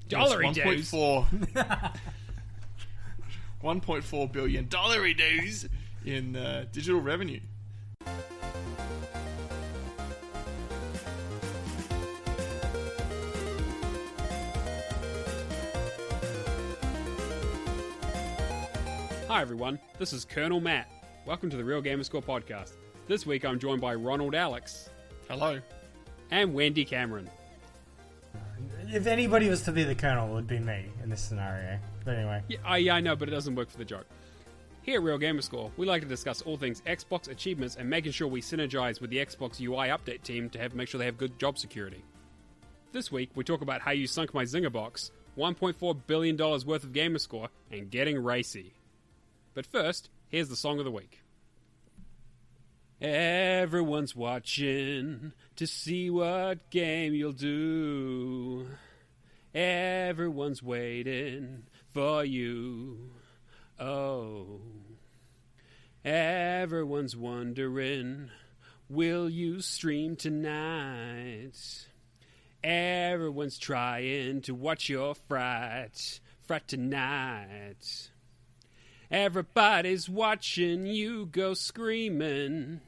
Dollary dues. 1.4 billion dollary dues in digital revenue. Hi everyone, this is Colonel Matt. Welcome to the Real Gamerscore podcast. This week I'm joined by Ronald Alex. Hello. And Wendy Cameron. If anybody was to be the Colonel, it would be me in this scenario. But anyway. Yeah, I know, but it doesn't work for the joke. Here at Real Gamerscore, we like to discuss all things Xbox achievements and making sure we synergize with the Xbox UI update team to make sure they have good job security. This week, we talk about how you sunk my Zinger box, $1.4 billion worth of Gamerscore, and getting racy. But first, here's the song of the week. Everyone's watching to see what game you'll do. Everyone's waiting for you. Oh. Everyone's wondering, will you stream tonight? Everyone's trying to watch your frat tonight. Everybody's watching you go screaming.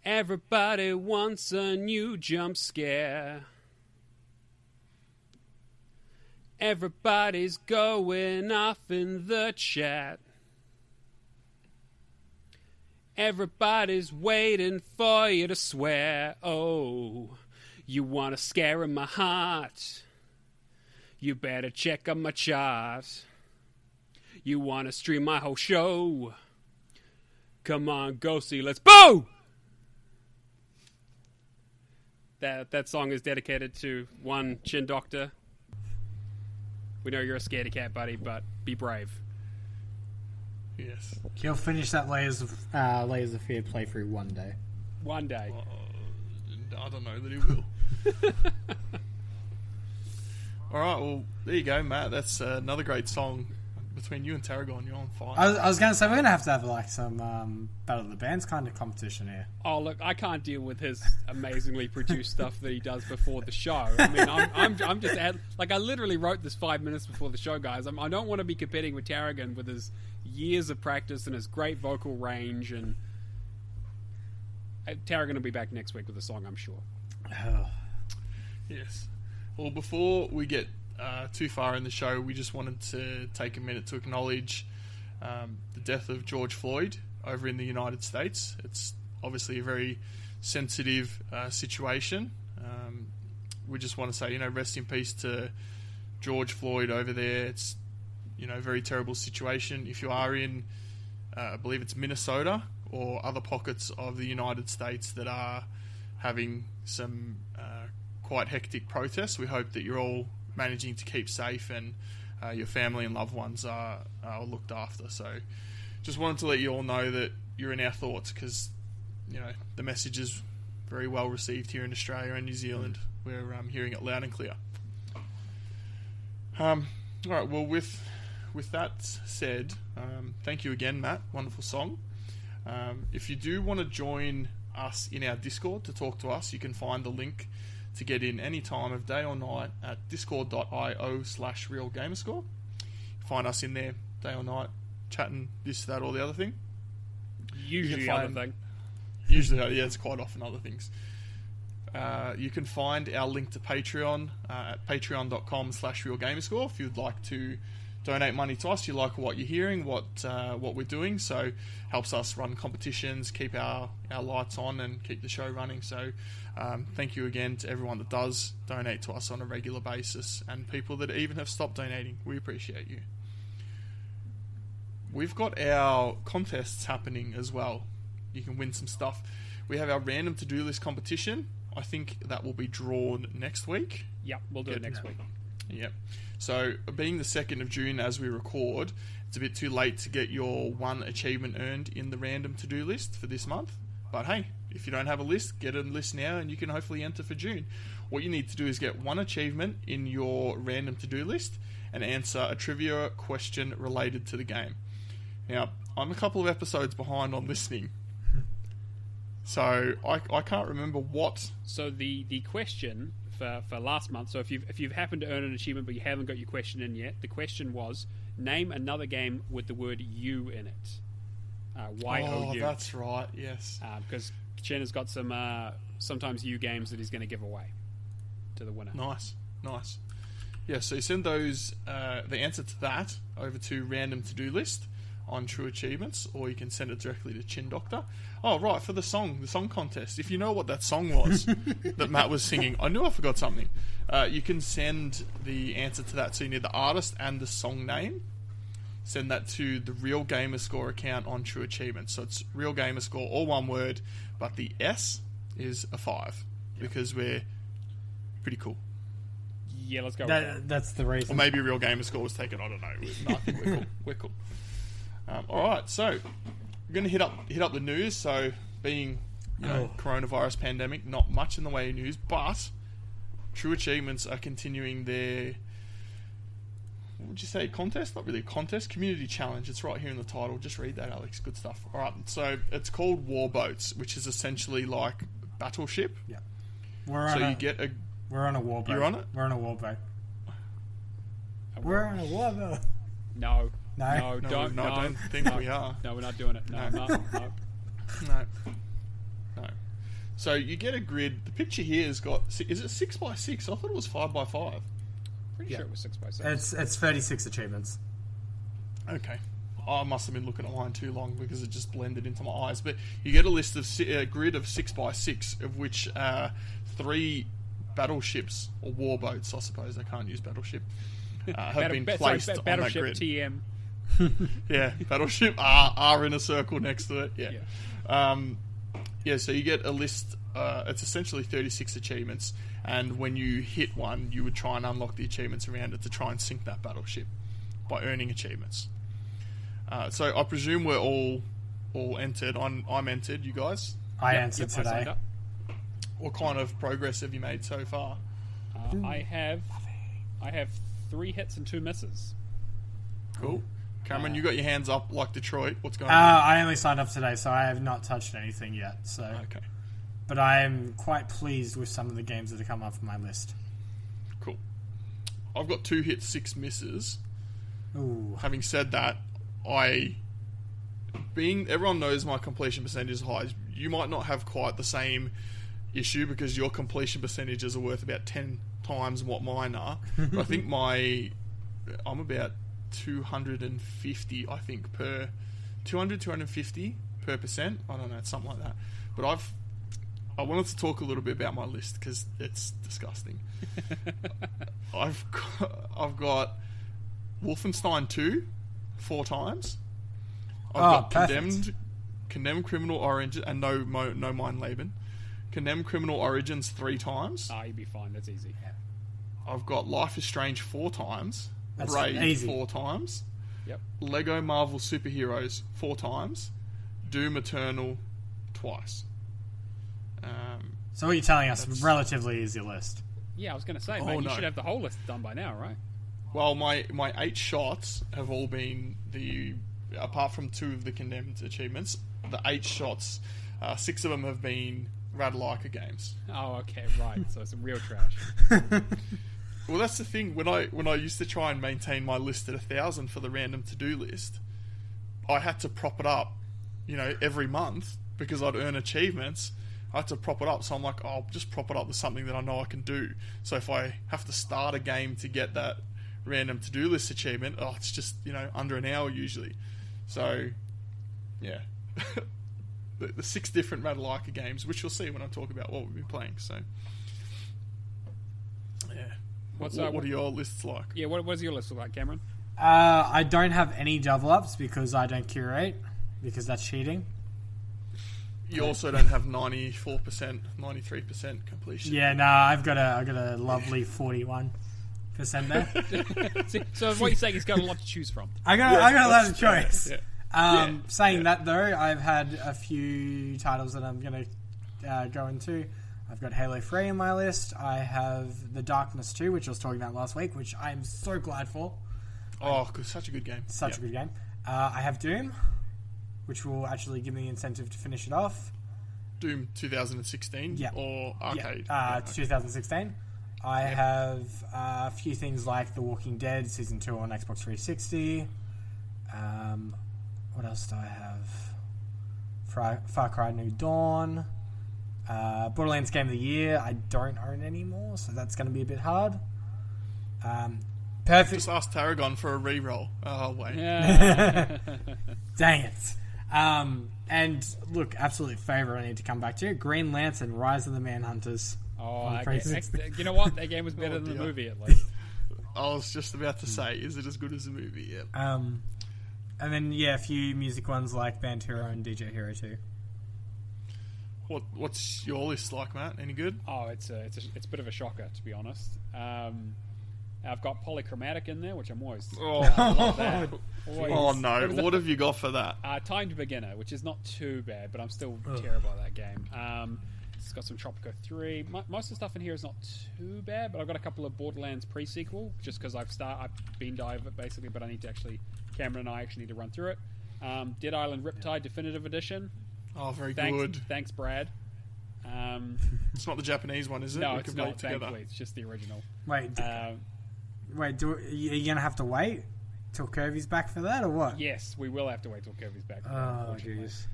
Everybody wants a new jump scare. Everybody's going off in the chat. Everybody's waiting for you to swear. Oh, you want to scare in my heart? You better check on my chart. You want to stream my whole show? Come on, go see, let's boo! That song is dedicated to one Chin Doctor. We know you're a scaredy cat, buddy, but be brave. Yes. He'll finish that Layers of Fear playthrough one day. One day. I don't know that he will. Alright, well, there you go, Matt. That's another great song. Between you and Tarragon, you're on fire. I was going to say, we're going to have like some Battle of the Bands kind of competition here. Oh, look, I can't deal with his amazingly produced stuff that he does before the show. I mean, I'm just I literally wrote this 5 minutes before the show, guys. I don't want to be competing with Tarragon with his years of practice and his great vocal range. And Tarragon will be back next week with a song, I'm sure. Oh. Yes. Well, before we get too far in the show, we just wanted to take a minute to acknowledge the death of George Floyd over in the United States. It's obviously a very sensitive situation. We just want to say, rest in peace to George Floyd over there. It's, a very terrible situation. If you are in, I believe it's Minnesota or other pockets of the United States that are having some quite hectic protests, we hope that you're all managing to keep safe and your family and loved ones are looked after. So just wanted to let you all know that you're in our thoughts, because the message is very well received here in Australia and New Zealand. We're hearing it loud and clear. All right, well, with that said, thank you again, Matt. Wonderful song. If you do want to join us in our Discord to talk to us, you can find the link to get in any time of day or night at discord.io/realgamerscore. Find us in there day or night, chatting this, that, or the other thing. Usually other thing. Usually, yeah, it's quite often other things. You can find our link to Patreon at patreon.com/realgamerscore if you'd like to donate money to us. You like what you're hearing, what we're doing, so helps us run competitions, keep our lights on, and keep the show running. So thank you again to everyone that does donate to us on a regular basis, and people that even have stopped donating. We appreciate you. We've got our contests happening as well. You can win some stuff. We have our random to-do list competition. I think that will be drawn next week. Yep, we'll do it next week. Yep. So, being the 2nd of June as we record, it's a bit too late to get your one achievement earned in the random to-do list for this month. But hey, if you don't have a list, get a list now and you can hopefully enter for June. What you need to do is get one achievement in your random to-do list and answer a trivia question related to the game. Now, I'm a couple of episodes behind on listening. So, I can't remember what... So, the question for last month. So if you've happened to earn an achievement but you haven't got your question in yet, the question was, name another game with the word "you" in it. Y-O-U. Oh, that's right. Yes. Because Chen has got some sometimes "you" games that he's going to give away to the winner. Nice. Yeah, so you send those the answer to that over to random to-do list on True Achievements, or you can send it directly to Chin Doctor. Oh, right, for the song contest. If you know what that song was that Matt was singing, I knew I forgot something. You can send the answer to that. So you need the artist and the song name. Send that to the Real Gamerscore account on True Achievements. So it's Real Gamerscore, all one word, but the S is a 5 because we're pretty cool. Yeah, let's go with that. That's the reason. Or maybe Real Gamerscore was taken. I don't know. No, I think we're cool. We're cool. All right, so we're going to hit up the news. So, being coronavirus pandemic, not much in the way of news, but True Achievements are continuing their, what would you say, contest? Not really a contest, community challenge. It's right here in the title. Just read that, Alex. Good stuff. All right, so it's called Warboats, which is essentially like Battleship. Yeah. We're on a warboat. You're on it? We're on a warboat. We're on a warboat. No. I don't think we are. No, we're not doing it. No. So you get a grid. The picture here has got. Is it 6x6? I thought it was 5x5. Pretty sure it was 6x6. It's 36 achievements. Okay. I must have been looking at mine too long because it just blended into my eyes. But you get a list of a grid of 6x6, of which 3 battleships or warboats, I suppose I can't use battleship, have been placed on that Battleship grid. TM. Yeah, battleship R in a circle next to it. Yeah. So you get a list. It's essentially 36 achievements, and when you hit one, you would try and unlock the achievements around it to try and sink that battleship by earning achievements. So I presume we're all entered. I'm entered. You guys? I answered today. What kind of progress have you made so far? I have 3 hits and 2 misses. Cool. Cameron, you got your hands up like Detroit. What's going on? I only signed up today, so I have not touched anything yet. So, okay. But I am quite pleased with some of the games that have come up on my list. Cool. I've got 2 hits, 6 misses. Ooh. Having said that, everyone knows my completion percentage is high. You might not have quite the same issue because your completion percentages are worth about 10 times what mine are. But I think I'm about 250, I think, per 250 per percent. I don't know, it's something like that. But I wanted to talk a little bit about my list because it's disgusting. I've got Wolfenstein 2 4 times. I've got Condemned Criminal Origins and no Mein Leben. Condemned Criminal Origins 3 times. You'd be fine. That's easy. Yeah. I've got Life is Strange 4 times. That's Raid easy. 4 times. Yep. Lego Marvel Superheroes 4 times. Doom Eternal twice. So what you're telling us is a relatively easy list. Yeah, I was going to say, mate, you should have the whole list done by now, right? Well, my 8 shots have all been apart from 2 of the Condemned achievements, the 8 shots, 6 of them have been Radlaika games. Oh, okay, right. So it's some real trash. Well, that's the thing. When I used to try and maintain my list at 1,000 for the random to-do list, I had to prop it up, every month because I'd earn achievements. I had to prop it up, so I'm like, I'll just prop it up with something that I know I can do. So if I have to start a game to get that random to-do list achievement, it's just, under an hour usually. So, yeah. the 6 different Radlaika games, which you'll see when I talk about what we've been playing. So, yeah. What are your lists like? Yeah, what does your list look like, Cameron? I don't have any double ups because I don't curate, because that's cheating. You also don't have 94%, 93% completion. Yeah, no, I've got a lovely 41% there. So what you're saying is got a lot to choose from. I got a lot of choice. Yeah. Saying that though, I've had a few titles that I'm going to go into. I've got Halo 3 in my list. I have The Darkness 2, which I was talking about last week, which I'm so glad for. Oh, such a good game. Such a good game. I have Doom, which will actually give me the incentive to finish it off. Doom 2016 or arcade? 2016. I have a few things like The Walking Dead Season 2 on Xbox 360. What else do I have? Far Cry New Dawn. Borderlands Game of the Year I don't own anymore, so that's going to be a bit hard. Perfect. Just ask Tarragon for a re-roll. Oh, wait. Yeah. Dang it. And look, absolute favourite I need to come back to. Green Lantern, Rise of the Manhunters. Oh, on 360. you know what? That game was better than the dear. movie, at least. I was just about to say, is it as good as the movie? Yep. And then, a few music ones like Band Hero and DJ Hero 2. What's your list like, Matt? Any good? Oh, it's a bit of a shocker, to be honest. I've got Polychromatic in there, which I'm always... I love that. Always. Oh, no. What have you got for that? Timed Beginner, which is not too bad, but I'm still terrible at that game. It's got some Tropico 3. Most of the stuff in here is not too bad, but I've got a couple of Borderlands pre-sequel, just because I've been dive it, basically, but I need to actually... Cameron and I actually need to run through it. Dead Island Riptide Definitive Edition. Oh, very good. Thanks, Brad. It's not the Japanese one, is it? No, We it's can play not, it together. thankfully. It's just the original. Wait, are you going to have to wait till Kirby's back for that, or what? Yes, we will have to wait till Kirby's back. Oh, jeez.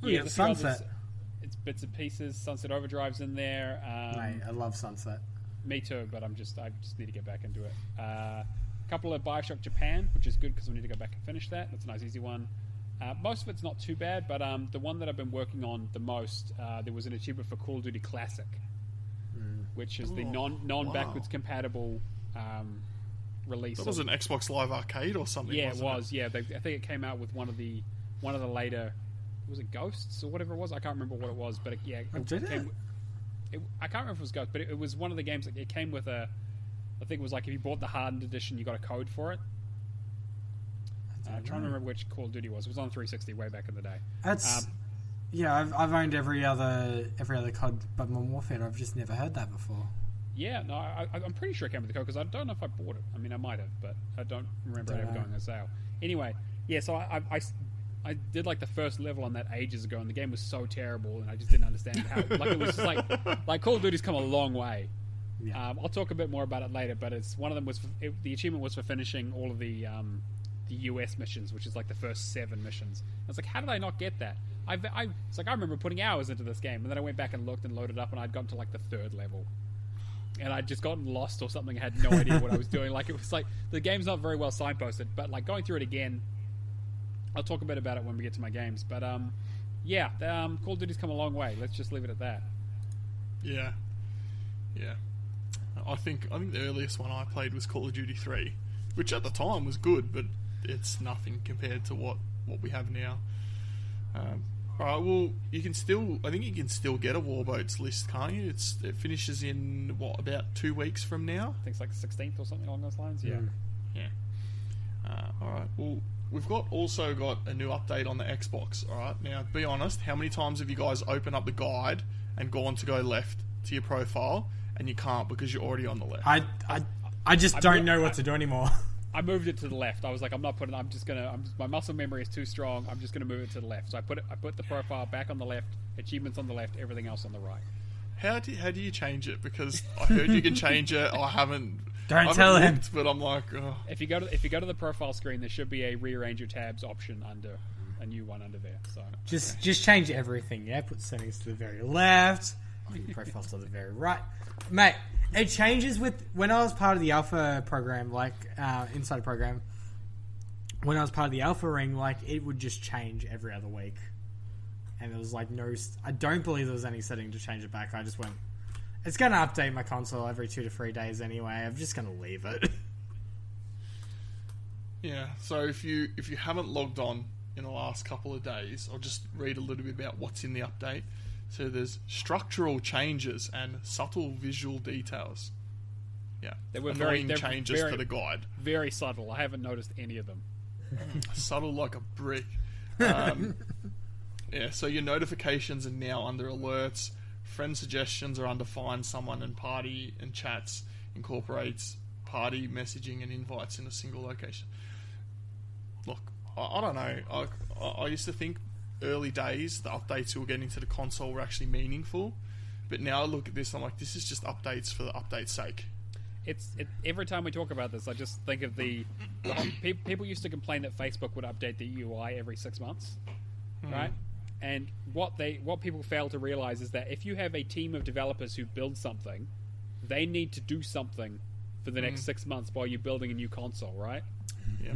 Yeah, the Sunset. It's bits and pieces. Sunset Overdrive's in there. Mate, I love Sunset. Me too, but I just need to get back into it. A couple of Bioshock Japan, which is good because we need to go back and finish that. That's a nice easy one. Most of it's not too bad, but the one that I've been working on the most, there was an achievement for Call of Duty Classic, which is the non-backwards compatible release. That was an Xbox Live Arcade or something. Yeah, wasn't it was. Yeah, I think it came out with one of the later. Was it Ghosts or whatever it was? I can't remember what it was, but I can't remember if it was Ghosts, but it was one of the games that it came with a. I think it was like if you bought the hardened edition, you got a code for it. I'm trying to remember which Call of Duty it was. It was on 360 way back in the day. That's I've owned every other COD but Modern Warfare. I've just never heard that before. Yeah, no, I'm pretty sure it came with the code because I don't know if I bought it. I mean, I might have, but I don't remember it ever going on sale. Anyway, yeah, so I did like the first level on that ages ago, and the game was so terrible, and I just didn't understand how. Like it was just like Call of Duty's come a long way. Yeah. I'll talk a bit more about it later, but it's one of them was the achievement was for finishing all of the US missions, which is like the first 7 missions. I was like, how did I not get that? It's like I remember putting hours into this game, and then I went back and looked and loaded up, and I'd gotten to like the 3rd level, and I'd just gotten lost or something. I had no idea what I was doing. Like it was like the game's not very well signposted, but like going through it again, I'll talk a bit about it when we get to my games. But Call of Duty's come a long way. Let's just leave it at that. Yeah. I think the earliest one I played was Call of Duty 3, which at the time was good, but it's nothing compared to what we have now. Alright, well, I think you can still get a Warboats list, can't you? It finishes in, about 2 weeks from now? I think it's like the 16th or something along those lines, yeah. Yeah. Alright, well, we've also got a new update on the Xbox, alright? Now, be honest, how many times have you guys opened up the guide and gone to go left to your profile, and you can't because you're already on the left? I just don't know what to do anymore. I moved it to the left. I was like, my muscle memory is too strong. I'm just gonna move it to the left. So I put the profile back on the left, achievements on the left, everything else on the right. How do you change it? Because I heard you can change it. I haven't. Don't tell him. But I'm like, oh. If you go to the profile screen, there should be a rearrange your tabs option under a new one under there. So just change everything. Yeah, put settings to the very left, put your profile to the very right, mate. It changes with when I was part of the alpha program, like inside program. When I was part of the alpha ring, like it would just change every other week, and there was like no. I don't believe there was any setting to change it back. I just went. It's going to update my console every 2 to 3 days anyway. I'm just going to leave it. Yeah. So if you haven't logged on in the last couple of days, I'll just read a little bit about what's in the update. So there's structural changes and subtle visual details. Yeah, they were annoying changes to the guide. Very subtle. I haven't noticed any of them. Subtle like a brick. Yeah, so your notifications are now under alerts. Friend suggestions are under find someone, and party and chats incorporates party messaging and invites in a single location. Look, I don't know. I used to think early days the updates we were getting to the console were actually meaningful, But now I look at this, I'm like, this is just updates for the update's sake. Every time we talk about this, I just think of people used to complain that Facebook would update the UI every 6 months, right? And what people fail to realize is that if you have a team of developers who build something, they need to do something for the next 6 months while you're building a new console, right? Yeah.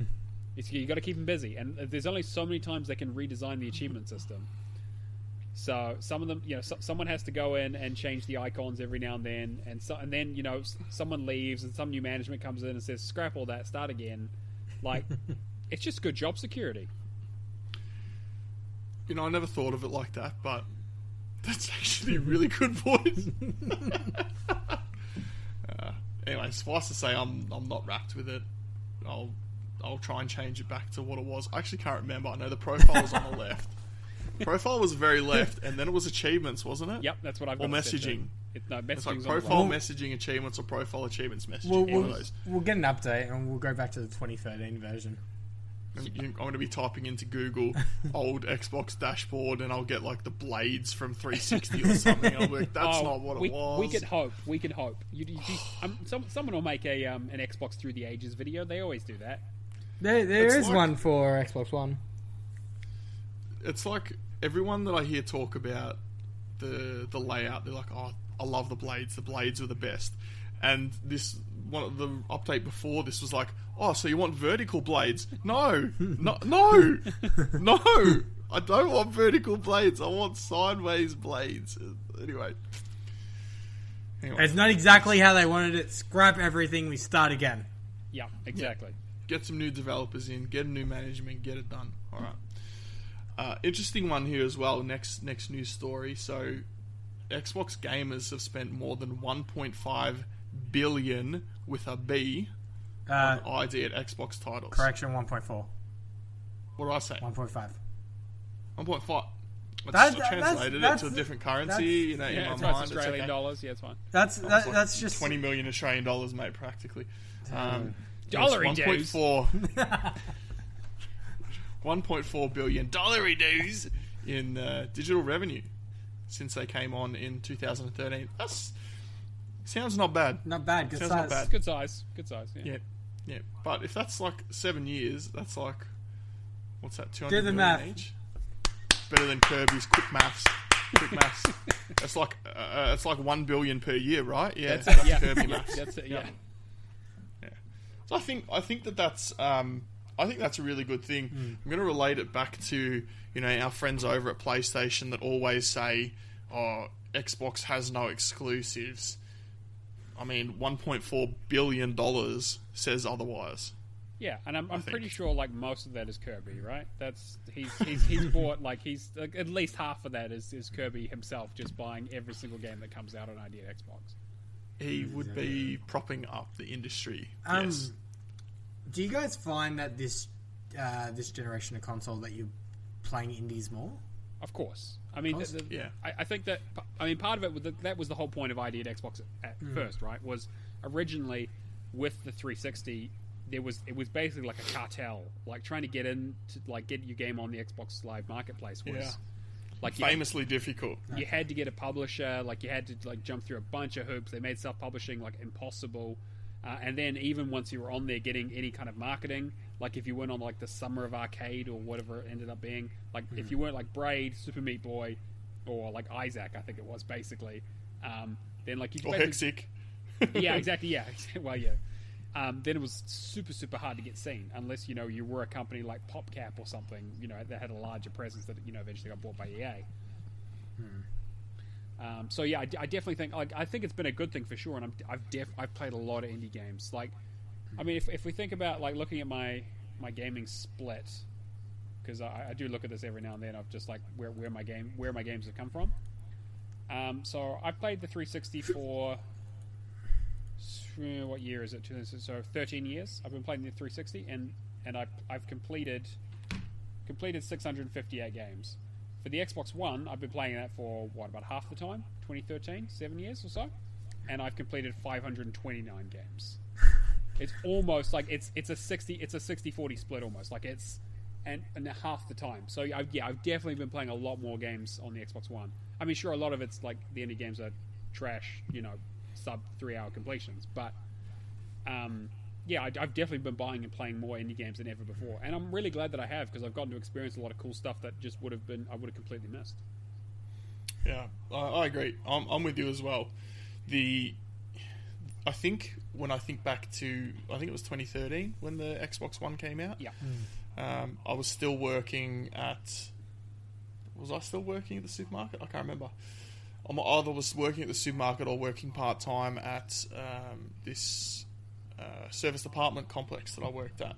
You got to keep them busy, and there's only so many times they can redesign the achievement system. So some of them, someone has to go in and change the icons every now and then, and then someone leaves and some new management comes in and says, "Scrap all that, start again." Like, it's just good job security. I never thought of it like that, but that's actually a really good voice. Anyway, suffice to say, I'm not wrapped with it. I'll try and change it back to what it was. I actually can't remember. I know the profile was on the left. Profile was very left, and then it was achievements, wasn't it? Yep, that's what I've got. Or messaging. It's like profile messaging achievements or profile achievements messaging. We'll get an update, and we'll go back to the 2013 version. I'm going to be typing into Google old Xbox dashboard, and I'll get like the blades from 360 or something. I'm like, that's not what it was. We can hope. Someone will make an Xbox Through the Ages video. They always do that. There is one for Xbox One. It's like everyone that I hear talk about the layout, they're like, "Oh, I love the blades. The blades are the best." And this one of the update before this was like, "Oh, so you want vertical blades?" No. I don't want vertical blades. I want sideways blades. Anyway. It's not exactly how they wanted it. Scrap everything. We start again. Yeah, exactly. Yeah. Get some new developers in. Get a new management. Get it done. All right. Interesting one here as well. Next news story. So, Xbox gamers have spent more than 1.5 billion with a B on ID at Xbox titles. Correction, 1.4. What did I say? 1.5. 1.5. I just translated it to a different currency. In my it's mind, Australian dollars. Yeah, it's fine. That's just 20 million Australian dollars, mate. Practically. Dollary dues. 1.4 billion dollary dues in digital revenue since they came on in 2013. That's sounds not bad. Not bad. Good sounds size. Not bad. Good size. Good size. Yeah. But if that's like 7 years, that's like what's that? 200 Do the million math. each. Better than Kirby's quick maths. It's like 1 billion per year, right? Yeah, that's Kirby maths. That's it. Yeah. So I think that's a really good thing. I'm going to relate it back to our friends over at PlayStation that always say, "Oh, Xbox has no exclusives." I mean, $1.4 billion says otherwise. Yeah, and I'm pretty sure like most of that is Kirby, right? That's he's bought at least half of that is Kirby himself just buying every single game that comes out on ID at Xbox. He would be propping up the industry. Yes. Do you guys find that this generation of console that you're playing indies more? Of course. I mean, I think that part of it that was the whole point of ID at Xbox at first, right? Was originally with the 360, it was basically like a cartel, like trying to get your game on the Xbox Live Marketplace was like famously difficult. You had to get a publisher, like you had to jump through a bunch of hoops. They made self-publishing like impossible. And then even once you were on there getting any kind of marketing, like if you went on like the Summer of Arcade or whatever it ended up being, like if you weren't like Braid, Super Meat Boy, or like Isaac, I think it was basically, then like you or Hexic. Yeah, exactly. Yeah, well, yeah. Then it was super, super hard to get seen unless you were a company like PopCap or something, that had a larger presence that eventually got bought by EA. So yeah, I definitely think I think it's been a good thing for sure, and I've played a lot of indie games. Like, I mean, if we think about like looking at my gaming split, because I do look at this every now and then of just like where my games have come from. So I played the 360 for what year is it? So 13 years. I've been playing the 360, and I've completed 658 games. For the Xbox One, I've been playing that for about half the time, 2013, 7 years or so, and I've completed 529 games. It's almost like it's a 60-40 split almost, like it's and half the time. So I've definitely been playing a lot more games on the Xbox One. I mean, sure, a lot of it's like the indie games are trash, sub 3 hour completions, but yeah, I've definitely been buying and playing more indie games than ever before, and I'm really glad that I have, because I've gotten to experience a lot of cool stuff that just I would have completely missed. Yeah, I agree. I'm with you as well. I think when I think back to, I think it was 2013 when the Xbox One came out. Yeah. I was still working at. Was I still working at the supermarket? I can't remember. I either was working at the supermarket or working part time at this service department complex that I worked at.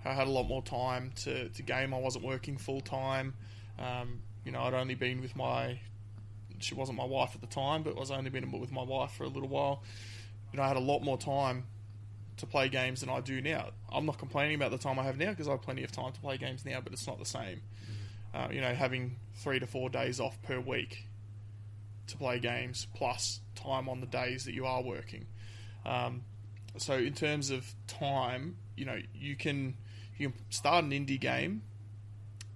I had a lot more time to game. I wasn't working full time. I'd only been with she wasn't my wife at the time, but I was only been with my wife for a little while. I had a lot more time to play games than I do now. I'm not complaining about the time I have now, because I have plenty of time to play games now, but it's not the same. Having 3 to 4 days off per week to play games, plus time on the days that you are working. So in terms of time, you can start an indie game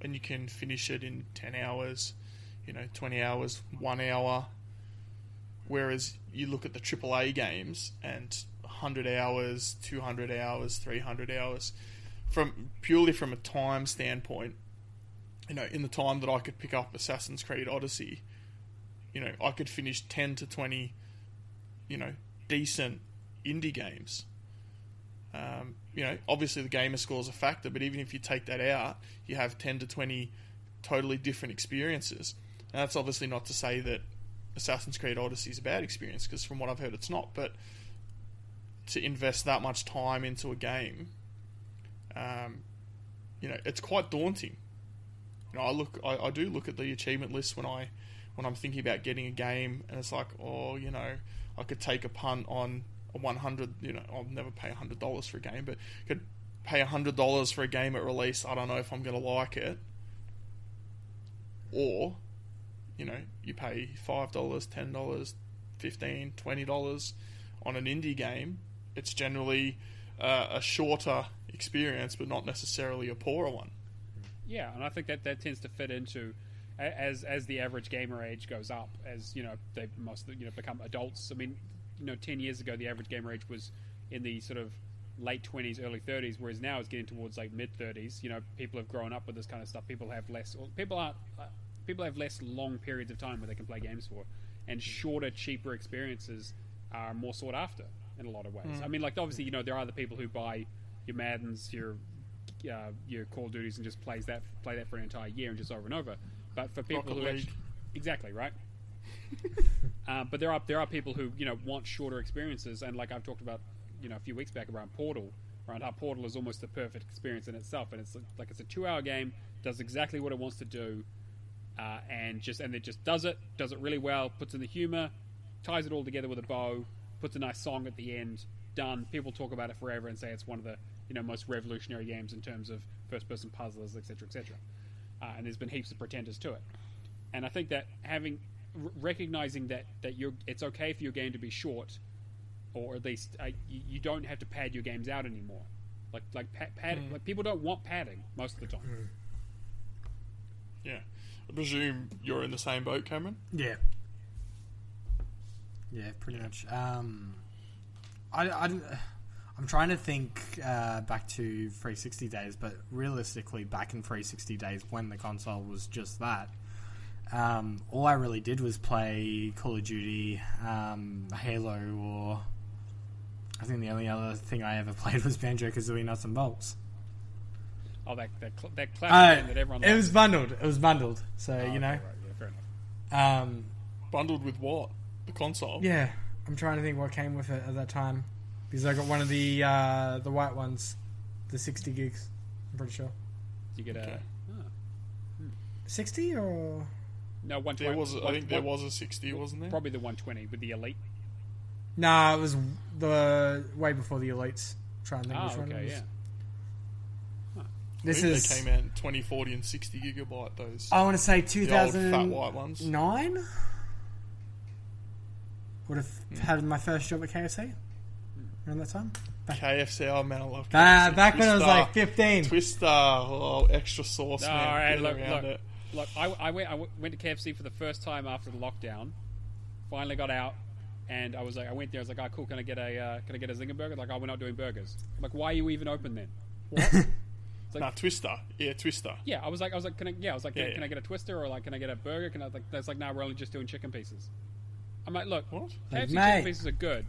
and you can finish it in 10 hours, 20 hours, 1 hour. Whereas you look at the AAA games and 100 hours, 200 hours, 300 hours, purely from a time standpoint, in the time that I could pick up Assassin's Creed Odyssey, I could finish 10 to 20, decent indie games. Obviously the Gamerscore is a factor, but even if you take that out, you have 10 to 20 totally different experiences. And that's obviously not to say that Assassin's Creed Odyssey is a bad experience, because from what I've heard it's not, but to invest that much time into a game, it's quite daunting. I do look at the achievement list when I'm thinking about getting a game, and it's like, I could take a punt on a 100. I'll never pay $100 for a game, but could pay $100 for a game at release. I don't know if I'm going to like it, or you pay $5, $10, $15, $20 on an indie game. It's generally a shorter experience, but not necessarily a poorer one. Yeah, and I think that tends to fit into as the average gamer age goes up, as they become adults. I mean, 10 years ago the average gamer age was in the sort of late 20s, early 30s, whereas now it's getting towards like mid 30s. People have grown up with this kind of stuff. People have less long periods of time where they can play games for, and shorter, cheaper experiences are more sought after in a lot of ways. I mean, like, obviously, there are the people who buy your Maddens, your Call of Duties, and just play that for an entire year and just over and over. But for people who actually, exactly right. But there are people who want shorter experiences, and like I've talked about a few weeks back around how Portal is almost the perfect experience in itself, and it's like it's a 2-hour game, does exactly what it wants to do. And it just does it really well, puts in the humor, ties it all together with a bow, puts a nice song at the end, done. People talk about it forever and say it's one of the most revolutionary games in terms of first-person puzzles, etc., etc. And there's been heaps of pretenders to it. And I think that recognizing that it's okay for your game to be short, or at least you don't have to pad your games out anymore. Like people don't want padding most of the time. Yeah. I presume you're in the same boat, Cameron? Yeah, pretty much. I'm trying to think back to 360 days, but realistically, back in 360 days when the console was just that, all I really did was play Call of Duty, Halo, or I think the only other thing I ever played was Banjo-Kazooie Nuts and Bolts. Oh, that classic game that everyone likes. It was bundled. So, Right, yeah, fair enough. Bundled with what? The console? Yeah. I'm trying to think what came with it at that time. Because I got one of the white ones. The 60 gigs. I'm pretty sure. Did you get 60 or... No, 120. I think there was a 60, wasn't there? Probably the 120 with the Elite. Nah, it was the way before the Elites. Trying to think which one it was. Yeah. They came out in 2040 and 60 gigabyte. Those. I want to say the old fat white ones. 2009. Would have had my first job at KFC around that time. KFC, oh man, I love KFC. Back when I was like 15. Twister, extra sauce, man. All right, look. look, I went to KFC for the first time after the lockdown. Finally got out, and I went there. I was like, "Oh, cool. Can I get a Zinger burger?" Like, "Oh, we're not doing burgers." I'm like, "Why are you even open then?" What? It's like, Twister. Yeah, Twister. Yeah, I was like, can I get a Twister or like, can I get a burger? Can I like? That's like, no, we're only just doing chicken pieces. I'm like, look, What? KFC chicken pieces are good,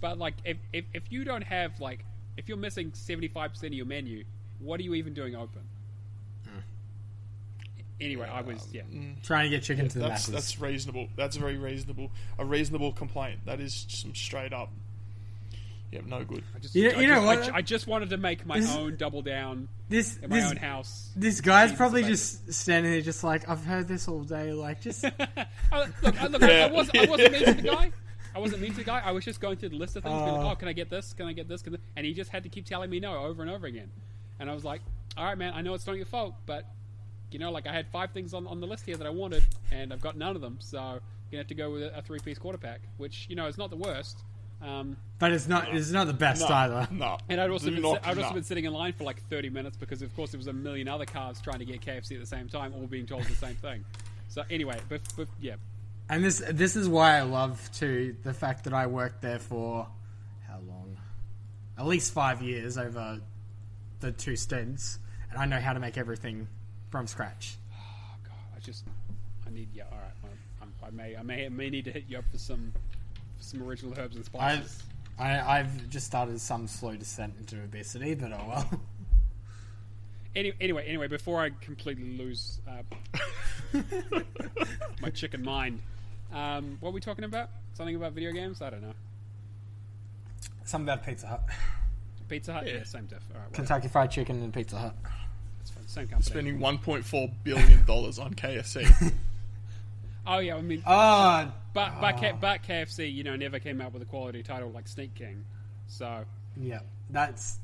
but like, if you don't have like, if you're missing 75% of your menu, what are you even doing open? Anyway, I was trying to get chicken to the masses. That's reasonable. That's very reasonable. A reasonable complaint. That is some straight up. Yeah, no good. I just wanted to make my own double down in my own house. This guy's probably just standing there, just like, I've heard this all day. Like, just I wasn't mean to the guy. I wasn't mean to the guy. I was just going through the list of things. Being like, oh, can I get this? Can I get this? And he just had to keep telling me no over and over again. And I was like, all right, man. I know it's not your fault, but like I had 5 things on the list here that I wanted, and I've got none of them. So you're gonna have to go with a 3-piece quarter pack, which is not the worst. But it's not the best either. No. And I'd also been sitting in line for like 30 minutes because of course there was a million other cars trying to get KFC at the same time, all being told the same thing. So anyway, but yeah. And this is why I love the fact that I worked there for how long? At least 5 years over the 2 stints, and I know how to make everything from scratch. Oh god, I need all right. I may need to hit you up for some original herbs and spices. I've just started some slow descent into obesity, but oh well. Anyway, before I completely lose my chicken mind, what are we talking about? Something about video games? I don't know. Something about Pizza Hut. Pizza Hut? Yeah, same diff. All right, Kentucky Fried Chicken and Pizza Hut. That's fine. Same company. Spending $1.4 billion on KFC. Oh yeah, I mean, but KFC, never came out with a quality title like Sneak King, so yeah, that's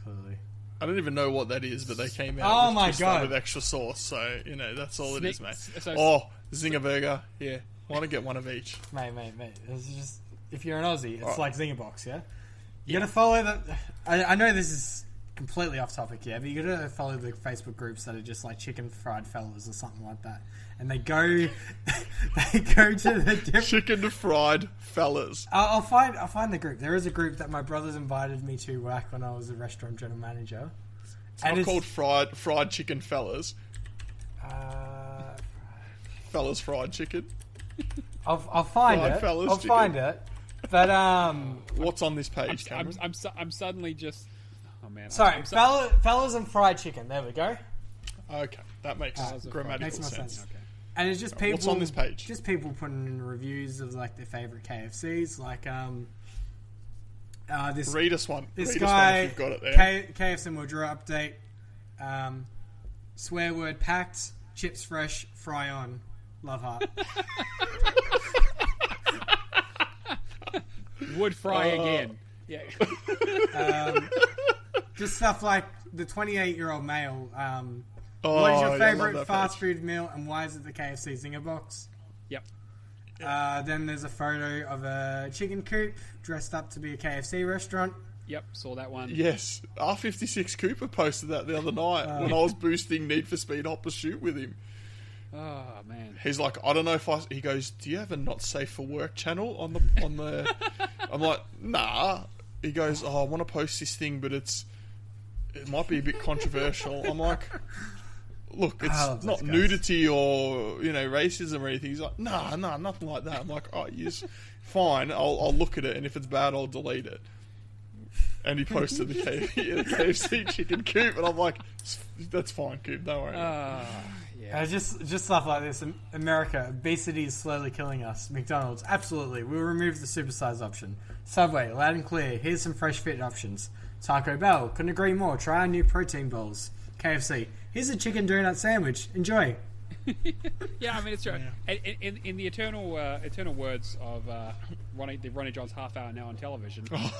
clearly. I don't even know what that is, but they came out. Oh with my Twister god! With extra sauce, so that's all it is, mate. So, Zinger burger, yeah. Want to get one of each, mate. This is just if you're an Aussie, it's like Zinger box, yeah. You gotta follow the. I know this is completely off topic, yeah, but you gotta follow the Facebook groups that are just like chicken fried fellas or something like that. And they go to the different chicken fried fellas. I'll find the group. There is a group that my brothers invited me to back when I was a restaurant general manager. It's called fried chicken fellas. Fellas fried chicken. I'll find fried it. Fellas I'll chicken. find it. But what's on this page, Cameron? I'm suddenly just. Oh man. Sorry, fellas and fried chicken. There we go. Okay, that makes grammatical sense. Okay. And it's just people. What's on this page? Just people putting in reviews of like their favorite KFCs, like this. Read us one. This Read guy, us one if you've got it there. KFC Mildura update. Swear word packed. Chips fresh. Fry on. Love heart. Would fry again. Yeah. Just stuff like the 28-year-old male. What is your favorite fast food meal, and why is it the KFC Zinger box? Yep. Then there's a photo of a chicken coop dressed up to be a KFC restaurant. Yep, saw that one. Yes, R56 Cooper posted that the other night when I was boosting Need for Speed Hot Pursuit with him. Oh man. He's like, I don't know if he goes, do you have a not safe for work channel on the I'm like, nah. He goes, I want to post this thing, but it might be a bit controversial. I'm like, look, it's not nudity or racism or anything. He's like, nah, nothing like that. I'm like, oh, yes, fine. I'll look at it, and if it's bad, I'll delete it. And he posted the KFC chicken coop, and I'm like, that's fine, Coop. Don't worry. Yeah. Just stuff like this. America, obesity is slowly killing us. McDonald's, absolutely. We'll remove the supersize option. Subway, loud and clear. Here's some fresh fit options. Taco Bell, couldn't agree more. Try our new protein bowls. KFC, here's a chicken donut sandwich. Enjoy. Yeah, I mean, it's true. Yeah. In the eternal words of Ronnie John's half hour now on television. I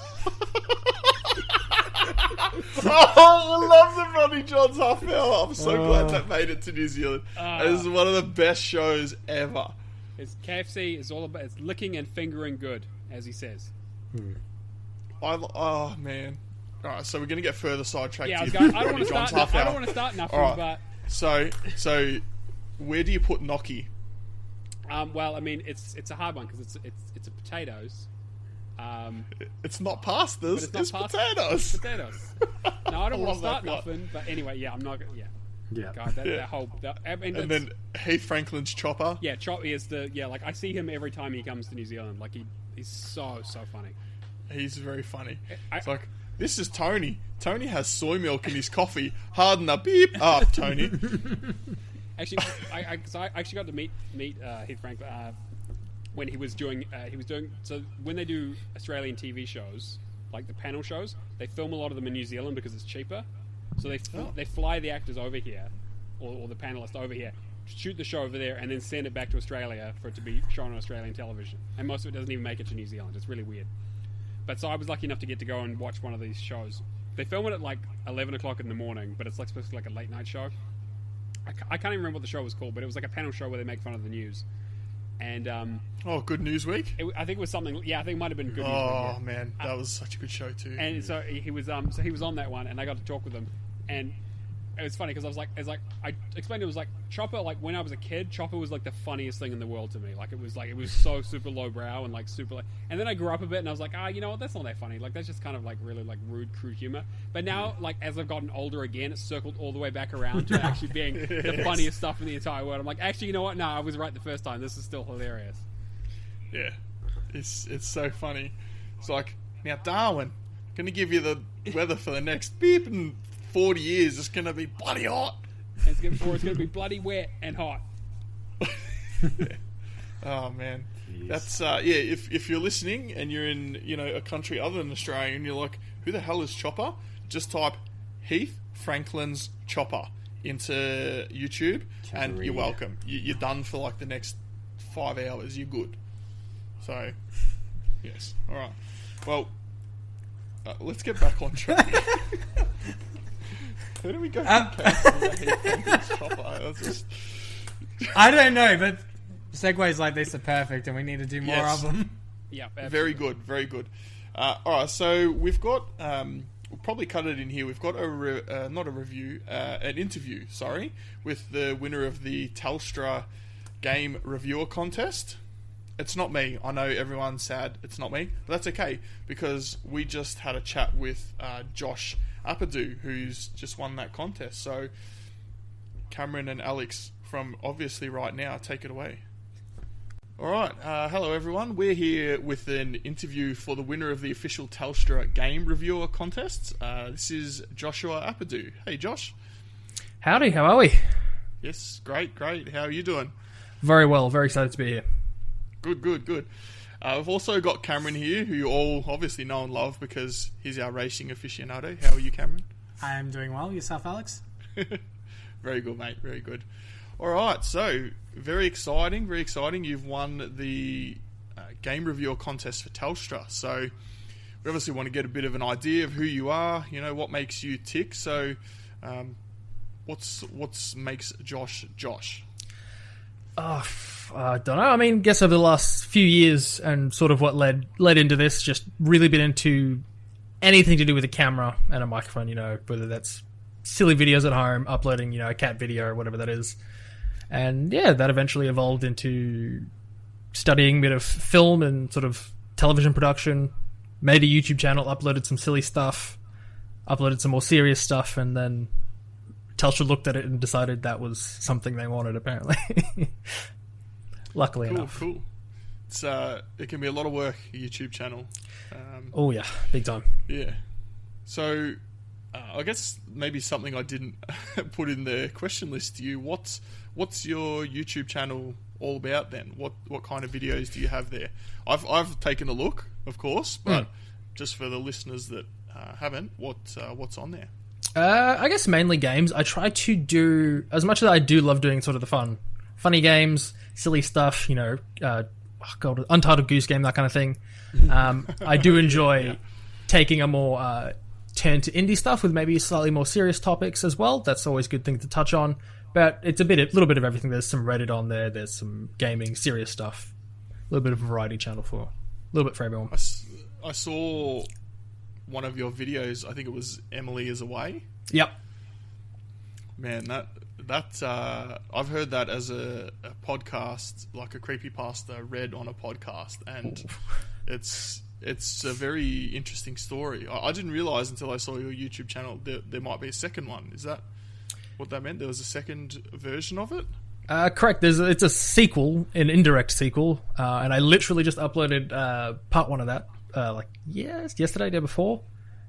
love the Ronnie John's half hour. I'm so glad that made it to New Zealand. This is one of the best shows ever. It's KFC is all about it's licking and fingering good, as he says. Oh man! All right, so we're going to get further sidetracked. Yeah, I don't want to start nothing, right. but So where do you put gnocchi? Well, I mean, it's a hard one because it's a potatoes. It's not pastas. It's pasta. potatoes. Potatoes. No, I don't want to start that nothing. But anyway, yeah, I'm not. Yeah. Yeah. God, that whole. I mean, And then Heath Franklin's chopper. yeah, Choppy is like I see him every time he comes to New Zealand. Like he's so funny. He's very funny. I- It's like, this is Tony. Tony has soy milk in his coffee. Harden the beep up, Tony. Actually, I actually got to meet Heath Franklin when he was doing so when they do Australian TV shows, like the panel shows, they film a lot of them in New Zealand because it's cheaper. So they fly the actors over here, or the panelists over here, shoot the show over there, and then send it back to Australia for it to be shown on Australian television. And most of it doesn't even make it to New Zealand. It's really weird. But so I was lucky enough to get to go and watch one of these shows. They film it at like 11 o'clock in the morning, but it's like supposed to be like a late night show. I can't even remember what the show was called, but it was like a panel show where they make fun of the news. And Good News Week. I think it was something. Yeah, I think it might have been Good News Week. Oh man, that was such a good show too. And so he was on that one, and I got to talk with him, and it was funny because I explained it was like Chopper. Like when I was a kid, Chopper was like the funniest thing in the world to me. Like it was so super lowbrow and like super. And then I grew up a bit, and I was like, you know what? That's not that funny. Like that's just kind of like really like rude, crude humor. But now, like as I've gotten older again, it's circled all the way back around to actually being the funniest stuff in the entire world. I'm like, actually, you know what? No, I was right the first time. This is still hilarious. Yeah, it's so funny. It's like, now Darwin, gonna give you the weather for the next beep and 40 years. It's gonna be bloody hot. It's gonna be bloody wet and hot. Oh man, Jeez. that's If you're listening and you're in a country other than Australia and you're like, who the hell is Chopper? Just type Heath Franklin's Chopper into YouTube, and you're welcome. You're done for like the next 5 hours. You're good. So, yes. All right. Well, let's get back on track. How do we go from Heath Franklin's Chopper? That's just... I don't know, but segues like this are perfect, and we need to do more Yes. of them. Yeah, Very good, very good. All right, so we've got we'll probably cut it in here. We've got not a review, an interview. Sorry, with the winner of the Telstra Game Reviewer Contest. It's not me. I know everyone's sad. It's not me, but that's okay because we just had a chat with Josh Apadu, who's just won that contest. So, Cameron and Alex from Obviously Right Now, take it away. All right. Hello, everyone. We're here with an interview for the winner of the official Telstra Game Reviewer Contest. This is Joshua Apadu. Hey, Josh. Howdy, how are we? Yes, great. How are you doing? Very well, very excited to be here. Good. We've also got Cameron here, who you all obviously know and love because he's our racing aficionado. How are you, Cameron? I am doing well. Yourself, Alex? Very good, mate. Very good. All right, so very exciting. You've won the Game Reviewer Contest for Telstra. So we obviously want to get a bit of an idea of who you are, what makes you tick. So what's makes Josh Josh? I don't know. I mean, guess over the last few years and sort of what led into this, just really been into anything to do with a camera and a microphone, whether that's silly videos at home, uploading, a cat video or whatever that is. And yeah, that eventually evolved into studying a bit of film and sort of television production, made a YouTube channel, uploaded some silly stuff, uploaded some more serious stuff, and then Telstra looked at it and decided that was something they wanted, apparently. Luckily enough. Cool. It's it can be a lot of work, a YouTube channel. Oh yeah, big time. Yeah. So I guess maybe something I didn't put in the question list to you. What's your YouTube channel all about then? What kind of videos do you have there? I've taken a look, of course, but just for the listeners that haven't, what's on there? I guess mainly games. I try to do, as much as I do love doing sort of the funny games, silly stuff, Untitled Goose Game, that kind of thing. I do enjoy taking a more turn to indie stuff with maybe slightly more serious topics as well. That's always a good thing to touch on. But it's a little bit of everything. There's some Reddit on there. There's some gaming, serious stuff. A little bit of a variety channel a little bit for everyone. I saw one of your videos. I think it was Emily is Away. Yep. Man, That I've heard that as a podcast, like a creepypasta read on a podcast, and it's a very interesting story. I didn't realize until I saw your YouTube channel that there might be a second one. Is that what that meant? There was a second version of it? Correct. It's a sequel, an indirect sequel, and I literally just uploaded part one of that, yesterday, day before,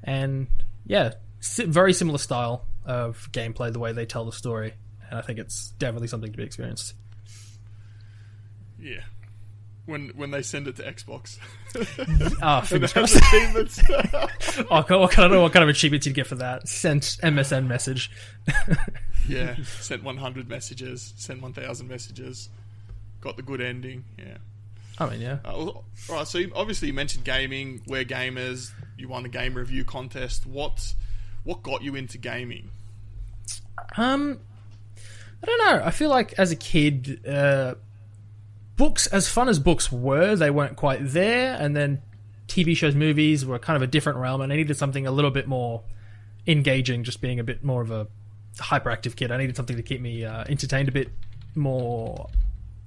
and yeah, very similar style of gameplay, the way they tell the story, and I think it's definitely something to be experienced. Yeah. When they send it to Xbox. Fingers crossed. I don't know what kind of achievements you'd get for that. Sent MSN message. Yeah, sent 100 messages, sent 1,000 messages, got the good ending. Yeah. I mean, yeah. All right, so obviously you mentioned gaming. We're gamers. You won the game review contest. What got you into gaming? I don't know. I feel like as a kid, books, as fun as books were, they weren't quite there. And then TV shows, movies were kind of a different realm, and I needed something a little bit more engaging, just being a bit more of a hyperactive kid. I needed something to keep me entertained a bit more,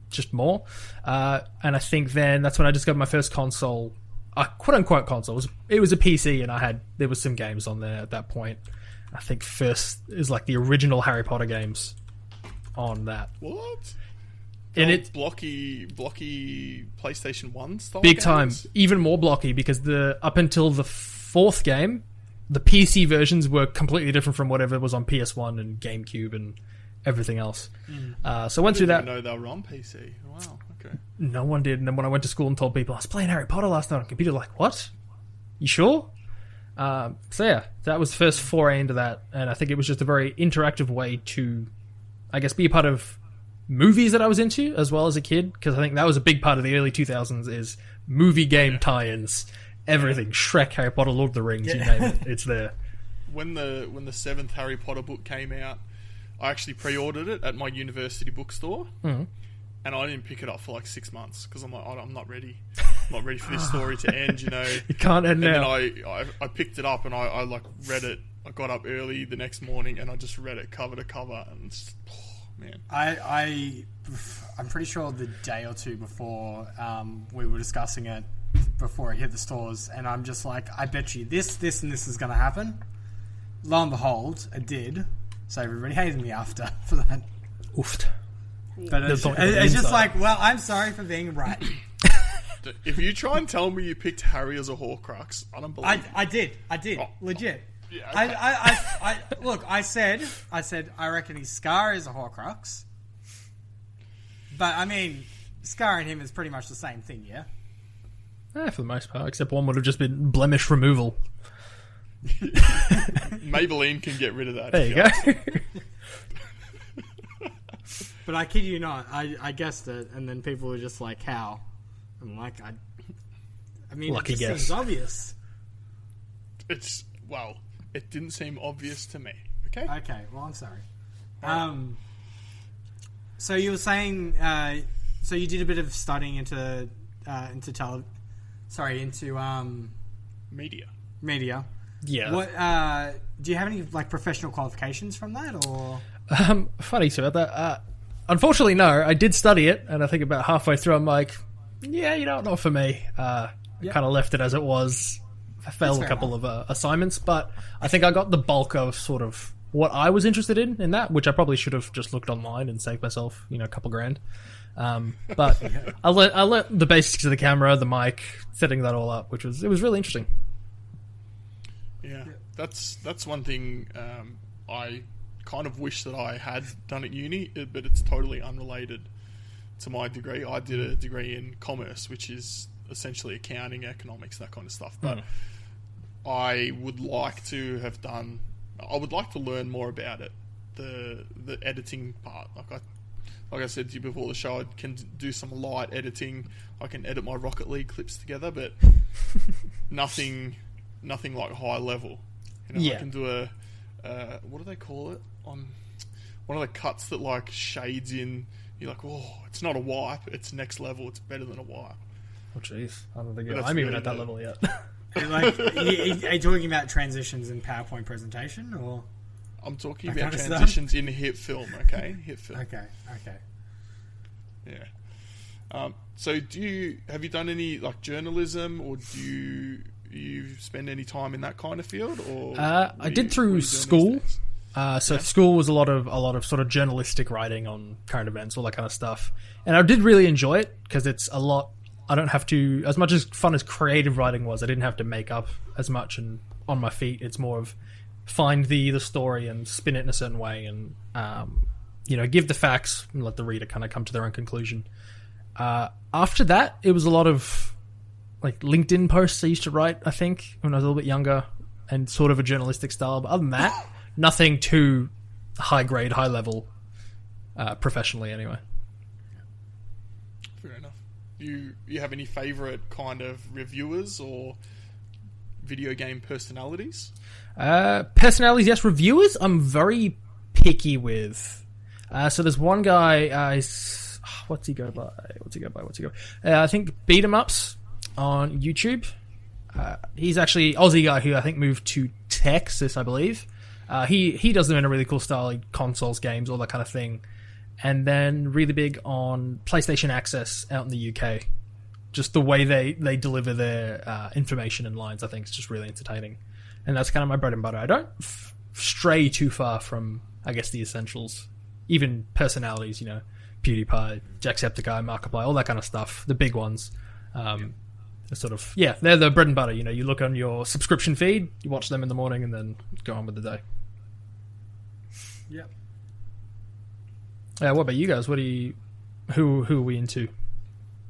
just more. And I think then that's when I discovered my first console, quote-unquote console. It was a PC, and there was some games on there at that point. I think first is like the original Harry Potter games on that. What? And it blocky PlayStation 1 style big games? time, even more blocky, because up until the fourth game, the PC versions were completely different from whatever was on PS1 and GameCube and everything else. So I went through that. I didn't even know they were on PC. Wow, okay. No one did. And then when I went to school and told people I was playing Harry Potter last night on computer, like, what? You sure? So yeah, that was the first foray into that, and I think it was just a very interactive way to, I guess, be a part of movies that I was into as well as a kid, because I think that was a big part of the early 2000s is movie game tie-ins. Everything. Shrek, Harry Potter, Lord of the Rings, you name it, it's there. When the seventh Harry Potter book came out, I actually pre-ordered it at my university bookstore, and I didn't pick it up for like 6 months because I'm like, I'm not ready. I'm not ready for this story to end, you know. You can't end now. And then I picked it up and I like read it. I got up early the next morning and I just read it cover to cover, and it's, man. I'm pretty sure the day or two before we were discussing it before it hit the stores, and I'm just like, I bet you this, and this is going to happen. Lo and behold, it did. So everybody hated me after for that. Oofed. But it's just like, well, I'm sorry for being right. If you try and tell me you picked Harry as a Horcrux, I don't believe I did, legit. Yeah, okay. Look, I said, I reckon his Scar is a Horcrux. But, I mean, Scar and him is pretty much the same thing, yeah? For the most part, except one would have just been blemish removal. Maybelline can get rid of that. There you go. But I kid you not, I guessed it, and then people were just like, how? I'm like, I mean, lucky it just guess. seems obvious. It didn't seem obvious to me. Okay? Okay, well, I'm sorry. So you were saying, so you did a bit of studying into media. Yeah. What do you have any like professional qualifications from that, or? Funny about that. Unfortunately, no. I did study it, and I think about halfway through, I'm like, yeah, not for me. I kind of left it as it was. I failed a couple of assignments, but I think I got the bulk of sort of what I was interested in that, which I probably should have just looked online and saved myself, a couple grand. But I learnt the basics of the camera, the mic, setting that all up, it was really interesting. Yeah, that's one thing I kind of wish that I had done at uni, but it's totally unrelated to my degree. I did a degree in commerce, which is essentially accounting, economics, that kind of stuff. But I would like to learn more about it, the editing part. Like I said to you before the show, I can do some light editing. I can edit my Rocket League clips together, but nothing like high level. I can do a what do they call it, on one of the cuts that like shades in. You're like, oh, it's not a wipe, it's next level. It's better than a wipe. Oh jeez, I don't think I'm even at that level yet. Like, are you talking about transitions in PowerPoint presentation, or? I'm talking That about kind of stuff? transitions in hit film, okay? Hit film. Okay. Yeah. So have you done any like journalism, or do you spend any time in that kind of field? Or I did through school. School was a lot of sort of journalistic writing on current events, all that kind of stuff, and I did really enjoy it because it's a lot. I don't have to, as much as fun as creative writing was, I didn't have to make up as much and on my feet. It's more of find the story and spin it in a certain way, and give the facts and let the reader kind of come to their own conclusion. After that, it was a lot of like LinkedIn posts I used to write, I think, when I was a little bit younger, and sort of a journalistic style. But other than that, nothing too high grade, high level, professionally anyway. Fair enough. You have any favourite kind of reviewers or video game personalities? Personalities, yes. Reviewers, I'm very picky with. So there's one guy. What's he go by? I think Beat 'em Ups on YouTube. He's actually Aussie guy who I think moved to Texas, I believe. He does them in a really cool style, like consoles, games, all that kind of thing. And then really big on PlayStation Access out in the UK. Just the way they deliver their information and lines, I think, is just really entertaining. And that's kind of my bread and butter. I don't stray too far from, I guess, the essentials. Even personalities, PewDiePie, Jacksepticeye, Markiplier, all that kind of stuff. The big ones. They're the bread and butter. You look on your subscription feed, you watch them in the morning, and then go on with the day. Yep. What about you guys? Who are we into?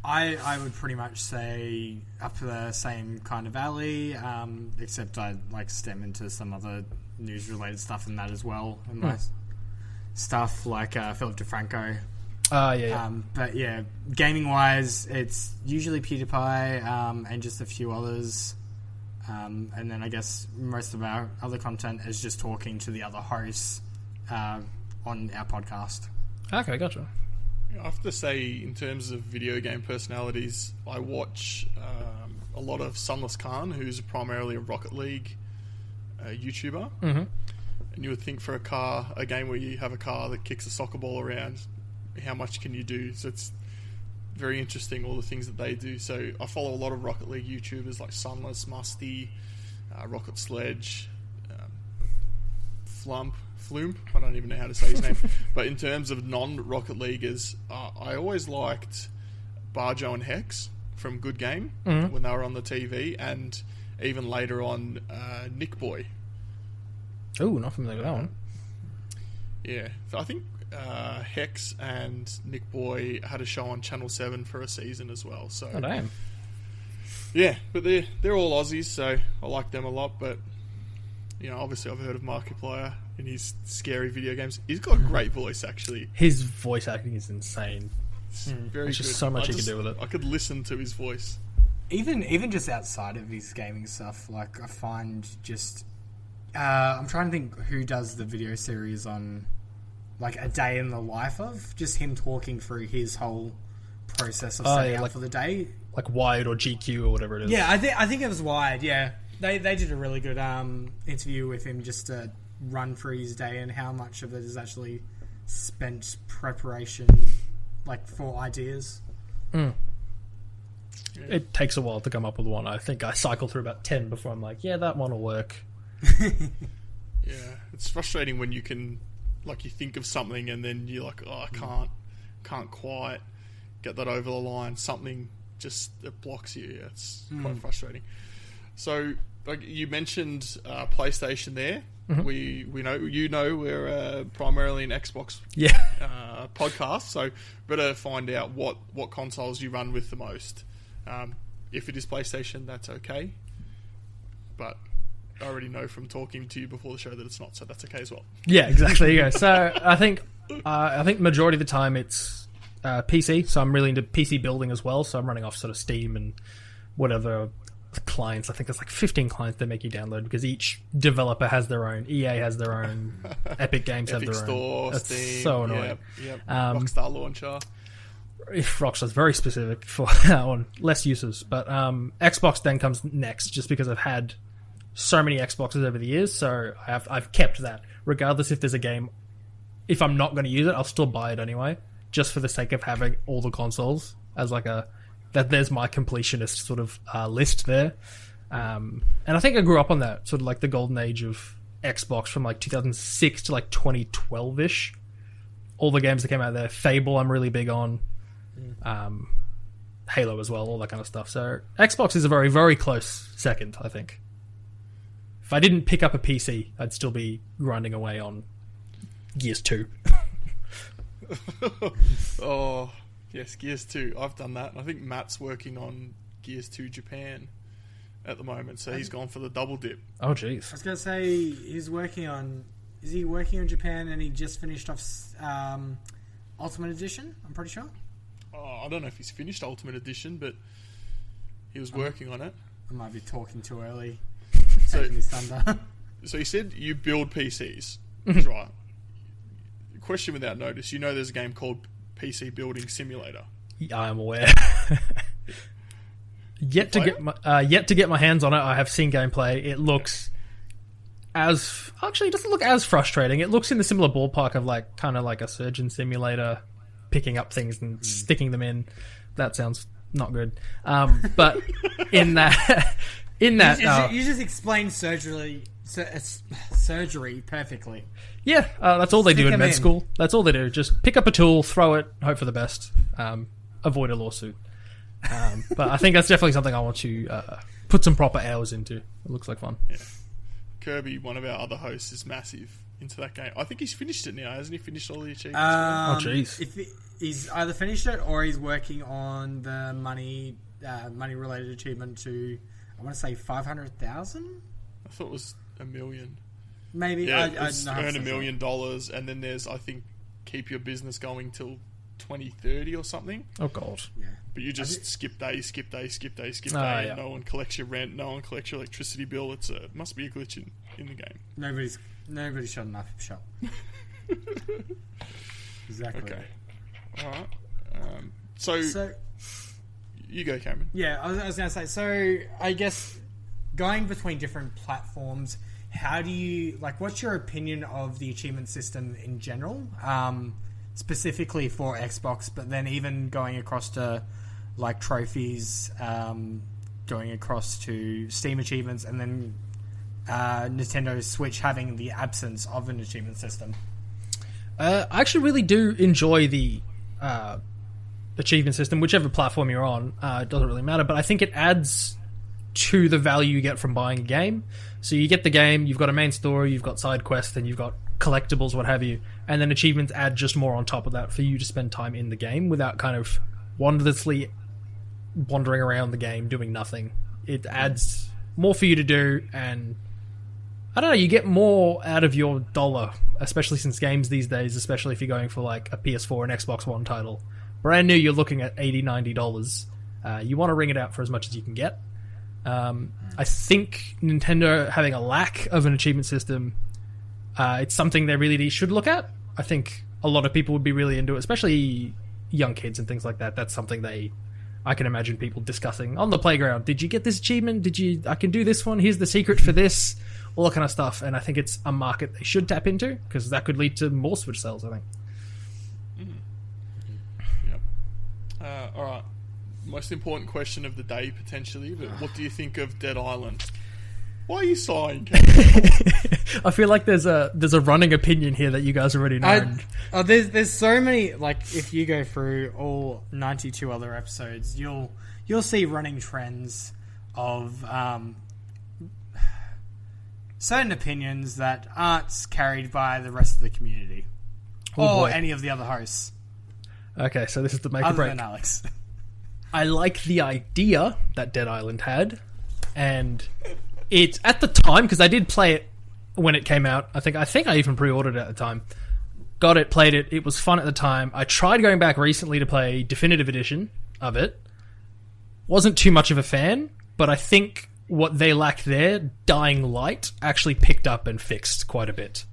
I would pretty much say up the same kind of alley, except I like stem into some other news related stuff in that as well, and my stuff like Philip DeFranco. Yeah. But yeah, gaming wise, it's usually PewDiePie and just a few others. And then I guess most of our other content is just talking to the other hosts on our podcast. Okay, gotcha. I have to say, in terms of video game personalities, I watch a lot of Sunless Khan, who's primarily a Rocket League YouTuber. Mm-hmm. And you would think for a game where you have a car that kicks a soccer ball around, how much can you do? So it's very interesting, all the things that they do. So I follow a lot of Rocket League YouTubers like Sunless, Musty, Rocket Sledge, Flume, I don't even know how to say his name. But in terms of non-Rocket Leaguers, I always liked Barjo and Hex from Good Game when they were on the TV, and even later on Nick Boy. Oh, not familiar with that one. Yeah, so I think Hex and Nick Boy had a show on Channel 7 for a season as well. So, oh, damn. Yeah, but they're all Aussies, so I like them a lot. But obviously I've heard of Markiplier in his scary video games. He's got a great voice, actually. His voice acting is insane. It's very There's good. just so much he can do with it. I could listen to his voice. Even just outside of his gaming stuff, like I find just I'm trying to think who does the video series on like a day in the life of just him talking through his whole process of setting out for the day, like Wired or GQ or whatever it is. Yeah, I think it was Wired. Yeah, they did a really good interview with him just to run through his day and how much of it is actually spent preparation, like for ideas. Yeah. It takes a while to come up with one. I think I cycle through about 10 before I'm like, yeah, that one will work. Yeah, it's frustrating when you can, like, you think of something and then you're like, oh, I can't quite get that over the line. Something just it blocks you. Yeah, it's quite frustrating. So, like you mentioned, PlayStation there. Mm-hmm. We know we're primarily an Xbox podcast, so better find out what consoles you run with the most. If it is PlayStation, that's okay, but I already know from talking to you before the show that it's not, so that's okay as well. Yeah, exactly. There you go. So I think majority of the time it's PC. So I'm really into PC building as well. So I'm running off sort of Steam and whatever clients. I think there's like 15 clients they make you download because each developer has their own. EA has their own. Epic Games have their Store, own. That's Steam, so annoying. Yep. Rockstar Launcher. Rockstar's very specific for that one. Less uses. But Xbox then comes next just because I've had so many Xboxes over the years, so I've kept that. Regardless if there's a game, if I'm not going to use it, I'll still buy it anyway, just for the sake of having all the consoles as like there's my completionist sort of list there. And I think I grew up on that, sort of like the golden age of Xbox from like 2006 to like 2012-ish. All the games that came out there. Fable I'm really big on. Halo as well, all that kind of stuff. So Xbox is a very, very close second, I think. If I didn't pick up a PC, I'd still be grinding away on Gears 2. Oh, yes, Gears 2. I've done that. I think Matt's working on Gears 2 Japan at the moment, so he's gone for the double dip. Oh, jeez. I was going to say, he's working on... Is he working on Japan and he just finished off Ultimate Edition? I'm pretty sure. Oh, I don't know if he's finished Ultimate Edition, but he was working on it. I might be talking too early. So, Taking his thunder. so you said you build PCs. That's right. Question without notice. You know there's a game called PC Building Simulator. I am aware. Yet to get my hands on it. I have seen gameplay. It looks it doesn't look as frustrating. It looks in the similar ballpark of like kind of like a surgeon simulator, picking up things and sticking them in. That sounds not good. But in that You just explained surgery perfectly. Yeah, that's all they do Stick in 'em med in. school. That's all they do. Just pick up a tool, throw it, hope for the best, avoid a lawsuit. But I think that's definitely something I want to put some proper hours into. It looks like fun. Yeah. Kirby, one of our other hosts, is massive into that game. I think he's finished it now. Hasn't he finished all the achievements? Oh, jeez. He's either finished it or he's working on the money-related achievement to, I want to say 500,000? I thought it was $1 million. Maybe. Yeah, I it's know earn $1 million, and then there's, I think, keep your business going till 2030 or something. Oh, God. Yeah. But you just skip day. Yeah. No one collects your rent. No one collects your electricity bill. It must be a glitch in the game. Nobody's shut enough shop. Exactly. Okay. All right. So you go, Cameron. Yeah, I was going to say, so I guess going between different platforms, how do you, like, what's your opinion of the achievement system in general? Specifically for Xbox, but then even going across to, like, trophies, going across to Steam achievements, and then Nintendo Switch having the absence of an achievement system. I actually really do enjoy the achievement system, whichever platform you're on. It doesn't really matter, but I think it adds to the value you get from buying a game. So you get the game, you've got a main story, you've got side quests, and you've got collectibles, what have you, and then achievements add just more on top of that for you to spend time in the game without kind of wandering around the game doing nothing. It adds more for you to do, and I don't know, you get more out of your dollar, especially since games these days, especially if you're going for like a PS4 and Xbox One title. Brand new, you're looking at $80, $90. You want to wring it out for as much as you can get. I think Nintendo having a lack of an achievement system, it's something they really should look at. I think a lot of people would be really into it, especially young kids and things like that. That's something I can imagine people discussing on the playground. Did you get this achievement? I can do this one. Here's the secret for this. All that kind of stuff. And I think it's a market they should tap into because that could lead to more Switch sales, I think. Yep. All right. Most important question of the day, potentially, but what do you think of Dead Island? Why are you sighing, Kate? I feel like there's a running opinion here that you guys already know. There's so many, like, if you go through all 92 other episodes, you'll see running trends of certain opinions that aren't carried by the rest of the community or any of the other hosts. Okay, so this is the make or Other break. than Alex. I like the idea that Dead Island had, and it's at the time, because I did play it when it came out. I think I even pre-ordered it at the time. Got it, played it. It was fun at the time. I tried going back recently to play Definitive Edition of it. Wasn't too much of a fan, but I think what they lacked there, Dying Light, actually picked up and fixed quite a bit.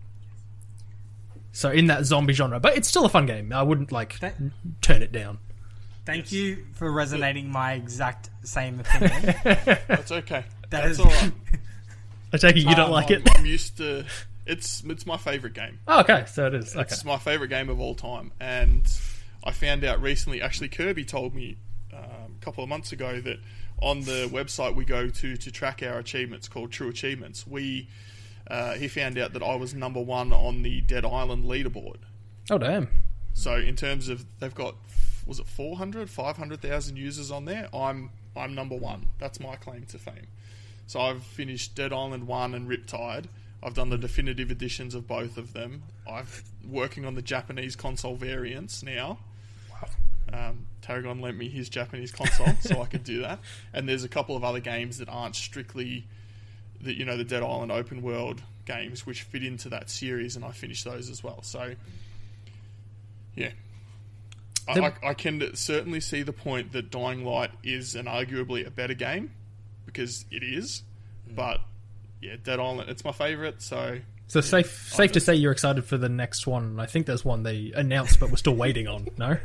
So in that zombie genre, but it's still a fun game. I wouldn't turn it down. Thank you for resonating my exact same opinion. That's okay. That's all right. I take it you don't like it. I'm used to. It's my favourite game. Oh, okay, so it is. Okay. It's my favourite game of all time, and I found out recently. Actually, Kirby told me a couple of months ago that on the website we go to track our achievements, called True Achievements, he found out that I was number 1 on the Dead Island leaderboard. Oh, damn. So in terms of, they've got, was it 500,000 users on there? I'm number 1. That's my claim to fame. So I've finished Dead Island 1 and Riptide. I've done the definitive editions of both of them. I'm working on the Japanese console variants now. Wow. Tarragon lent me his Japanese console, so I could do that. And there's a couple of other games that aren't strictly the Dead Island open world games, which fit into that series, and I finished those as well. So, yeah. I can certainly see the point that Dying Light is an arguably a better game, because it is. But, yeah, Dead Island, it's my favourite, so... So safe to say you're excited for the next one. I think there's one they announced, but we're still waiting on, no?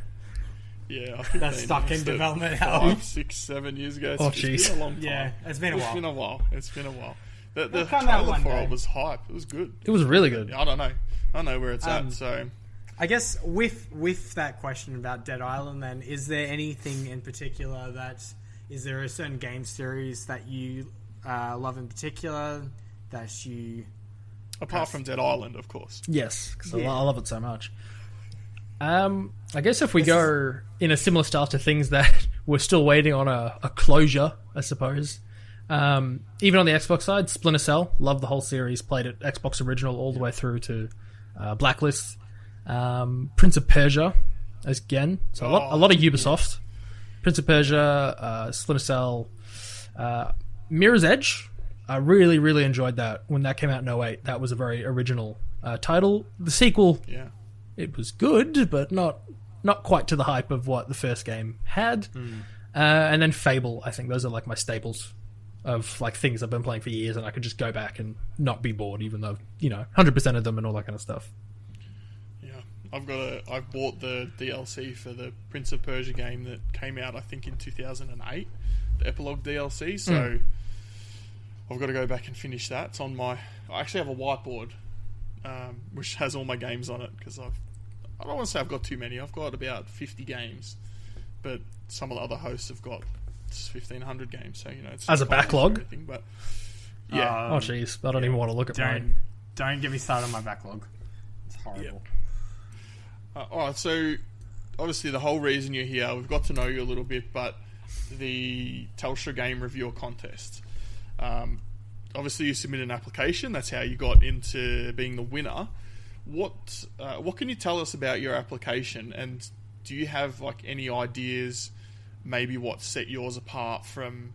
Yeah, I think that's stuck in development. 5, 6, 7 years ago. It's been a long time. Yeah, it's been a while. It's been a while. The trailer for it was hype. It was good. It was really good. I don't know where it's at. So, I guess with that question about Dead Island, then, is there anything in particular is there a certain game series that you love in particular that you? Apart from Dead Island, of course. Yes, because I love it so much. I guess if we go in a similar style to things that we're still waiting on a closure, I suppose. Even on the Xbox side, Splinter Cell, loved the whole series, played it Xbox original all the way through to Blacklist. Prince of Persia, again, so a lot of Ubisoft. Prince of Persia, Splinter Cell, Mirror's Edge. I really, really enjoyed that when that came out in 2008. That was a very original title. The sequel, it was good, but not quite to the hype of what the first game had. And then Fable, I think those are like my staples of like things I've been playing for years, and I could just go back and not be bored, even though 100% of them and all that kind of stuff. Yeah, I've bought the DLC for the Prince of Persia game that came out, I think, in 2008, the epilogue DLC. So I've got to go back and finish that. It's on I actually have a whiteboard which has all my games on it, because I don't want to say I've got too many. I've got about 50 games, but some of the other hosts have got 1,500 games. So it's as a backlog. But yeah. Oh jeez, I don't even want to look at mine. Don't get me started on my backlog. It's horrible. Yeah. All right. So obviously the whole reason you're here, we've got to know you a little bit, but the Telstra Game Reviewer contest. Obviously, you submitted an application. That's how you got into being the winner. What can you tell us about your application? And do you have like any ideas, maybe what set yours apart from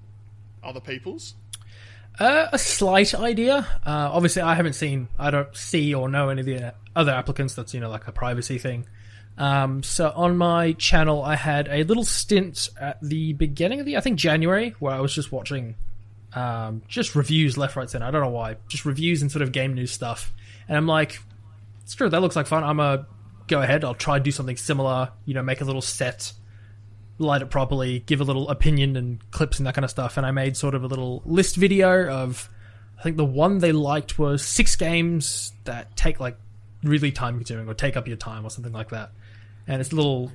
other people's? A slight idea. Obviously, I don't see or know any of the other applicants. That's like a privacy thing. So on my channel, I had a little stint at the beginning of I think January, where I was just watching. Just reviews left, right, center. I don't know why. Just reviews and sort of game news stuff. And I'm like, screw it, that looks like fun. I'm going to go ahead. I'll try to do something similar, make a little set, light it properly, give a little opinion and clips and that kind of stuff. And I made sort of a little list video of, I think the one they liked was 6 games that take like really time consuming or take up your time or something like that. And it's a little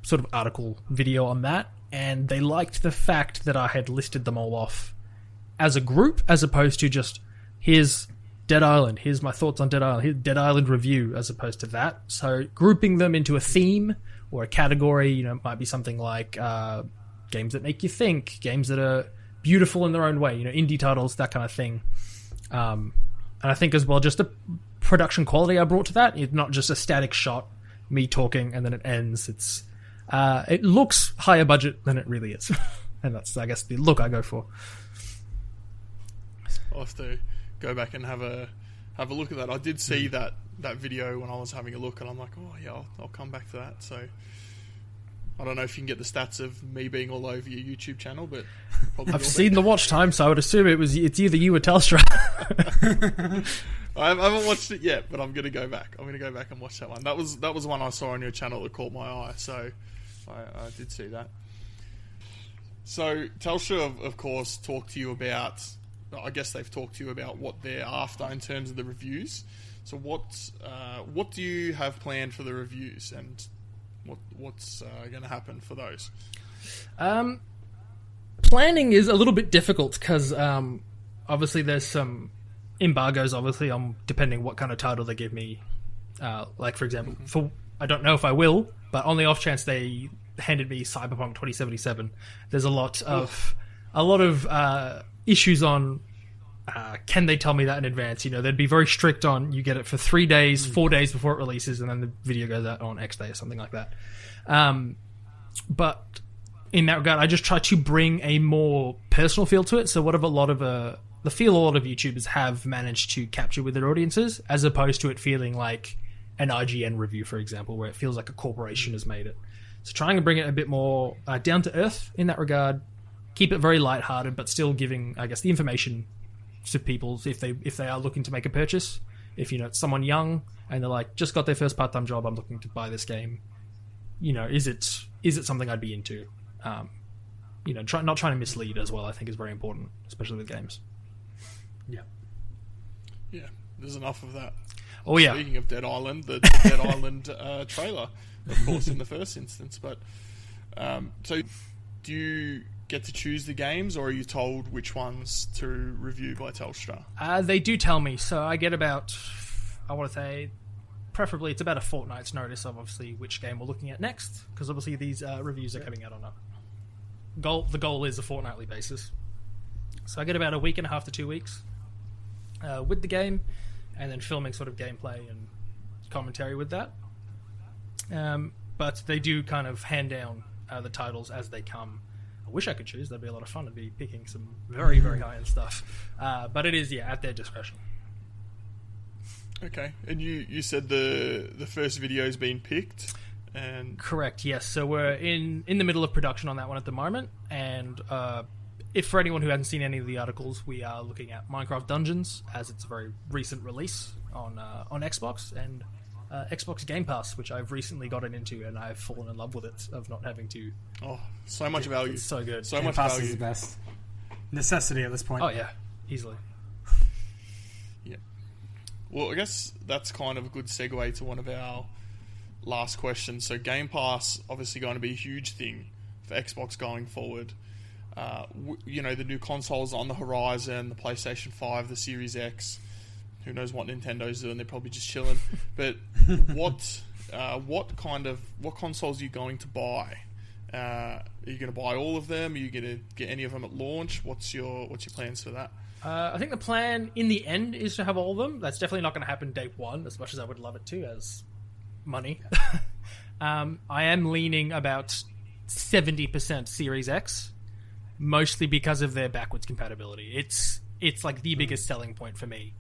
sort of article video on that. And they liked the fact that I had listed them all off as a group, as opposed to just, here's Dead Island, here's my thoughts on Dead Island, here's Dead Island review, as opposed to that. So grouping them into a theme or a category, might be something like games that make you think, games that are beautiful in their own way, indie titles, that kind of thing. And I think as well, just the production quality I brought to that, it's not just a static shot, me talking, and then it ends. It looks higher budget than it really is. And that's, I guess, the look I go for. I'll have to go back and have a look at that. I did see that video when I was having a look, and I'm like, oh yeah, I'll come back to that. So I don't know if you can get the stats of me being all over your YouTube channel, but probably I've seen the watch time, so I would assume it's either you or Telstra. I haven't watched it yet, but I'm going to go back. I'm going to go back and watch that one. That was one I saw on your channel that caught my eye, so I did see that. So Telstra, of course, talked to you about I guess they've talked to you about what they're after in terms of the reviews. So what do you have planned for the reviews, and what's going to happen for those? Planning is a little bit difficult because obviously there's some embargoes, obviously, on depending what kind of title they give me. Like, for example, I don't know if I will, but on the off chance they handed me Cyberpunk 2077, there's a lot of issues on can they tell me that in advance? You know, they'd be very strict on you get it for 3 days, 4 days before it releases, and then the video goes out on X day or something like that. But in that regard, I just try to bring a more personal feel to it. So what a lot of the feel a lot of YouTubers have managed to capture with their audiences, as opposed to it feeling like an IGN review, for example, where it feels like a corporation has made it. So trying to bring it a bit more down to earth in that regard, keep it very lighthearted, but still giving, I guess, the information to people if they are looking to make a purchase. If, you know, it's someone young and they're like, just got their first part-time job, I'm looking to buy this game. You know, is it something I'd be into? You know, not trying to mislead as well, I think is very important, especially with games. Yeah, there's enough of that. Oh yeah. Speaking of Dead Island, the Dead Island trailer, of course, in the first instance. But so, do you get to choose the games, or are you told which ones to review by Telstra? They do tell me, so I get about, I want to say, preferably it's about a fortnight's notice of obviously which game we're looking at next, because obviously these reviews are coming out on the goal is a fortnightly basis. So I get about a week and a half to 2 weeks with the game, and then filming sort of gameplay and commentary with that. But they do kind of hand down the titles as they come. I wish I could choose. That'd be a lot of fun. I'd be picking some very, very high-end stuff. But it is, at their discretion. Okay. And you said the first video's been picked? And correct, yes. So we're in the middle of production on that one at the moment. And if for anyone who hasn't seen any of the articles, we are looking at Minecraft Dungeons, as it's a very recent release on Xbox, and Xbox Game Pass, which I've recently gotten into, and I've fallen in love with it, of not having to... Oh, so much value. It's so good. So Game much Pass value. is the best. Necessity at this point. Oh, yeah. Easily. Yeah. Well, I guess that's kind of a good segue to one of our last questions. So Game Pass, obviously going to be a huge thing for Xbox going forward. You know, the new consoles on the horizon, the PlayStation 5, the Series X. Who knows what Nintendo's doing? They're probably just chilling. But what consoles are you going to buy? Are you going to buy all of them? Are you going to get any of them at launch? What's your plans for that? I think the plan in the end is to have all of them. That's definitely not going to happen day one, as much as I would love it to, as money. I am leaning about 70% Series X, mostly because of their backwards compatibility. It's like the biggest selling point for me.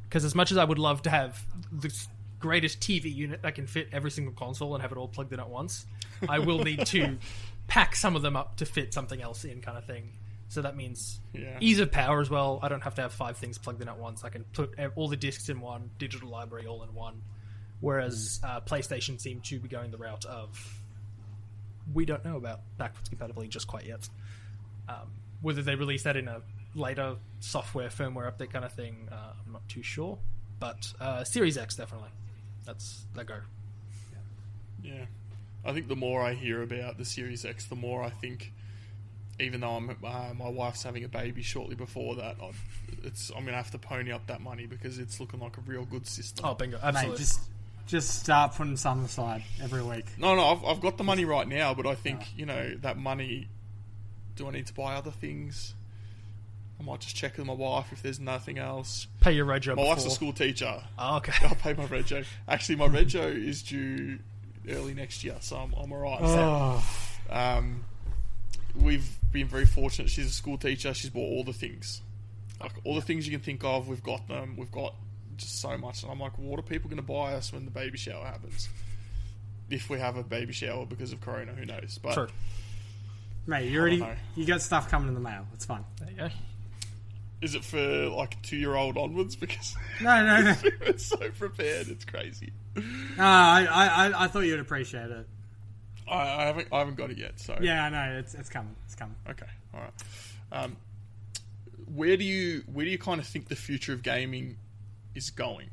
Because as much as I would love to have the greatest TV unit that can fit every single console and have it all plugged in at once, I will need to pack some of them up to fit something else in, kind of thing. So that means ease of power as well. I don't have to have 5 things plugged in at once. I can put all the discs in one, digital library all in one. Whereas PlayStation seem to be going the route of, we don't know about backwards compatibility just quite yet. Whether they release that in a later software firmware update kind of thing, I'm not too sure. But Series X, definitely. That's the go. Yeah. I think the more I hear about the Series X, the more I think, even though my wife's having a baby shortly before that, I'm going to have to pony up that money because it's looking like a real good system. Oh, bingo. Absolutely. Mate, just start putting some aside every week. No, I've got the money right now, but I think, that money, do I need to buy other things? I might just check with my wife if there's nothing else. Pay your rego My wife's a school teacher. Oh, okay. I'll pay my rego. Actually, my rego is due early next year, so I'm alright. Oh. We've been very fortunate. She's a school teacher. She's bought all the things. Like, all the things you can think of, we've got them. We've got just so much. And I'm like, what are people going to buy us when the baby shower happens? If we have a baby shower because of Corona, who knows? But True. Mate, you got stuff coming in the mail. It's fine. There you go. is it for like 2-year-old onwards? Because No. it's so prepared. It's crazy. I thought you'd appreciate it. I haven't got it yet. So Yeah, I know. It's coming. It's coming. okay, all right. where do you kind of think the future of gaming is going?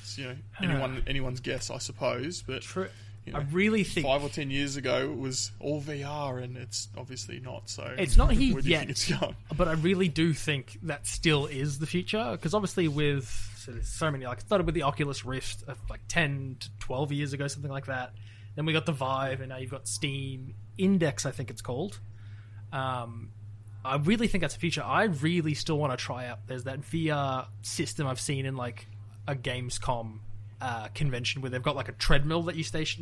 It's, anyone's guess, I suppose. But True. I really think 5 or 10 years ago it was all VR, and it's obviously not. So it's not here where do you yet. think it's going? But I really do think that still is the future, because obviously there's so many, like it started with the Oculus Rift of like 10 to 12 years ago, something like that. Then we got the Vive, and now you've got Steam Index, I think it's called. I really think that's the future. I really still want to try out. There's that VR system I've seen in like a Gamescom convention where they've got like a treadmill that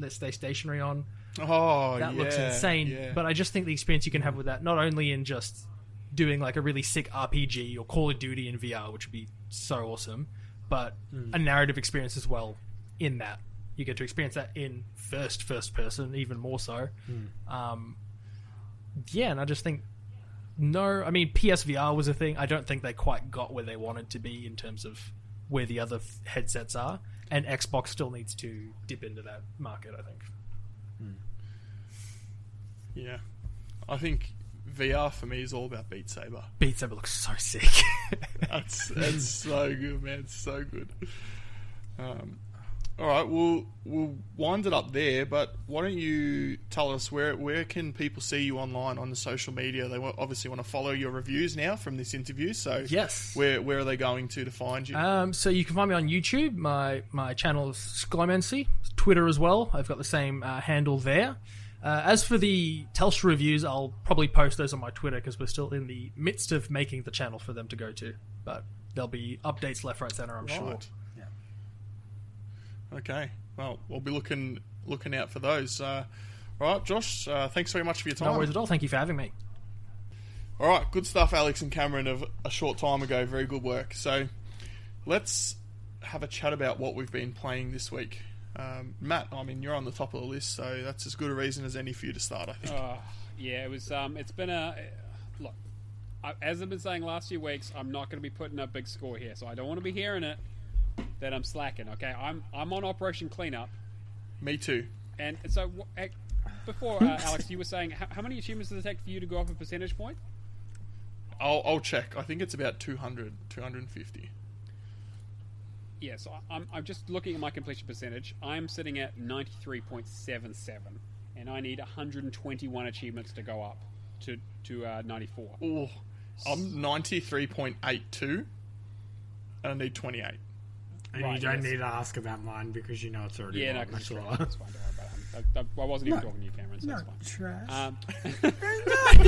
stay stationary on. Oh, that looks insane. Yeah. But I just think the experience you can have with that, not only in just doing like a really sick RPG or Call of Duty in VR, which would be so awesome, but a narrative experience as well in that. You get to experience that in first person, even more so. And I just think, PSVR was a thing. I don't think they quite got where they wanted to be in terms of where the other headsets are, and Xbox still needs to dip into that market, I think. Yeah. I think VR for me is all about Beat Saber. Beat Saber looks so sick. That's so good, man. It's so good. All right, we'll wind it up there, but why don't you tell us where can people see you online on the social media? They obviously want to follow your reviews now from this interview, so yes. Where are they going to find you? So you can find me on YouTube. My channel is Sklymancy. Twitter as well. I've got the same handle there. As for the Telstra reviews, I'll probably post those on my Twitter because we're still in the midst of making the channel for them to go to. But there'll be updates left, right, centre, I'm sure. Okay, well, we'll be looking out for those. All right, Josh, thanks very much for your time. No worries at all. Thank you for having me. All right, good stuff, Alex and Cameron, of a short time ago. Very good work. So let's have a chat about what we've been playing this week. Matt, you're on the top of the list, so that's as good a reason as any for you to start, I think. Yeah, it was. It's been look. As I've been saying last few weeks, I'm not going to be putting a big score here, so I don't want to be hearing it that I'm slacking. Okay, I'm on Operation Cleanup. Me too. And so before Alex, you were saying how many achievements does it take for you to go up a percentage point? I'll check. I think it's about 200, 250. Yeah, so I'm just looking at my completion percentage. I'm sitting at 93.77, and I need 121 achievements to go up to 94. Oh, I'm 93.82, and I need 28. And you don't need to ask about mine because you know it's already no, that's fine. Don't worry about it. I wasn't even talking to you, Cameron, so that's fine.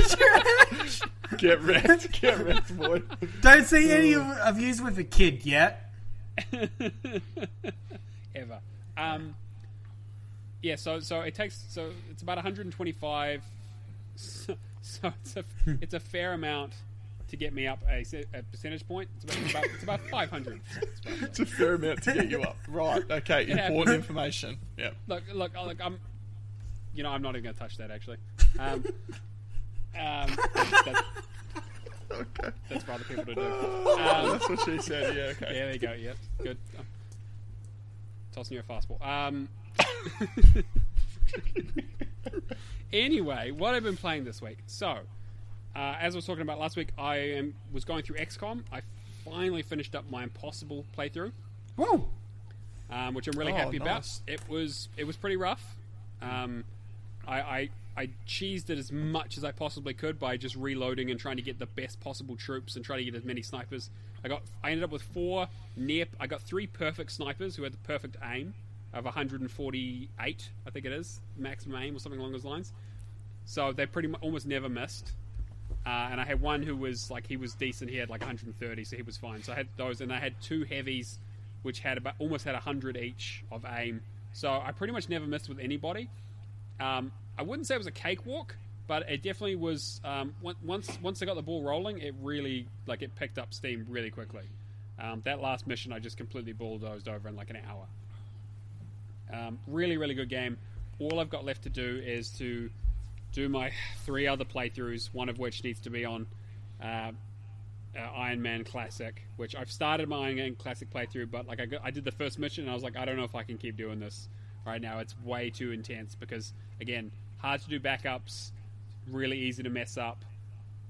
Trash. Get wrecked, boy. Don't see any of yous with a kid yet. Ever. So it takes, it's about 125, so it's a fair amount to get me up a percentage point. It's about 500. It's a fair amount to get you up. Right, okay, important information. Yeah. Look, I'm not even going to touch that, actually. That's for other people to do. That's what she said, yeah, okay. Yeah, there you go, yep, good. Tossing you a fastball. Anyway, what I've been playing this week. So, as I was talking about last week, I was going through XCOM. I finally finished up my Impossible playthrough. Whoa! Which I'm really happy about. It was pretty rough. I cheesed it as much as I possibly could by just reloading and trying to get the best possible troops and trying to get as many snipers. I ended up with I got 3 perfect snipers who had the perfect aim of 148, I think it is, maximum aim or something along those lines. So they pretty much almost never missed. And I had one who was he was decent. He had 130, so he was fine. So I had those, and I had 2 heavies, which had almost had 100 each of aim. So I pretty much never missed with anybody. I wouldn't say it was a cakewalk, but it definitely was. Once I got the ball rolling, it really it picked up steam really quickly. That last mission, I just completely bulldozed over in an hour. Really, really good game. All I've got left to do is to do my 3 other playthroughs, one of which needs to be on Iron Man Classic, which I've started my Iron Man Classic playthrough, but I did the first mission and I was I don't know if I can keep doing this right now. It's way too intense because, again, hard to do backups, really easy to mess up.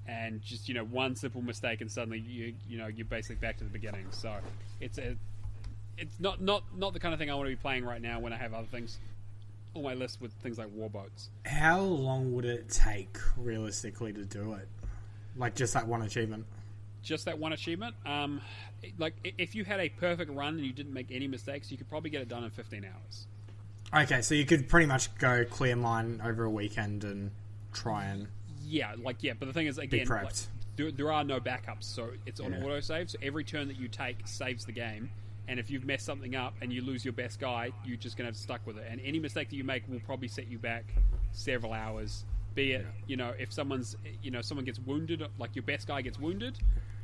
and just one simple mistake and suddenly you're basically back to the beginning. So it's not the kind of thing I want to be playing right now when I have other things on my list with things like warboats. How long would it take realistically to do it? Like just that one achievement? Just that one achievement? Like if you had a perfect run and you didn't make any mistakes, you could probably get it done in 15 hours. Okay, so you could pretty much go clear mine over a weekend and try and... But the thing is, again, there are no backups, so it's on autosave, so every turn that you take saves the game, and if you've messed something up and you lose your best guy, you're just going to have to stuck with it, and any mistake that you make will probably set you back several hours, be it, if someone gets wounded, like your best guy gets wounded,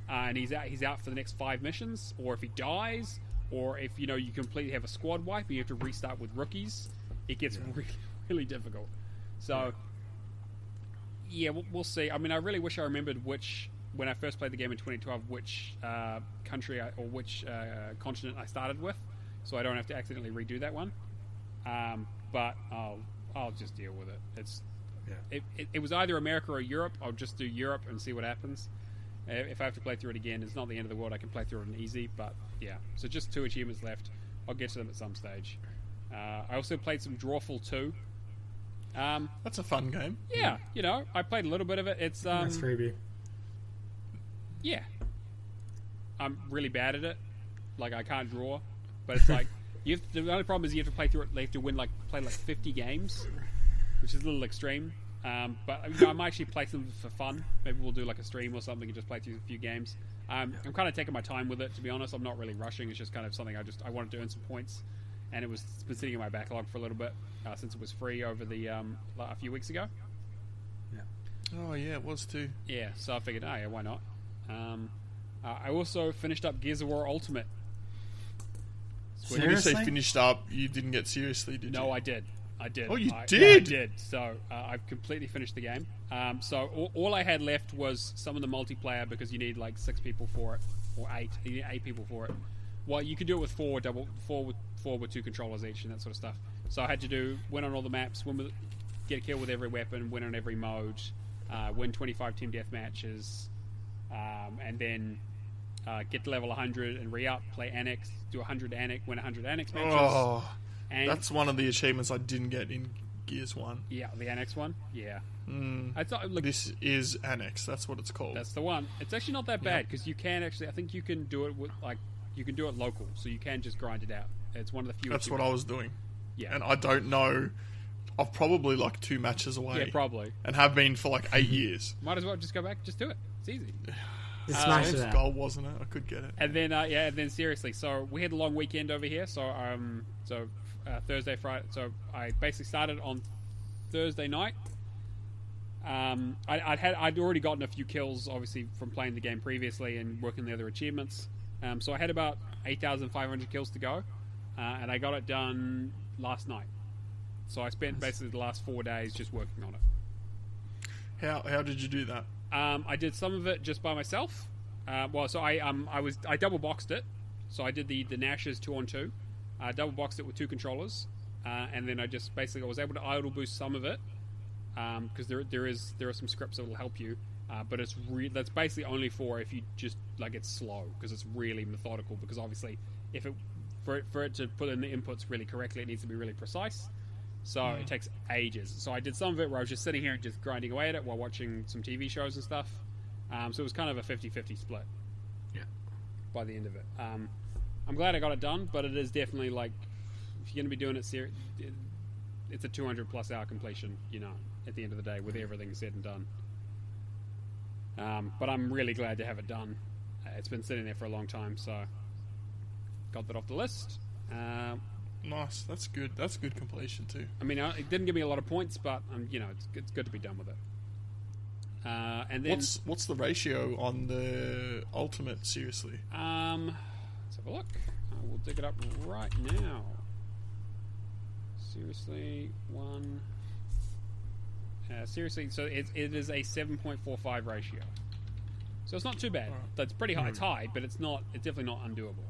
and he's out for the next 5 missions, or if he dies, or if, you completely have a squad wipe and you have to restart with rookies, it gets really, really difficult. So... Yeah, we'll see. I mean, I really wish I remembered when I first played the game in 2012, which country or which continent I started with, so I don't have to accidentally redo that one. But I'll just deal with it. It was either America or Europe. I'll just do Europe and see what happens. If I have to play through it again, it's not the end of the world. I can play through it in easy, but yeah. So just 2 achievements left. I'll get to them at some stage. I also played some Drawful 2. That's a fun game. Yeah, I played a little bit of it. It's Nice freebie. Yeah, I'm really bad at it. Like I can't draw, but it's like the only problem is you have to play through it. You have to play 50 games, which is a little extreme. But I might actually play them for fun. Maybe we'll do like a stream or something and just play through a few games. I'm kind of taking my time with it, to be honest. I'm not really rushing. It's just kind of something I wanted to earn some points. And it's been sitting in my backlog for a little bit since it was free over a few weeks ago. Yeah. Oh yeah, it was too. Yeah, so I figured, why not? I also finished up Gears of War Ultimate. When you say finished up, you didn't get seriously, did you? No, I did. Oh, you did? Yeah, I did. So I've completely finished the game. So all I had left was some of the multiplayer because you need like 6 people for it, or 8. You need 8 people for it. Well, you could do it with 4 with 2 controllers each and that sort of stuff. So I had to win on all the maps, get a kill with every weapon, win on every mode, win 25 team death matches, and then get to level 100 and re-up, play Annex, do 100 Annex, win 100 Annex matches. Oh, that's one of the achievements I didn't get in Gears 1. Yeah, the Annex one. Yeah. I thought, this is Annex. That's what it's called. That's the one. It's actually not that bad because you can actually. I think you can do it with you can do it local, so you can just grind it out. It's one of the few. That's what I was doing. Yeah, and I don't know. I'm probably like 2 matches away. Yeah, probably. And have been for like 8 years. Might as well just go back. Just do it. It's easy. Smash it out. Goal, wasn't it? I could get it. And then and then seriously, so we had a long weekend over here. So Thursday, Friday. So I basically started on Thursday night. I'd already gotten a few kills, obviously, from playing the game previously and working the other achievements. So I had about 8,500 kills to go, and I got it done last night. So I spent basically the last 4 days just working on it. How did you do that? I did some of it just by myself. I double boxed it. So I did the Nash's 2-on-2. I double boxed it with 2 controllers, and then I was able to idle boost some of it because there are some scripts that will help you. But that's basically only for if you just it's slow, because it's really methodical. Because obviously, for it to put in the inputs really correctly, it needs to be really precise. So it takes ages. So I did some of it where I was just sitting here and just grinding away at it while watching some TV shows and stuff. So it was kind of a 50-50 split. Yeah. By the end of it, I'm glad I got it done. But it is definitely if you're going to be doing it it's a 200+ hour completion. At the end of the day, with everything said and done. But I'm really glad to have it done. It's been sitting there for a long time, so got that off the list. Nice, that's good. That's good completion too. I mean, it didn't give me a lot of points, but it's good to be done with it. And then what's the ratio on the Ultimate? Seriously, let's have a look. We'll dig it up right now. Seriously, so it is a 7.45 ratio. So it's not too bad. That's pretty high. It's high, but it's definitely not undoable.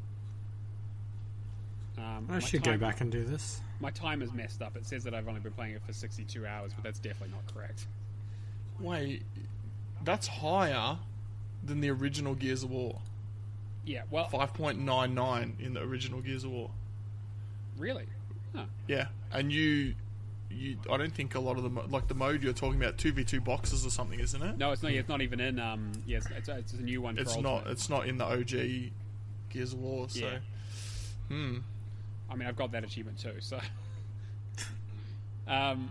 I should go back and do this. My time is messed up. It says that I've only been playing it for 62 hours, but that's definitely not correct. Wait, that's higher than the original Gears of War. Yeah, well, 5.99 in the original Gears of War. really? Huh. Yeah, and you I don't think a lot of the like the mode you're talking about 2v2 boxes or something, isn't it? No, it's not. It's not even in. Yes, it's a new one. It's for not. Ultimate. It's not in the OG Gears of War. So, Yeah. I mean, I've got that achievement too. So, and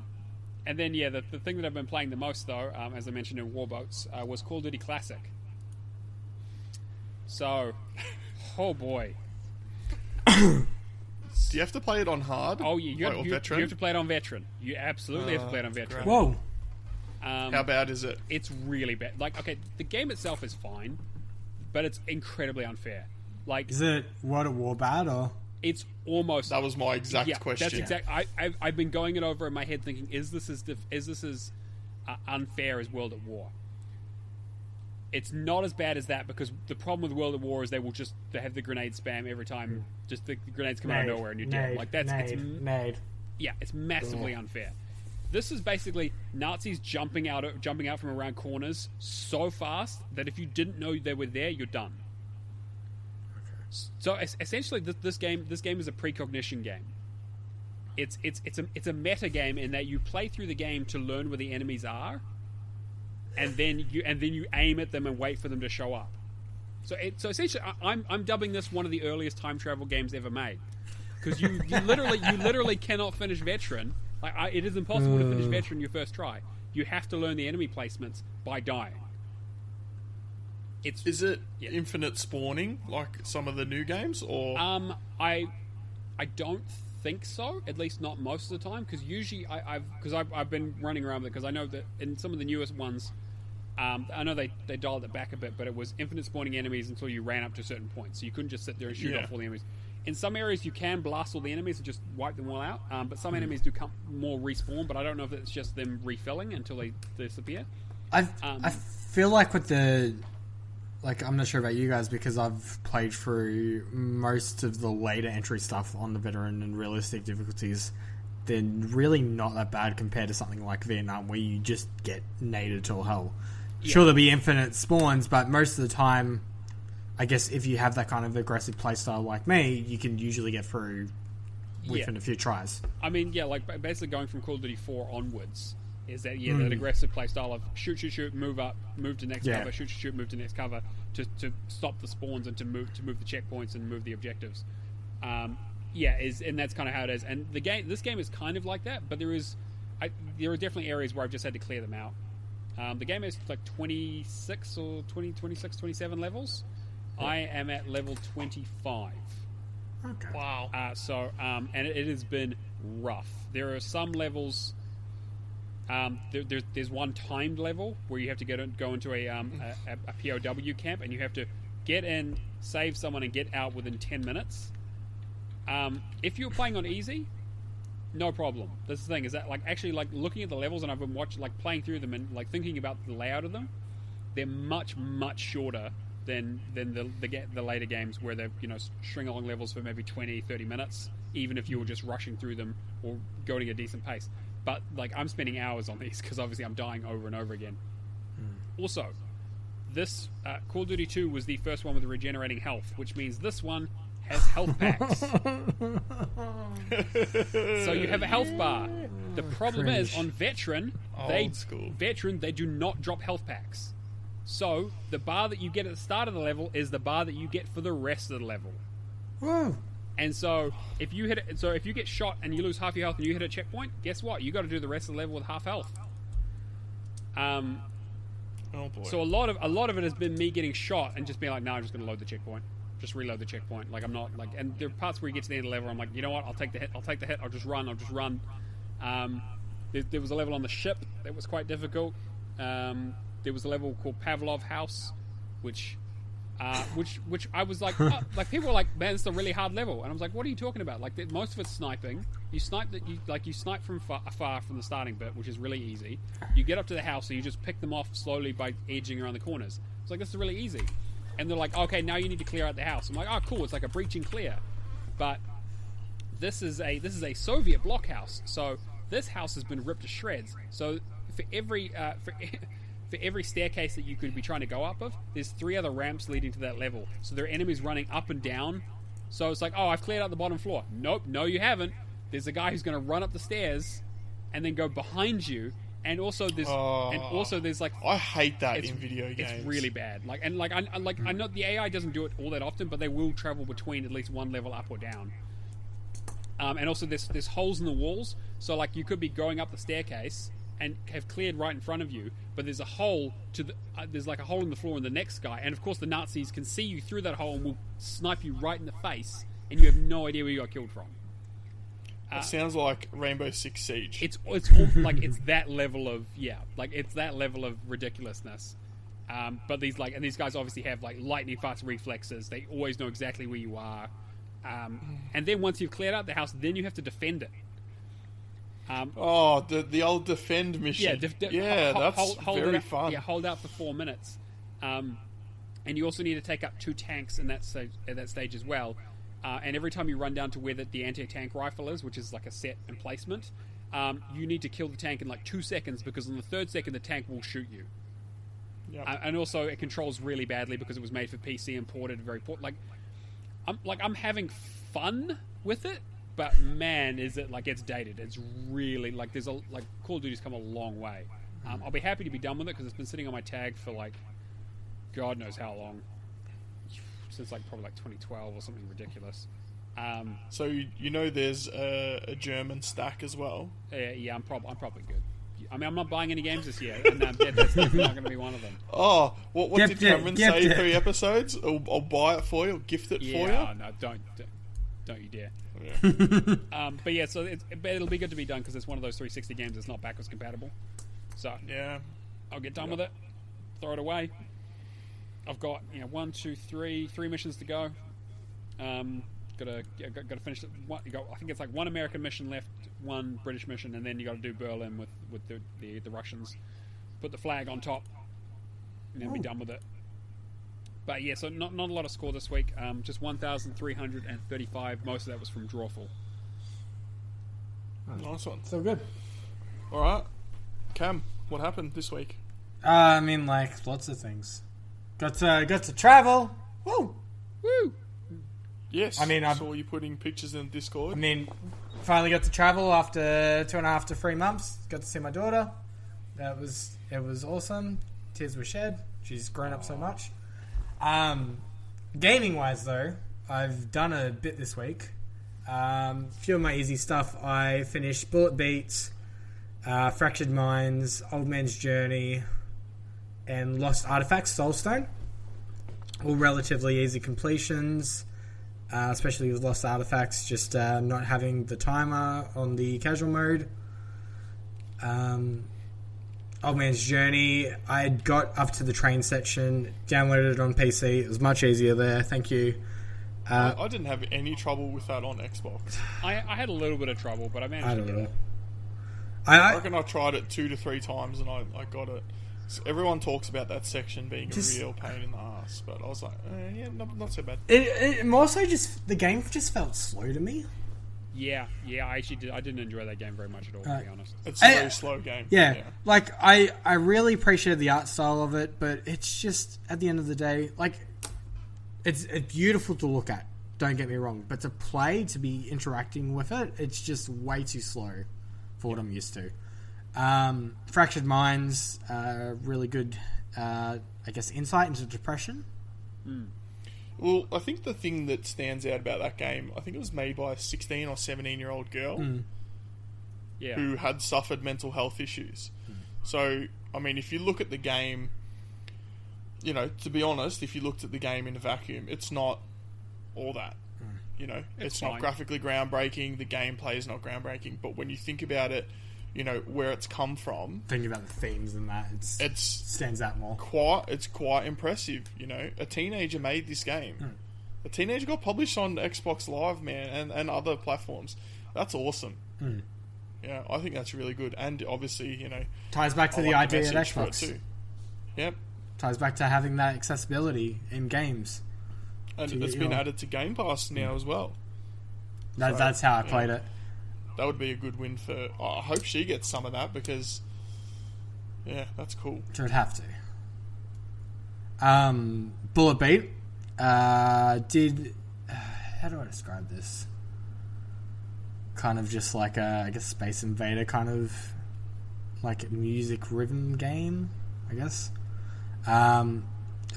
then the thing that I've been playing the most though, as I mentioned in Warboats, was Call of Duty Classic. So, oh boy. do you have to play it on hard? Oh yeah, Or veteran? you have to play it on veteran. You absolutely have to play it on veteran. great. Whoa. How bad is it? It's really bad. Like, okay, the game itself is fine, but it's incredibly unfair. Like, Is it World at War bad or? it's almost. That was my exact question. That's exact. I've been going it over in my head, thinking, is this as unfair as World at War? It's not as bad as that, because the problem with World at War is they have the grenade spam every time. Just the grenades come out of nowhere and you're dead. Like nade. Yeah, it's massively unfair. This is basically Nazis jumping out from around corners so fast that if you didn't know they were there, you're done. So essentially, this game is a precognition game. It's a meta game in that you play through the game to learn where the enemies are, and then you aim at them and wait for them to show up. So essentially, I'm dubbing this one of the earliest time travel games ever made, because you literally cannot finish veteran. Like, it is impossible to finish veteran your first try. You have to learn the enemy placements by dying. Is it infinite spawning like some of the new games, or I don't think so. At least not most of the time, because usually I've been running around with it, because I know that in some of the newest ones, I know they dialed it back a bit, but it was infinite spawning enemies until you ran up to a certain point, so you couldn't just sit there and shoot off all the enemies. In some areas, you can blast all the enemies and just wipe them all out, but some enemies do come more respawn. But I don't know if it's just them refilling until they disappear. I feel like with the... Like, I'm not sure about you guys, because I've played through most of the later entry stuff on the veteran and realistic difficulties. They're really not that bad compared to something like Vietnam, where you just get naded to hell. Yeah. Sure, there'll be infinite spawns, but most of the time, I guess if you have that kind of aggressive playstyle like me, you can usually get through within a few tries. I mean, like basically going from Call of Duty 4 onwards is that that aggressive playstyle of shoot, move up, move to next cover, shoot, move to next cover to stop the spawns and to move the checkpoints and move the objectives. And that's kind of how it is. And this game is kind of like that, but there are definitely areas where I've just had to clear them out. The game is like 26 or 27 levels. I am at level 25. Okay. Wow. And it has been rough. There are some levels. There's one timed level where you have to go into a POW camp, and you have to get in, save someone, and get out within 10 minutes. If you're playing on easy, no problem. That's the thing, is that actually looking at the levels, and I've been playing through them and thinking about the layout of them, they're much shorter than the later games where they're string along levels for maybe 20-30 minutes, even if you were just rushing through them or going at a decent pace. But I'm spending hours on these because obviously I'm dying over and over again. Also, this Call of Duty 2 was the first one with regenerating health, which means this one has health packs. So you have a health bar. The problem is on veteran, they do not drop health packs. So the bar that you get at the start of the level is the bar that you get for the rest of the level. Whoa. And so if you get shot and you lose half your health and you hit a checkpoint, guess what? You got to do the rest of the level with half health. Oh boy. So a lot of it has been me getting shot and just being like, no, I'm just going to load the checkpoint. Just reload the checkpoint. I'm not and there are parts where you get to the end of the level, I'm like, you know what? I'll take the hit. I'll just run. There was a level on the ship that was quite difficult. There was a level called Pavlov House, which I was like, oh, people were like, man, it's a really hard level, and I was like, what are you talking about? Most of it's sniping. You snipe from far from the starting bit, which is really easy. You get up to the house and you just pick them off slowly by edging around the corners. It's like, this is really easy. And they're like, okay, now you need to clear out the house. I'm like, oh, cool, it's like a breach and clear. But this is a Soviet blockhouse, so this house has been ripped to shreds. So for for every staircase that you could be trying to go up of, there's 3 other ramps leading to that level. So there are enemies running up and down. So it's like, oh, I've cleared out the bottom floor. Nope, no, you haven't. There's a guy who's going to run up the stairs and then go behind you. And also there's like, I hate that in video games. It's really bad. I know the AI doesn't do it all that often, but they will travel between at least one level up or down. And also there's holes in the walls, so like you could be going up the staircase and have cleared right in front of you, but there's a hole there's like a hole in the floor in the next guy, and of course the Nazis can see you through that hole and will snipe you right in the face, and you have no idea where you got killed from. It sounds like Rainbow Six Siege. It's all, like it's that level of ridiculousness. But these guys obviously have like lightning fast reflexes. They always know exactly where you are. And then once you've cleared out the house, then you have to defend it. The old defend mission. That's very fun. Yeah, hold out for 4 minutes. And you also need to take up 2 tanks in that stage as well. And every time you run down to where the anti-tank rifle is, which is like a set and placement, you need to kill the tank in like 2 seconds, because in the 3rd second the tank will shoot you. Yep. And also it controls really badly because it was made for PC and ported very I'm having fun with it, but man, is it like it's dated. It's really like Call of Duty's come a long way. I'll be happy to be done with it because it's been sitting on my tag for like God knows how long. Since like probably like 2012 or something ridiculous. So there's a German stack as well. Yeah, I'm probably good. I mean, I'm not buying any games this year, and that's definitely not going to be one of them. Oh, what did Cameron say 3 episodes? I'll buy it for you. I'll gift it for you. Yeah, no, don't you dare. Yeah. But yeah, so it'll be good to be done because it's one of those 360 games that's not backwards compatible. So yeah, I'll get done with it. Throw it away. I've got 3 missions to go. Gotta finish it. I think it's like 1 American mission left, 1 British mission, and then you got to do Berlin with the Russians. Put the flag on top, and then be done with it. But yeah, so not a lot of score this week. Just 1,335. Most of that was from Drawful. Nice one. So good. All right, Cam, what happened this week? I mean, like lots of things. Got to travel. Woo! Yes. I mean, I saw you putting pictures in Discord. I mean, finally got to travel after 2.5 to 3 months. Got to see my daughter. It was awesome. Tears were shed. She's grown up so much. Gaming wise though, I've done a bit this week. Few of my easy stuff. I finished Bullet Beat, Fractured Minds, Old Man's Journey, and Lost Artifacts, Soulstone. All relatively easy completions, especially with Lost Artifacts, just not having the timer on the casual mode. Old Man's Journey, I had got up to the train section, downloaded it on PC. It was much easier there, thank you. I didn't have any trouble with that on Xbox. I had a little bit of trouble, but I managed to get it. I reckon I tried it 2 to 3 times and I got it. So everyone talks about that section being a real pain in the ass, but I was like, not so bad. It also just, the game just felt slow to me. Yeah, I actually did. I didn't enjoy that game very much at all, to be honest. It's a very slow game. Yeah, like I really appreciate the art style of it, but it's just at the end of the day, like it's beautiful to look at. Don't get me wrong, but to play, to be interacting with it, it's just way too slow for what I'm used to. Fractured Minds, really good, I guess, insight into depression. Well, I think the thing that stands out about that game, I think it was made by a 16 or 17-year-old girl who had suffered mental health issues. So, I mean, if you look at the game, to be honest, if you looked at the game in a vacuum, it's not all that. It's not graphically groundbreaking, the gameplay is not groundbreaking, but when you think about it, where it's come from. Think about the themes and that. It stands out more. It's quite impressive, A teenager made this game. A teenager got published on Xbox Live, man, and other platforms. That's awesome. Yeah, I think that's really good. And obviously, ties back to the idea of Xbox. Too. Yep. Ties back to having that accessibility in games. And it's been added to Game Pass now as well. That's how I played it. That would be a good win for... I hope she gets some of that because Yeah, that's cool. So it'd have to. Bullet Beat did... how do I describe this? Kind of just like a, I guess, Space Invader kind of like music rhythm game, I guess.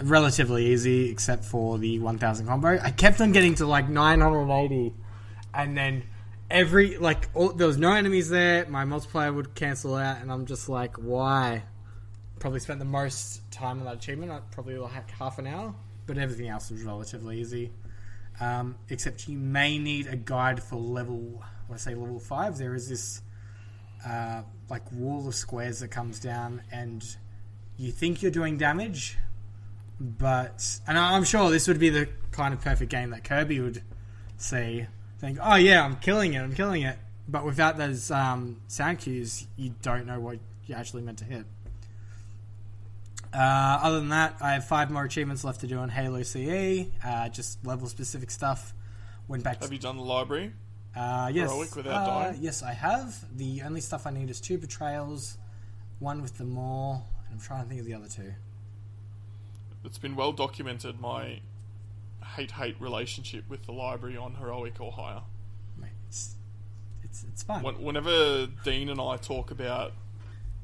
Relatively easy, except for the 1000 combo. I kept on getting to like 980, and then there was no enemies there. My multiplayer would cancel out, and I'm just like, why? Probably spent the most time on that achievement, probably like half an hour, but everything else was relatively easy. Except you may need a guide for level 5. There is this like wall of squares that comes down, and you think you're doing damage, and I'm sure this would be the kind of perfect game that Kirby would think, oh yeah, I'm killing it, but without those sound cues, you don't know what you're actually meant to hit. Other than that, I have 5 more achievements left to do on Halo CE, just level specific stuff. Have you done the library? Yes. Heroic without dying? Yes, I have. The only stuff I need is 2 betrayals, 1 with the Maw, and I'm trying to think of the other 2. It's been well documented, my hate relationship with the library on Heroic or higher. Mate, it's fun. Whenever Dean and I talk about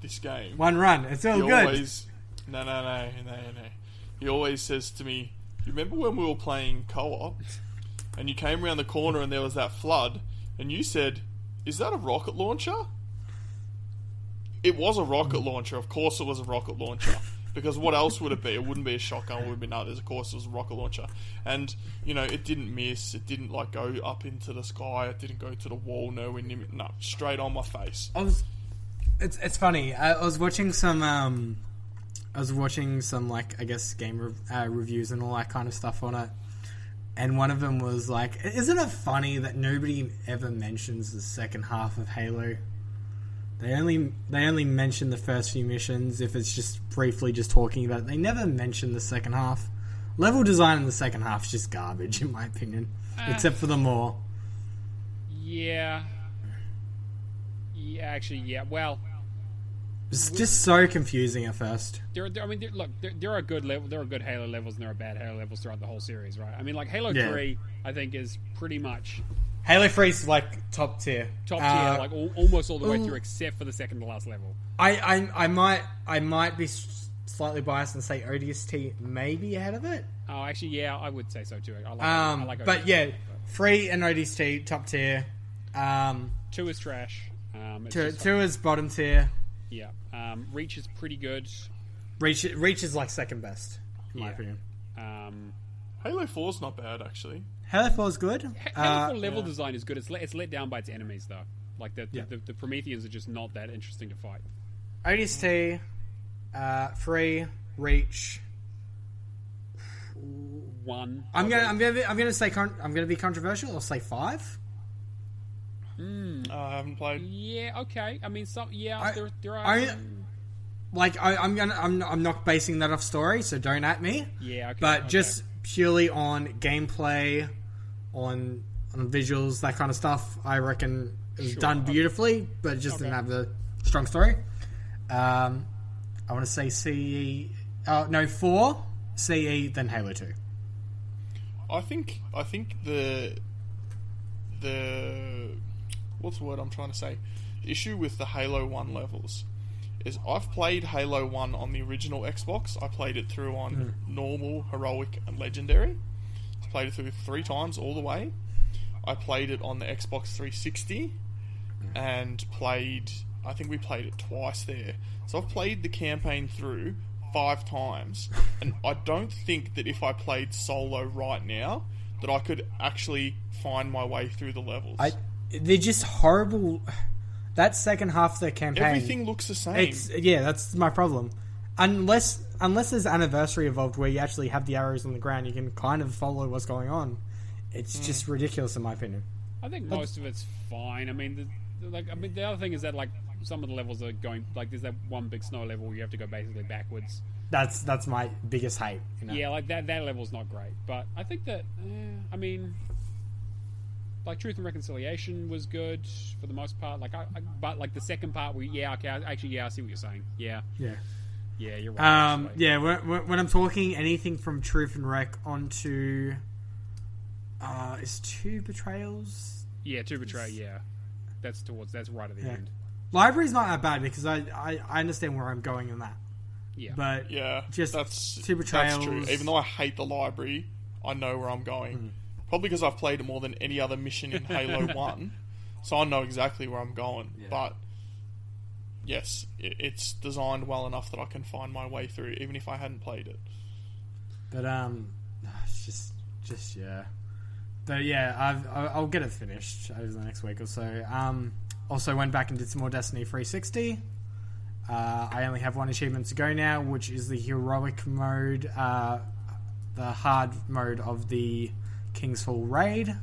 this game... One run, it's all good. No. He always says to me, you remember when we were playing co-op, and you came around the corner and there was that flood, and you said, is that a rocket launcher? It was a rocket launcher. Of course it was a rocket launcher. Because what else would it be? It wouldn't be a shotgun. It would be of course it was a rocket launcher. And, it didn't miss. It didn't, go up into the sky. It didn't go to the wall nowhere near me. No, straight on my face. It's funny. I was watching some, I guess, game reviews and all that kind of stuff on it. And one of them was like, isn't it funny that nobody ever mentions the second half of Halo? They only mention the first few missions if it's just briefly just talking about it. They never mention the second half. Level design in the second half is just garbage, in my opinion. Except for the Maw. Yeah. Yeah, actually, yeah. Well... It's just so confusing at first. There are good Halo levels and there are bad Halo levels throughout the whole series, right? I mean, like Halo 3, I think is pretty much Halo 3 is like top tier, like almost all the way through, except for the second to last level. I might be slightly biased and say ODST may be ahead of it. Oh, actually, yeah, I would say so too. I like ODST, but yeah, 3 and ODST top tier. 2 is trash. 2 is bottom tier. Yeah. Reach is pretty good. Reach is like second best, in my opinion. Halo 4's not bad, actually. Halo 4's good. Halo 4 level design is good. It's let down by its enemies, though. Like, the Prometheans are just not that interesting to fight. ODST, 3, Reach... 1. I'm gonna be controversial. I'll say 5. I haven't played. Yeah, okay. I mean, there are. I'm not basing that off story, so don't at me. Yeah, okay. But just purely on gameplay, on visuals, that kind of stuff, I reckon it was done beautifully, but it just didn't have the strong story. I want to say CE. 4 CE, then Halo 2. I think the what's the word I'm trying to say? The issue with the Halo 1 levels is I've played Halo 1 on the original Xbox. I played it through on normal, heroic, and legendary. I played it through 3 times all the way. I played it on the Xbox 360 and I think we played it twice there. So I've played the campaign through 5 times, and I don't think that if I played solo right now that I could actually find my way through the levels. They're just horrible. That second half of the campaign, everything looks the same. That's my problem. Unless there's Anniversary involved where you actually have the arrows on the ground, you can kind of follow what's going on. It's just ridiculous in my opinion. I think most of it's fine. I mean, the other thing is that like some of the levels are going like there's that one big snow level where you have to go basically backwards. That's my biggest hate. You know? Yeah, like that level's not great, but I think that I mean. like Truth and Reconciliation was good for the most part. Like, but like the second part, I see what you're saying. Yeah, you're right. When I'm talking anything from Truth and Rec onto, is Two Betrayals? Yeah, Two Betray. Yeah, that's right at the end. Library's not that bad because I understand where I'm going in that. Yeah, but that's Two Betrayals. That's true. Even though I hate the library, I know where I'm going. Probably because I've played it more than any other mission in Halo 1, so I know exactly where I'm going. Yeah. But yes, it's designed well enough that I can find my way through, even if I hadn't played it. But it's just yeah. But yeah, I'll get it finished over the next week or so. Also went back and did some more Destiny 360. I only have one achievement to go now, which is the heroic mode, the hard mode of the King's Fall raid.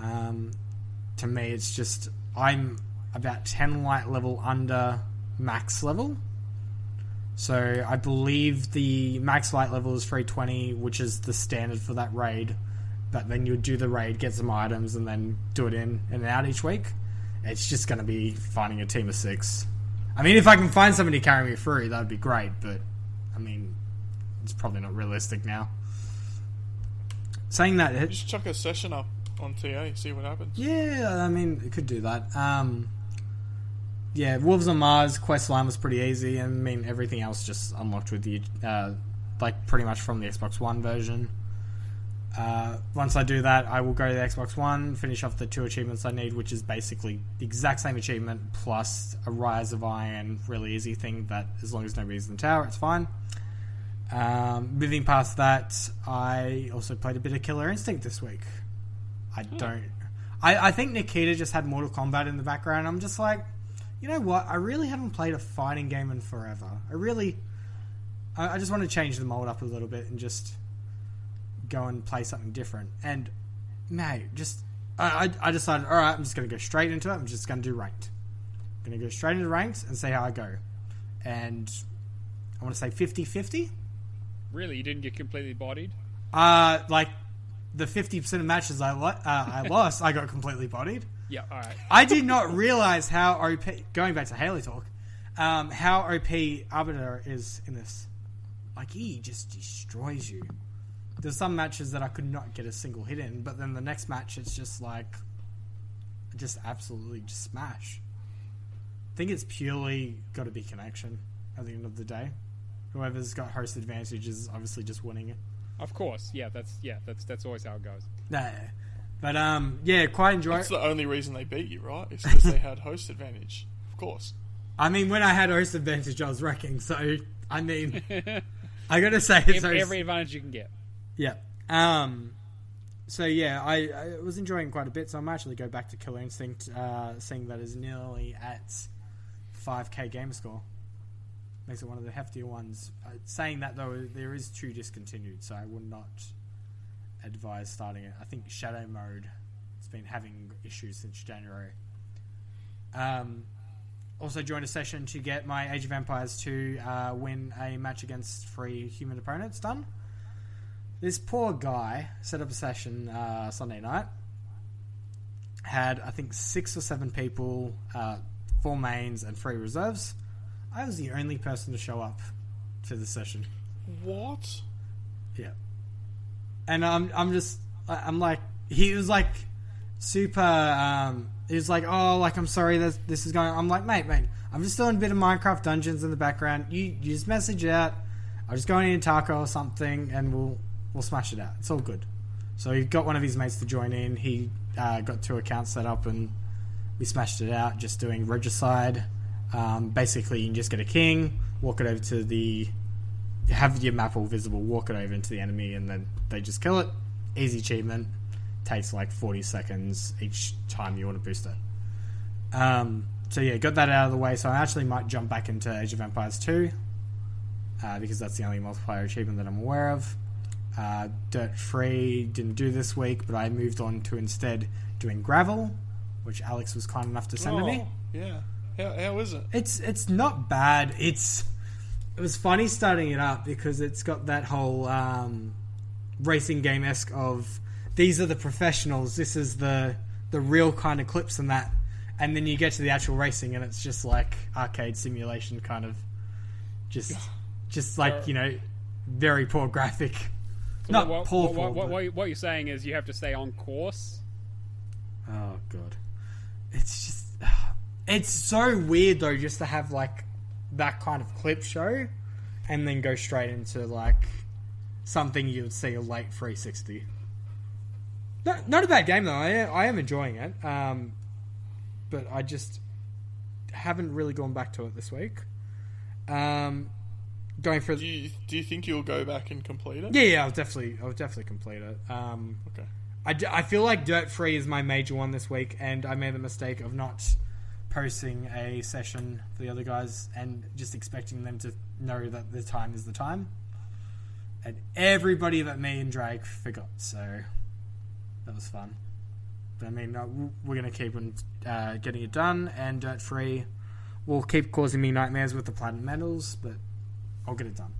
To me, it's just I'm about 10 light level under max level. So I believe the max light level is 320, which is the standard for that raid. But then you would do the raid, get some items, and then do it in and out each week. It's just going to be finding a team of 6. I mean, if I can find somebody to carry me through, that would be great. But, I mean, it's probably not realistic now. Saying that... Just chuck a session up on TA, see what happens. Yeah, I mean, it could do that. Yeah, Wolves on Mars, quest line was pretty easy. And, I mean, everything else just unlocked with the... like, pretty much from the Xbox One version. Once I do that, I will go to the Xbox One, finish off the 2 achievements I need, which is basically the exact same achievement plus a Rise of Iron, really easy thing that as long as nobody's in the tower, it's fine. Moving past that, I also played a bit of Killer Instinct this week. I think Nikita just had Mortal Kombat in the background. I'm just like, you know what? I really haven't played a fighting game in forever. I just want to change the mold up a little bit and just go and play something different. And mate, I decided, alright, I'm just going to go straight into it. I'm just going to do ranked. I'm going to go straight into ranked and see how I go. And I want to say 50-50. Really? You didn't get completely bodied? Like the 50% of matches I lost, I got completely bodied. Yeah, alright. I did not realize how OP, going back to Halo talk, how OP Arbiter is in this. Like, he just destroys you. There's some matches that I could not get a single hit in, but then the next match, it's just like, just absolutely just smash. I think it's purely got to be connection at the end of the day. Whoever's got host advantage is obviously just winning it. Of course, that's always how it goes. Nah. But yeah, quite enjoy it. That's the only reason they beat you, right? It's because they had host advantage. Of course. I mean, when I had host advantage, I was wrecking. So I mean, I gotta say, it's every advantage you can get. Yeah. So yeah, I was enjoying quite a bit. So I'm actually go back to Killer Instinct, seeing that is nearly at 5k Gamerscore. Makes it one of the heftier ones. Saying that though, there is 2 discontinued, so I would not advise starting it. I think Shadow Mode has been having issues since January. Also joined a session to get my Age of Empires 2 win a match against 3 human opponents done. This poor guy set up a session Sunday night. Had, I think, 6 or 7 people, 4 mains and 3 reserves. I was the only person to show up to the session. What? Yeah. And I'm like, he was like super, he was like, oh, like, I'm sorry that this is going on. I'm like, mate, I'm just doing a bit of Minecraft Dungeons in the background. You just message out. I'll just go in Taco or something and we'll smash it out. It's all good. So he got one of his mates to join in. He got 2 accounts set up and we smashed it out just doing Regicide. Basically, you can just get a king, walk it over to have your map all visible, walk it over into the enemy, and then they just kill it. Easy achievement. Takes like 40 seconds each time you want to boost it. So yeah, got that out of the way. So I actually might jump back into Age of Empires 2 because that's the only multiplayer achievement that I'm aware of. Dirt Free didn't do this week, but I moved on to instead doing Gravel, which Alex was kind enough to send to me. Yeah. How is it? It's not bad. It was funny starting it up because it's got that whole racing game-esque of these are the professionals. This is the real kind of clips and that. And then you get to the actual racing, and it's just like arcade simulation, kind of, just like very poor graphic. So Not poor. What you're saying is you have to stay on course. Oh god, it's just it's so weird though, just to have like that kind of clip show, and then go straight into like something you would see a late 360. Not a bad game though. I am enjoying it. But I just haven't really gone back to it this week. Going for. Do you think you'll go back and complete it? Yeah, I'll definitely complete it. Okay. I feel like Dirt Free is my major one this week, and I made the mistake of not posting a session for the other guys and just expecting them to know that the time is the time. And everybody but me and Drake forgot, so that was fun. But I mean, we're going to keep on getting it done, and Dirt Free will keep causing me nightmares with the platinum medals, but I'll get it done.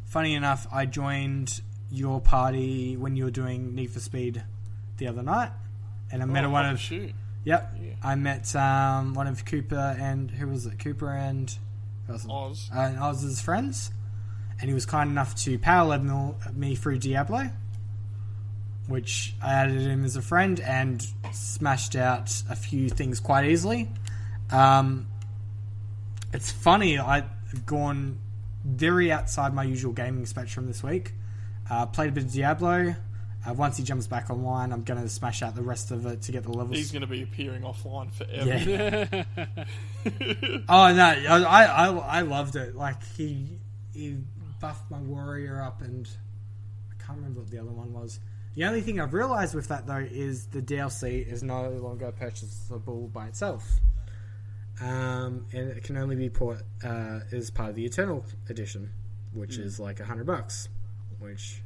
Funny enough, I joined your party when you were doing Need for Speed the other night, and I met one of... Shoot. Yep. Yeah. I met one of Cooper and... Who was it? Cooper and... Oz. And Oz's friends. And he was kind enough to power level me through Diablo, which I added him as a friend and smashed out a few things quite easily. It's funny, I've gone very outside my usual gaming spectrum this week. Played a bit of Diablo. Once he jumps back online, I'm going to smash out the rest of it to get the levels. He's going to be appearing offline forever. Yeah. Oh no, I loved it. Like he buffed my warrior up, and I can't remember what the other one was. The only thing I've realised with that though is the DLC is no longer purchasable by itself, and it can only be bought as part of the Eternal Edition, which is like $100, which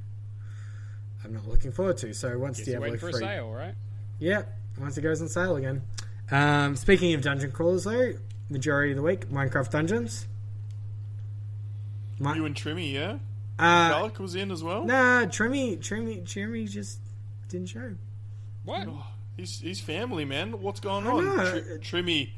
I'm not looking forward to. So once Diablo 3, for a sale, right? Yeah, once it goes on sale again. Speaking of dungeon crawlers though, majority of the week Minecraft Dungeons. You and Trimmy, yeah? Valak was in as well? Nah, Trimmy just didn't show. What? Oh, he's family, man. What's going on? Trimmy,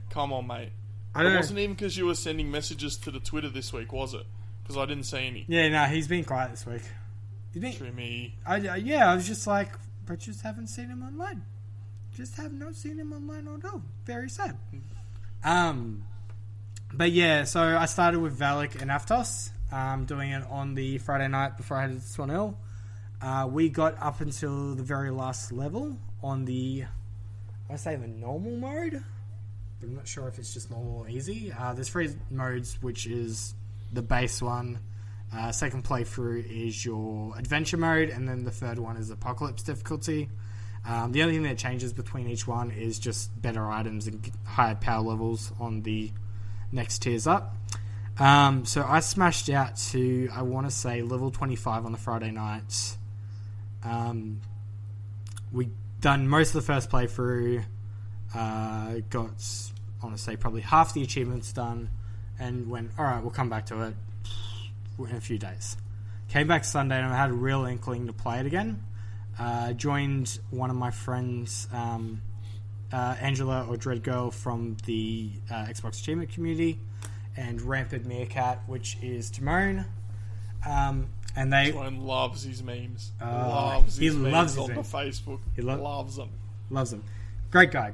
come on, mate. It wasn't even because you were sending messages to the Twitter this week, was it? Because I didn't see any. Yeah, no, he's been quiet this week. Trimmy. I was just like, but just haven't seen him online. Just have not seen him online at all. Very sad. But yeah, so I started with Valak and Aftos. Doing it on the Friday night before I headed to Swan Hill. We got up until the very last level on the, I say the normal mode, but I'm not sure if it's just normal or easy. There's 3 modes, which is the base one. Second playthrough is your adventure mode, and then the third one is apocalypse difficulty. The only thing that changes between each one is just better items and higher power levels on the next tiers up. So I smashed out to, I want to say, level 25 on the Friday night. We done most of the first playthrough, got, I want to say, probably half the achievements done, and went, alright, we'll come back to it in a few days. Came back Sunday and I had a real inkling to play it again. Joined one of my friends, Angela or Dread Girl from the Xbox Achievement community, and Rampant Meerkat, which is Timon. And they... Timon loves his memes. He loves his loves memes his on memes. the Facebook. He loves them. Loves them. Great guy.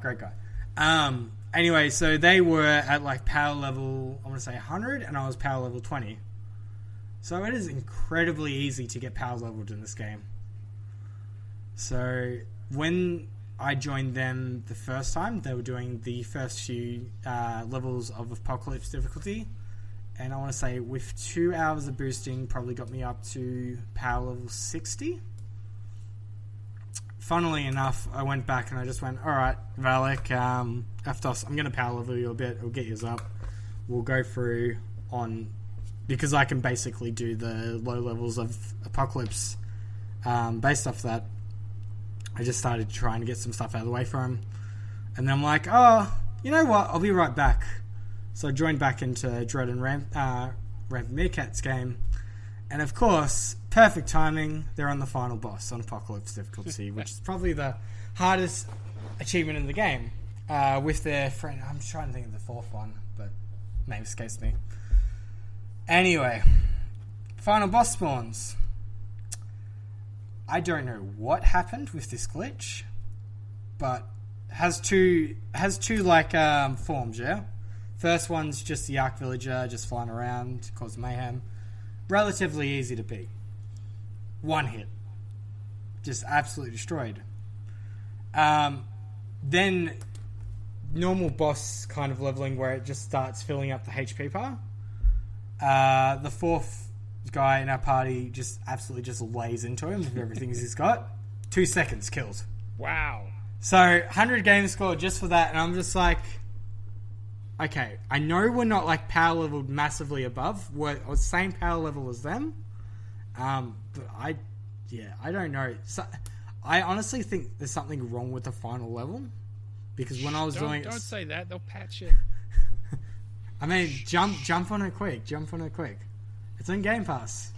Anyway, so they were at like power level, I want to say 100, and I was power level 20. So it is incredibly easy to get power leveled in this game. So when I joined them the first time, they were doing the first few levels of Apocalypse difficulty, and I want to say with 2 hours of boosting probably got me up to power level 60. Funnily enough, I went back and I just went, alright, Valak, Aftos, I'm going to power level you a bit, we'll get yours up. We'll go through on, because I can basically do the low levels of Apocalypse based off that. I just started trying to get some stuff out of the way for him. And then I'm like, oh, you know what? I'll be right back. So I joined back into Dread and Rampant Meerkat's game. And of course, perfect timing, they're on the final boss on Apocalypse difficulty, which is probably the hardest achievement in the game. With their friend, I'm trying to think of the fourth one, but name escapes me. Anyway, final boss spawns. I don't know what happened with this glitch, but has two forms, yeah? First one's just the Ark Villager just flying around, cause mayhem. Relatively easy to beat. One hit. Just absolutely destroyed. Then normal boss kind of leveling where it just starts filling up the HP bar. The fourth guy in our party just absolutely just lays into him with everything he's got. 2 seconds killed. Wow. So 100 game score just for that, and I'm just like, okay, I know we're not like power leveled massively above. We're same power level as them. But I don't know. So, I honestly think there's something wrong with the final level. Because when I was doing... Don't say that. They'll patch it. I mean, jump on it quick. Jump on it quick. It's on Game Pass.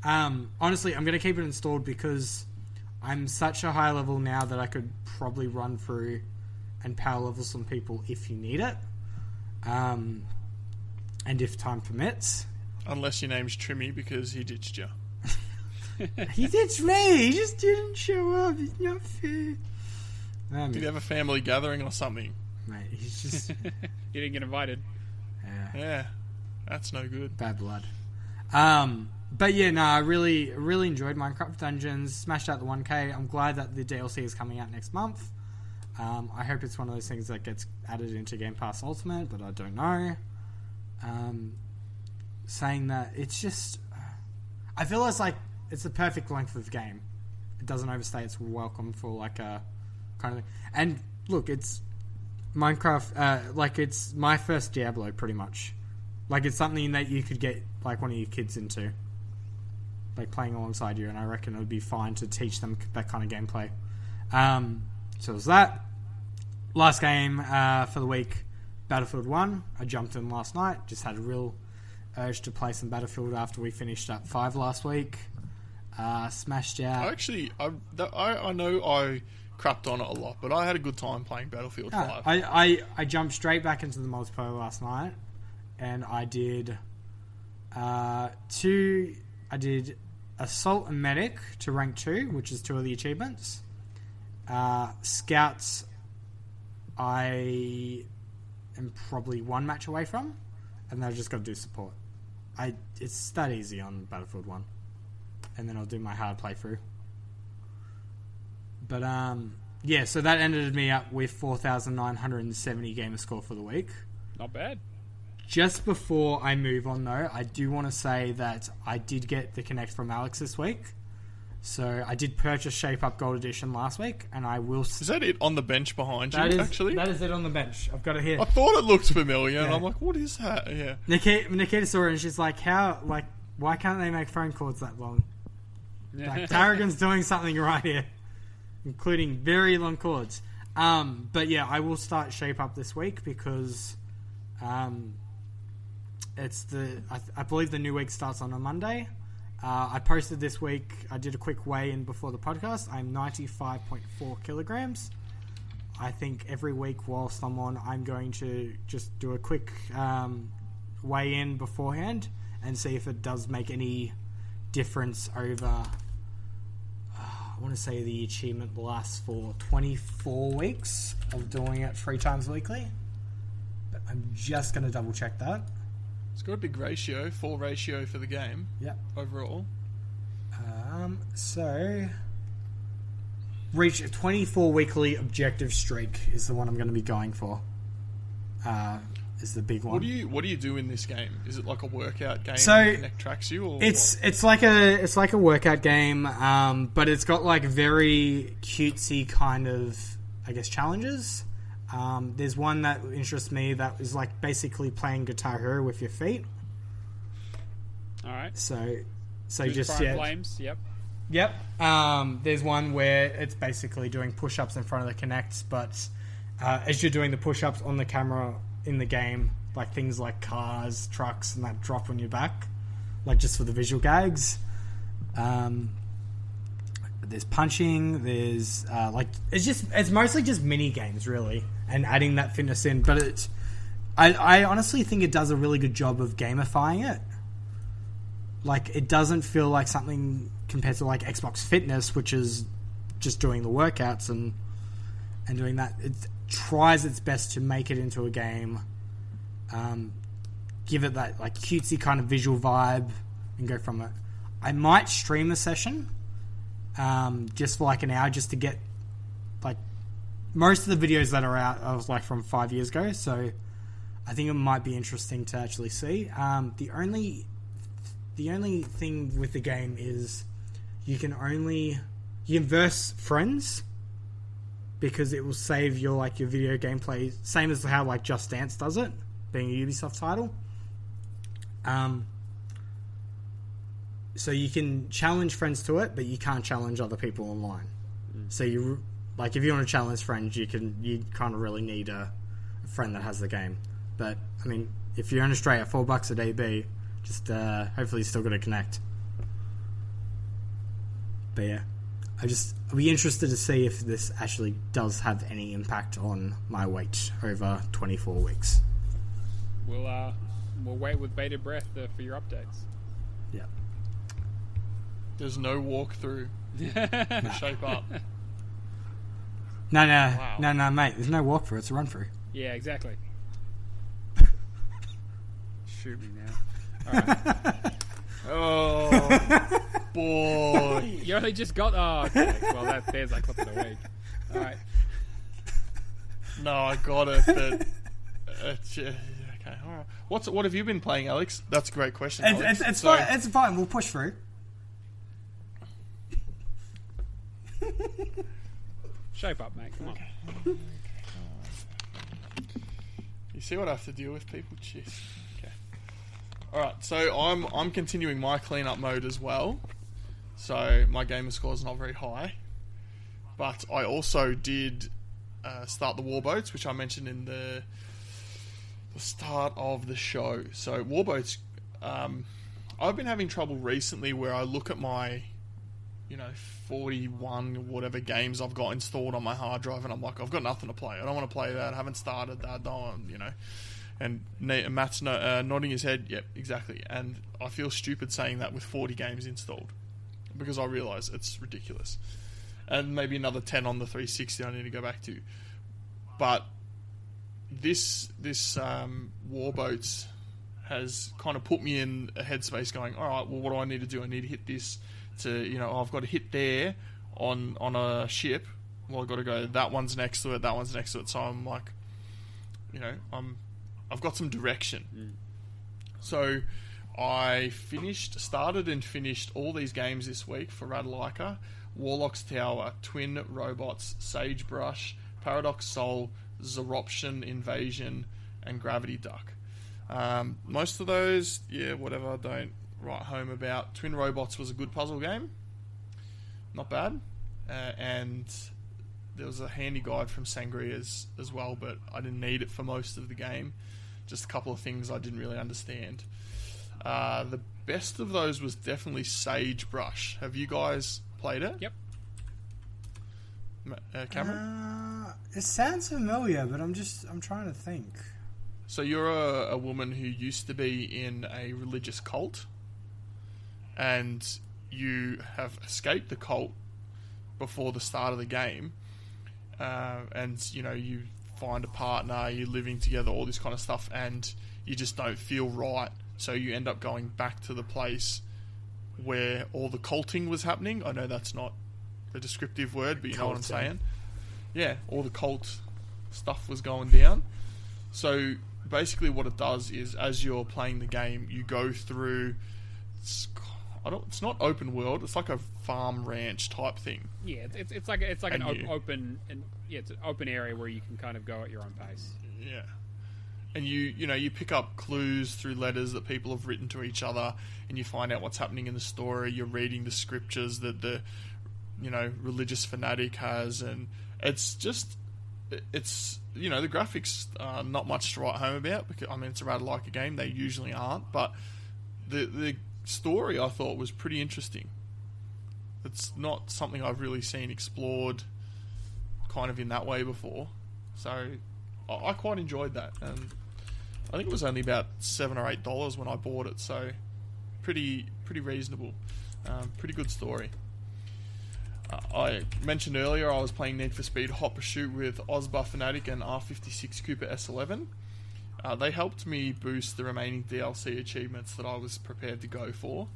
Honestly, I'm going to keep it installed because I'm such a high level now that I could probably run through and power level some people if you need it. And if time permits. Unless your name's Trimmy because he ditched you. He ditched me. He just didn't show up. It's not fair. Did you have a family gathering or something? Mate, he's just... You didn't get invited. Yeah. That's no good. Bad blood. But yeah, no, I really enjoyed Minecraft Dungeons. Smashed out the 1K. I'm glad that the DLC is coming out next month. I hope it's one of those things that gets added into Game Pass Ultimate, but I don't know. Saying that, it's just... I feel it's the perfect length of game. It doesn't overstay its welcome for like a kind of... And look, it's Minecraft, it's my first Diablo pretty much. Like, it's something that you could get like one of your kids into, like playing alongside you, and I reckon it would be fine to teach them that kind of gameplay. So it was that. Last game for the week, Battlefield 1. I jumped in last night. Just had a real urge to play some Battlefield after we finished up 5 last week. Smashed out. I know I crapped on it a lot, but I had a good time playing Battlefield 5. I jumped straight back into the multiplayer last night, and I did I did Assault and Medic to rank 2, which is 2 of the achievements. Scouts, I am probably 1 match away from, and then I've just got to do support. It's that easy on Battlefield 1. And then I'll do my hard playthrough. But, yeah, so that ended me up with 4,970 Gamerscore for the week. Not bad. Just before I move on, though, I do want to say that I did get the Connect from Alex this week. So I did purchase Shape Up Gold Edition last week, and I will... Is that it on the bench behind you, actually? That is it on the bench. I've got it here. I thought it looked familiar, and I'm like, what is that? Yeah. Nikita saw it, and she's like, why can't they make phone cords that long? Like, Tarragon's doing something right here, including very long cords. But yeah, I will start Shape Up this week because it's I believe the new week starts on a Monday. I posted this week, I did a quick weigh-in before the podcast. I'm 95.4 kilograms. I think every week whilst I'm on, I'm going to just do a quick weigh-in beforehand and see if it does make any difference over... I want to say the achievement lasts for 24 weeks of doing it 3 times weekly. But I'm just going to double check that. It's got a big ratio, 4 ratio for the game. Yep. Overall. So reach a 24 weekly objective streak is the one I'm going to be going for. Is the big one. What do you do in this game? Is it like a workout game? So that Connect tracks you, or it's like a workout game, but it's got like very cutesy kind of, I guess, challenges. There's one that interests me that is like basically playing Guitar Hero with your feet. All right. So Choose just Fire Flames. Yep. There's one where it's basically doing push-ups in front of the Kinect, but as you're doing the push-ups on the camera in the game, like things like cars, trucks, and that drop on your back. like just for the visual gags. There's punching. There's it's mostly just mini games really, and adding that fitness in. But I honestly think it does a really good job of gamifying it. Like, it doesn't feel like something compared to like Xbox Fitness, which is just doing the workouts and doing that. It tries its best to make it into a game, give it that like cutesy kind of visual vibe, and go from it. I might stream a session, just for like an hour, just to get like most of the videos that are out are like from 5 years ago. So I think it might be interesting to actually see. The only thing with the game is you can verse friends, because it will save your video gameplay, same as how like Just Dance does it, being a Ubisoft title. So you can challenge friends to it, but you can't challenge other people online. So you if you want to challenge friends, you kind of really need a friend that has the game. But I mean, if you're only straight at $4 a DB, just hopefully you're still going to connect. But yeah, I'll be interested to see if this actually does have any impact on my weight over 24 weeks. We'll wait with bated breath for your updates. Yeah. There's no walkthrough for Shape Up. No, Wow. no, mate. There's no walkthrough. It's a run through. Yeah, exactly. Shoot me now. Alright. Oh, boy. You only just got... Oh, okay. Well, there's like clip of the week. Alright. No, I got it, but... okay, alright. What have you been playing, Alex? That's a great question, Alex. It's fine. It's fine. We'll push through. Shape up, mate. Come on. You see what I have to deal with, people? Jeez. Okay. Alright, so I'm continuing my cleanup mode as well. So my Gamerscore is not very high. But I also did start the Warboats, which I mentioned in the start of the show. So Warboats, I've been having trouble recently where I look at my 41 whatever games I've got installed on my hard drive, and I'm like, I've got nothing to play. I don't want to play that. I haven't started that. And Matt's nodding his head. Yep, exactly. And I feel stupid saying that with 40 games installed, because I realise it's ridiculous. And maybe another 10 on the 360 I need to go back to. But this Warboats has kind of put me in a headspace going, all right, well, what do I need to do? I need to hit this to, I've got to hit there on a ship. Well, I've got to go, that one's next to it, that one's next to it. So I'm like, I've got some direction. So I started and finished all these games this week for Radalaika: Warlock's Tower, Twin Robots, Sagebrush, Paradox Soul, Zeroption Invasion, and Gravity Duck. Most of those, whatever, I don't write home about. Twin Robots was a good puzzle game. Not bad. And there was a handy guide from Sangria's as well, but I didn't need it for most of the game. Just a couple of things I didn't really understand. The best of those was definitely Sagebrush. Have you guys played it? Yep. Cameron? It sounds familiar, but I'm trying to think. So you're a woman who used to be in a religious cult, and you have escaped the cult before the start of the game, and you find a partner, you're living together, all this kind of stuff, and you just don't feel right, so you end up going back to the place where all the culting was happening. I know that's not a descriptive word, but you know what I'm saying. Yeah, all the cult stuff was going down. So basically what it does is, as you're playing the game, you go through... It's not open world. It's like a farm ranch type thing. Yeah, it's like an open it's an open area where you can kind of go at your own pace. Yeah, and you pick up clues through letters that people have written to each other, and you find out what's happening in the story. You're reading the scriptures that the religious fanatic has, and it's the graphics are not much to write home about, because it's a Radalaika game. They usually aren't, but the story I thought was pretty interesting. It's not something I've really seen explored kind of in that way before. So I quite enjoyed that. And I think it was only about $7 or $8 when I bought it, so pretty reasonable. Pretty good story. I mentioned earlier I was playing Need for Speed Hot Pursuit with Ozbar Fanatic and R56 Cooper S11. They helped me boost the remaining DLC achievements that I was prepared to go for.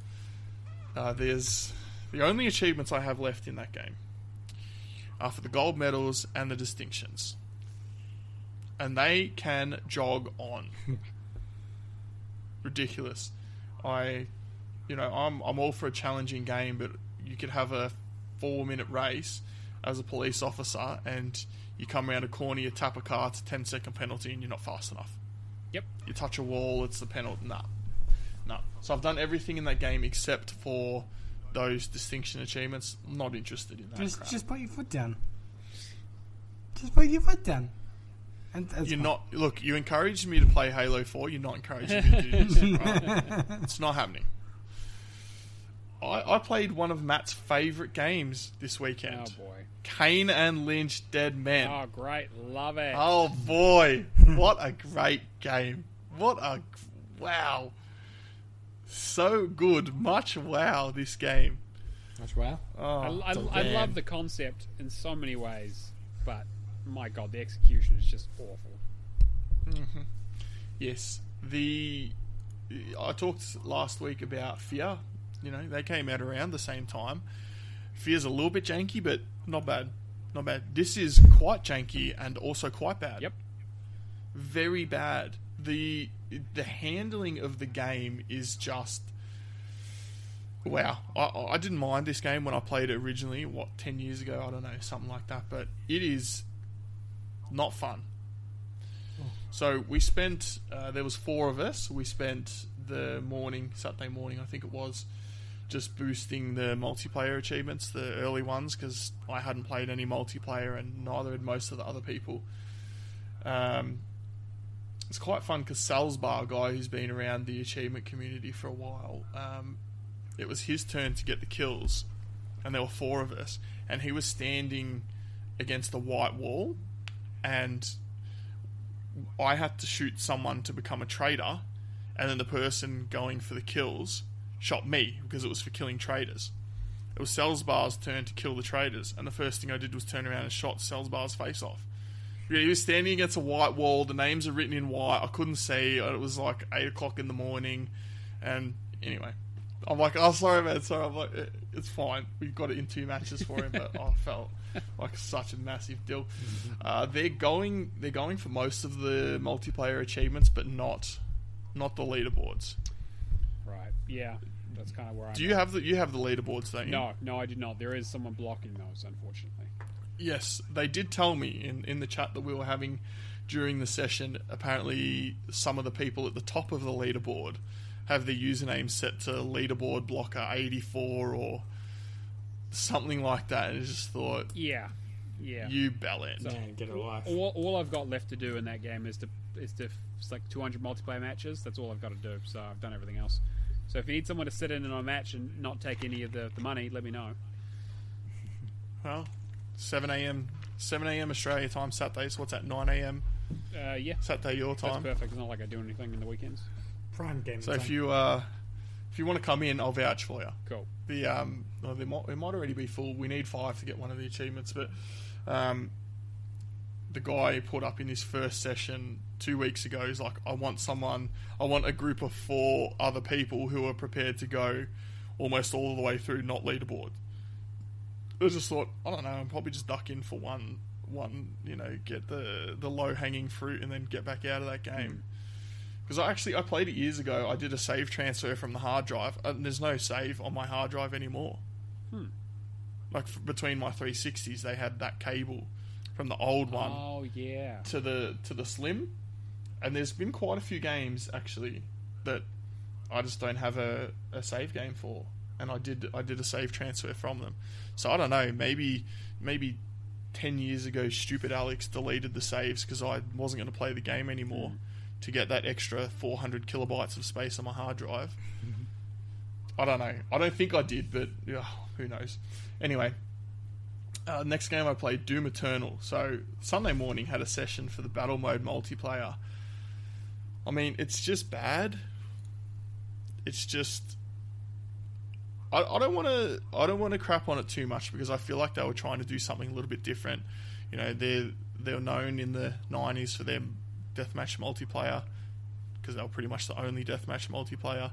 There's the only achievements I have left in that game are for the gold medals and the distinctions. And they can jog on. Ridiculous. I'm all for a challenging game, but you could have a 4-minute race as a police officer and you come around a corner, you tap a car, it's a 10-second penalty and you're not fast enough. Yep. You touch a wall, it's the penalty. No. So I've done everything in that game except for those distinction achievements. I'm not interested in that crap. Just put your foot down. Just put your foot down. And you're not... Look, you encouraged me to play Halo 4. You're not encouraging me to do this. Right? It's not happening. I played one of Matt's favourite games this weekend. Oh, boy. Kane and Lynch Dead Men. Oh, great. Love it. Oh, boy. What a great game. Wow. So good. Much wow, this game. Much wow. Oh, I love the concept in so many ways, but my God, the execution is just awful. Mm-hmm. Yes. I talked last week about Fear. You know, they came out around the same time. Fear's a little bit janky, but not bad. Not bad. This is quite janky and also quite bad. Yep. Very bad. The handling of the game is just... Wow. I didn't mind this game when I played it originally, 10 years ago? I don't know, something like that. But it is not fun. So we spent... there was 4 of us. We spent the morning, Saturday morning, I think it was, just boosting the multiplayer achievements, the early ones, because I hadn't played any multiplayer and neither had most of the other people. It's quite fun because Salzbar, a guy who's been around the achievement community for a while, it was his turn to get the kills, and there were 4 of us, and he was standing against a white wall, and I had to shoot someone to become a traitor, and then the person going for the kills shot me because it was for killing traitors. It was Salzbar's turn to kill the traitors, and the first thing I did was turn around and shot Salzbar's face off. He was standing against a white wall, the names are written in white, I couldn't see, it was like 8 o'clock in the morning, and anyway, I'm like, oh sorry man, sorry, I'm like, it's fine, we got it in 2 matches for him, but I felt like such a massive deal. They're going for most of the multiplayer achievements, but not the leaderboards. Right. Yeah. That's kind of where I'm Do you have the leaderboards, don't you? No, I do not. There is someone blocking those, unfortunately. Yes, they did tell me in the chat that we were having during the session, apparently some of the people at the top of the leaderboard have their username set to leaderboard blocker 84 or something like that, and I just thought, yeah, you bellend. So, get a life. All I've got left to do in that game is to it's like 200 multiplayer matches. That's all I've got to do. So I've done everything else. So if you need someone to sit in on a match and not take any of the money, let me know. Well, 7 a.m. Australia time Saturday. So what's that? 9 a.m. Yeah, Saturday your time. That's perfect. It's not like I do anything in the weekends. Prime game. So if you want to come in, I'll vouch for you. Cool. It might already be full. We need 5 to get one of the achievements, but the guy put up in his first session 2 weeks ago, he's like, I want a group of 4 other people who are prepared to go almost all the way through, not leaderboard. I just thought, I don't know, I'm probably just duck in for one, get the low-hanging fruit and then get back out of that game. Because I played it years ago. I did a save transfer from the hard drive, and there's no save on my hard drive anymore. Like, between my 360s, they had that cable from the old one to the Slim. And there's been quite a few games, actually, that I just don't have a save game for. And I did a save transfer from them. So I don't know, maybe 10 years ago, stupid Alex deleted the saves because I wasn't going to play the game anymore to get that extra 400 kilobytes of space on my hard drive. I don't know. I don't think I did, but who knows. Anyway, next game I played, Doom Eternal. So Sunday morning had a session for the battle mode multiplayer. I mean, it's just bad. It's just... I don't want to crap on it too much because I feel like they were trying to do something a little bit different. You know, they're known in the 90s for their deathmatch multiplayer because they were pretty much the only deathmatch multiplayer,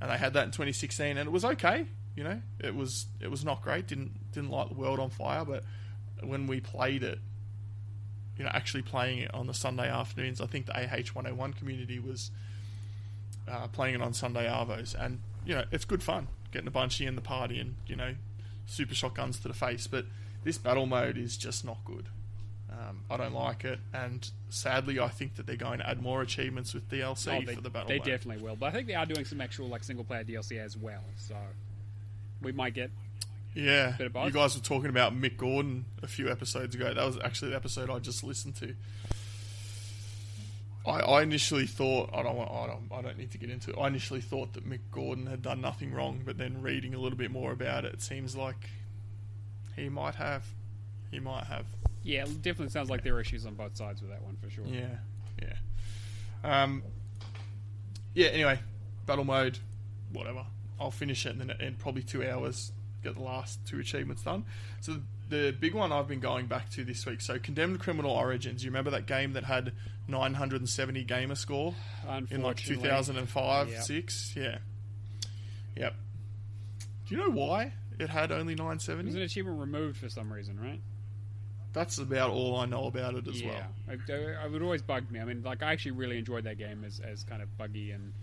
and they had that in 2016, and it was okay. You know, it was not great. Didn't light the world on fire, but when we played it, you know, actually playing it on the Sunday afternoons, I think the AH101 community was playing it on Sunday arvos, and you know, it's good fun getting a bunch in the party and, you know, super shotguns to the face. But this battle mode is just not good. I don't like it, and sadly I think that they're going to add more achievements with DLC for the battle mode. They definitely will, but I think they are doing some actual like single player DLC as well, so we might get a bit of both. You guys were talking about Mick Gordon a few episodes ago. That was actually the episode I just listened to. I initially thought I don't need to get into it. I initially thought that Mick Gordon had done nothing wrong, but then reading a little bit more about it, it seems like he might have. Yeah, it definitely sounds like there are issues on both sides with that one for sure. Anyway, battle mode, whatever. I'll finish it in probably 2 hours. Get the last 2 achievements done. So the big one I've been going back to this week. So Condemned Criminal Origins. You remember that game that had 970 Gamerscore in like 2005, 6? Yeah. Yep. Do you know why it had only 970? It was an achievement removed for some reason, right? That's about all I know about it as well. Yeah, it would always bug me. I mean, like, I actually really enjoyed that game as kind of buggy and,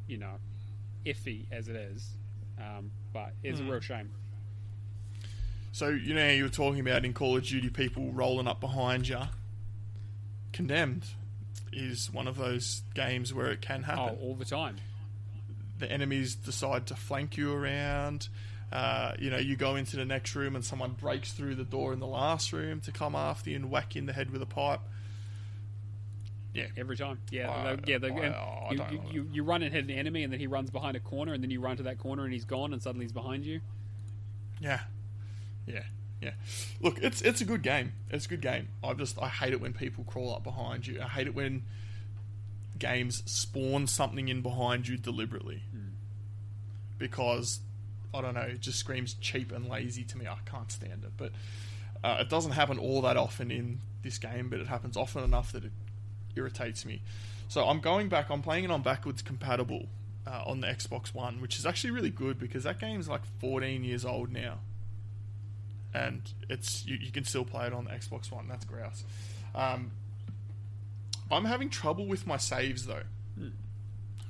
you know, iffy as it is. But it's a real shame. So, you know how you were talking about in Call of Duty people rolling up behind you? Condemned is one of those games where it can happen. Oh, all the time. The enemies decide to flank you around. You know, you go into the next room and someone breaks through the door in the last room to come after you and whack you in the head with a pipe. Yeah, every time. You run and hit an enemy, and then he runs behind a corner, and then you run to that corner, and he's gone, and suddenly he's behind you. Yeah. Look, it's a good game. It's a good game. I hate it when people crawl up behind you. I hate it when games spawn something in behind you deliberately, because I don't know, it just screams cheap and lazy to me. I can't stand it. But it doesn't happen all that often in this game, but it happens often enough that it irritates me. So I'm going back. I'm playing it on backwards compatible on the Xbox One, which is actually really good because that game's like 14 years old now, and it's you can still play it on the Xbox One. That's grouse. I'm having trouble with my saves though.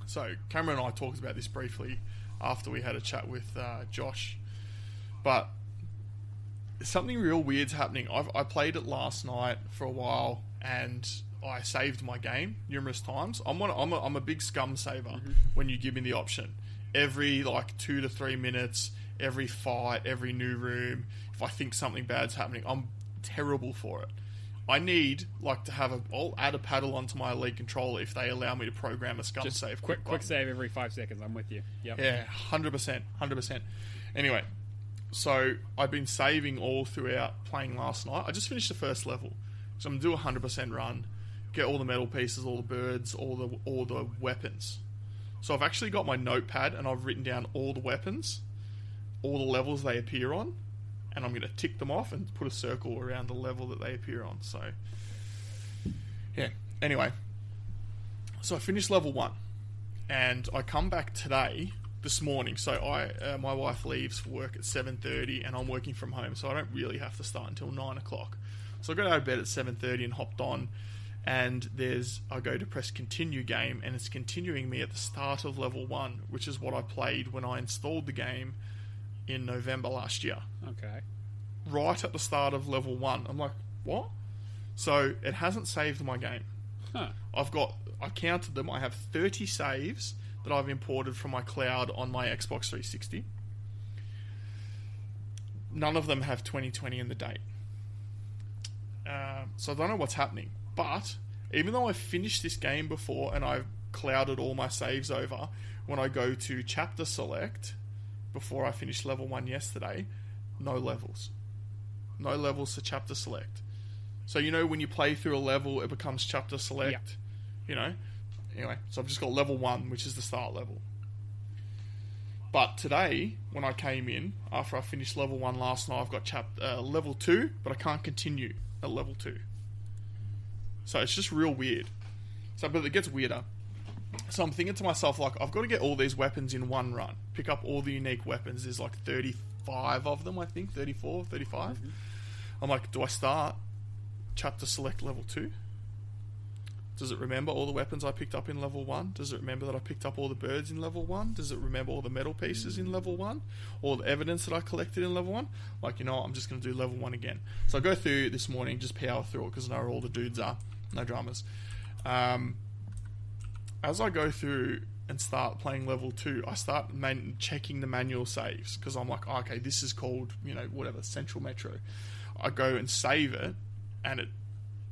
So Cameron and I talked about this briefly after we had a chat with Josh, but something real weird's happening. I played it last night for a while and I saved my game numerous times. I'm a big scum saver when you give me the option. Every like 2 to 3 minutes, every fight, every new room, if I think something bad's happening, I'm terrible for it. I need like to have I'll add a paddle onto my Elite controller if they allow me to program a scum save. Quick save every 5 seconds. I'm with you. Yep. Yeah, 100%. Anyway, so I've been saving all throughout playing last night. I just finished the first level, so I'm gonna do a 100% run, get all the metal pieces, all the birds, all the weapons. So I've actually got my notepad and I've written down all the weapons, all the levels they appear on, and I'm going to tick them off and put a circle around the level that they appear on. So, yeah. Anyway, so I finished level 1, and I come back this morning. So my wife leaves for work at 7:30, and I'm working from home, so I don't really have to start until 9 o'clock. So I got out of bed at 7:30 and hopped on, and I go to press continue game, and it's continuing me at the start of level 1, which is what I played when I installed the game in November last year. Okay. Right at the start of level 1. I'm like, what? So it hasn't saved my game. Huh. I counted them. I have 30 saves that I've imported from my cloud on my Xbox 360. None of them have 2020 in the date. So I don't know what's happening. But even though I've finished this game before and I've clouded all my saves over. When I go to chapter select, before I finished level 1 yesterday, no levels. No levels to chapter select. So, you know, when you play through a level, it becomes chapter select. You know? Anyway, so I've just got level 1, which is the start level. But today, when I came in, after I finished level 1 last night, I've got level 2, but I can't continue at level 2. So it's just real weird. So, but it gets weirder. So I'm thinking to myself, like, I've got to get all these weapons in one run. Pick up all the unique weapons. There's like 35 of them, I think. 34, 35. Mm-hmm. I'm like, do I start chapter select level 2? Does it remember all the weapons I picked up in level 1? Does it remember that I picked up all the birds in level 1? Does it remember all the metal pieces in level 1? All the evidence that I collected in level 1? Like, you know what, I'm just going to do level 1 again. So I go through this morning, just power through it, because I know where all the dudes are. No dramas. As I go through and start playing level 2, I start checking the manual saves, because I'm like, oh, okay, this is called, you know, whatever, Central Metro. I go and save it, and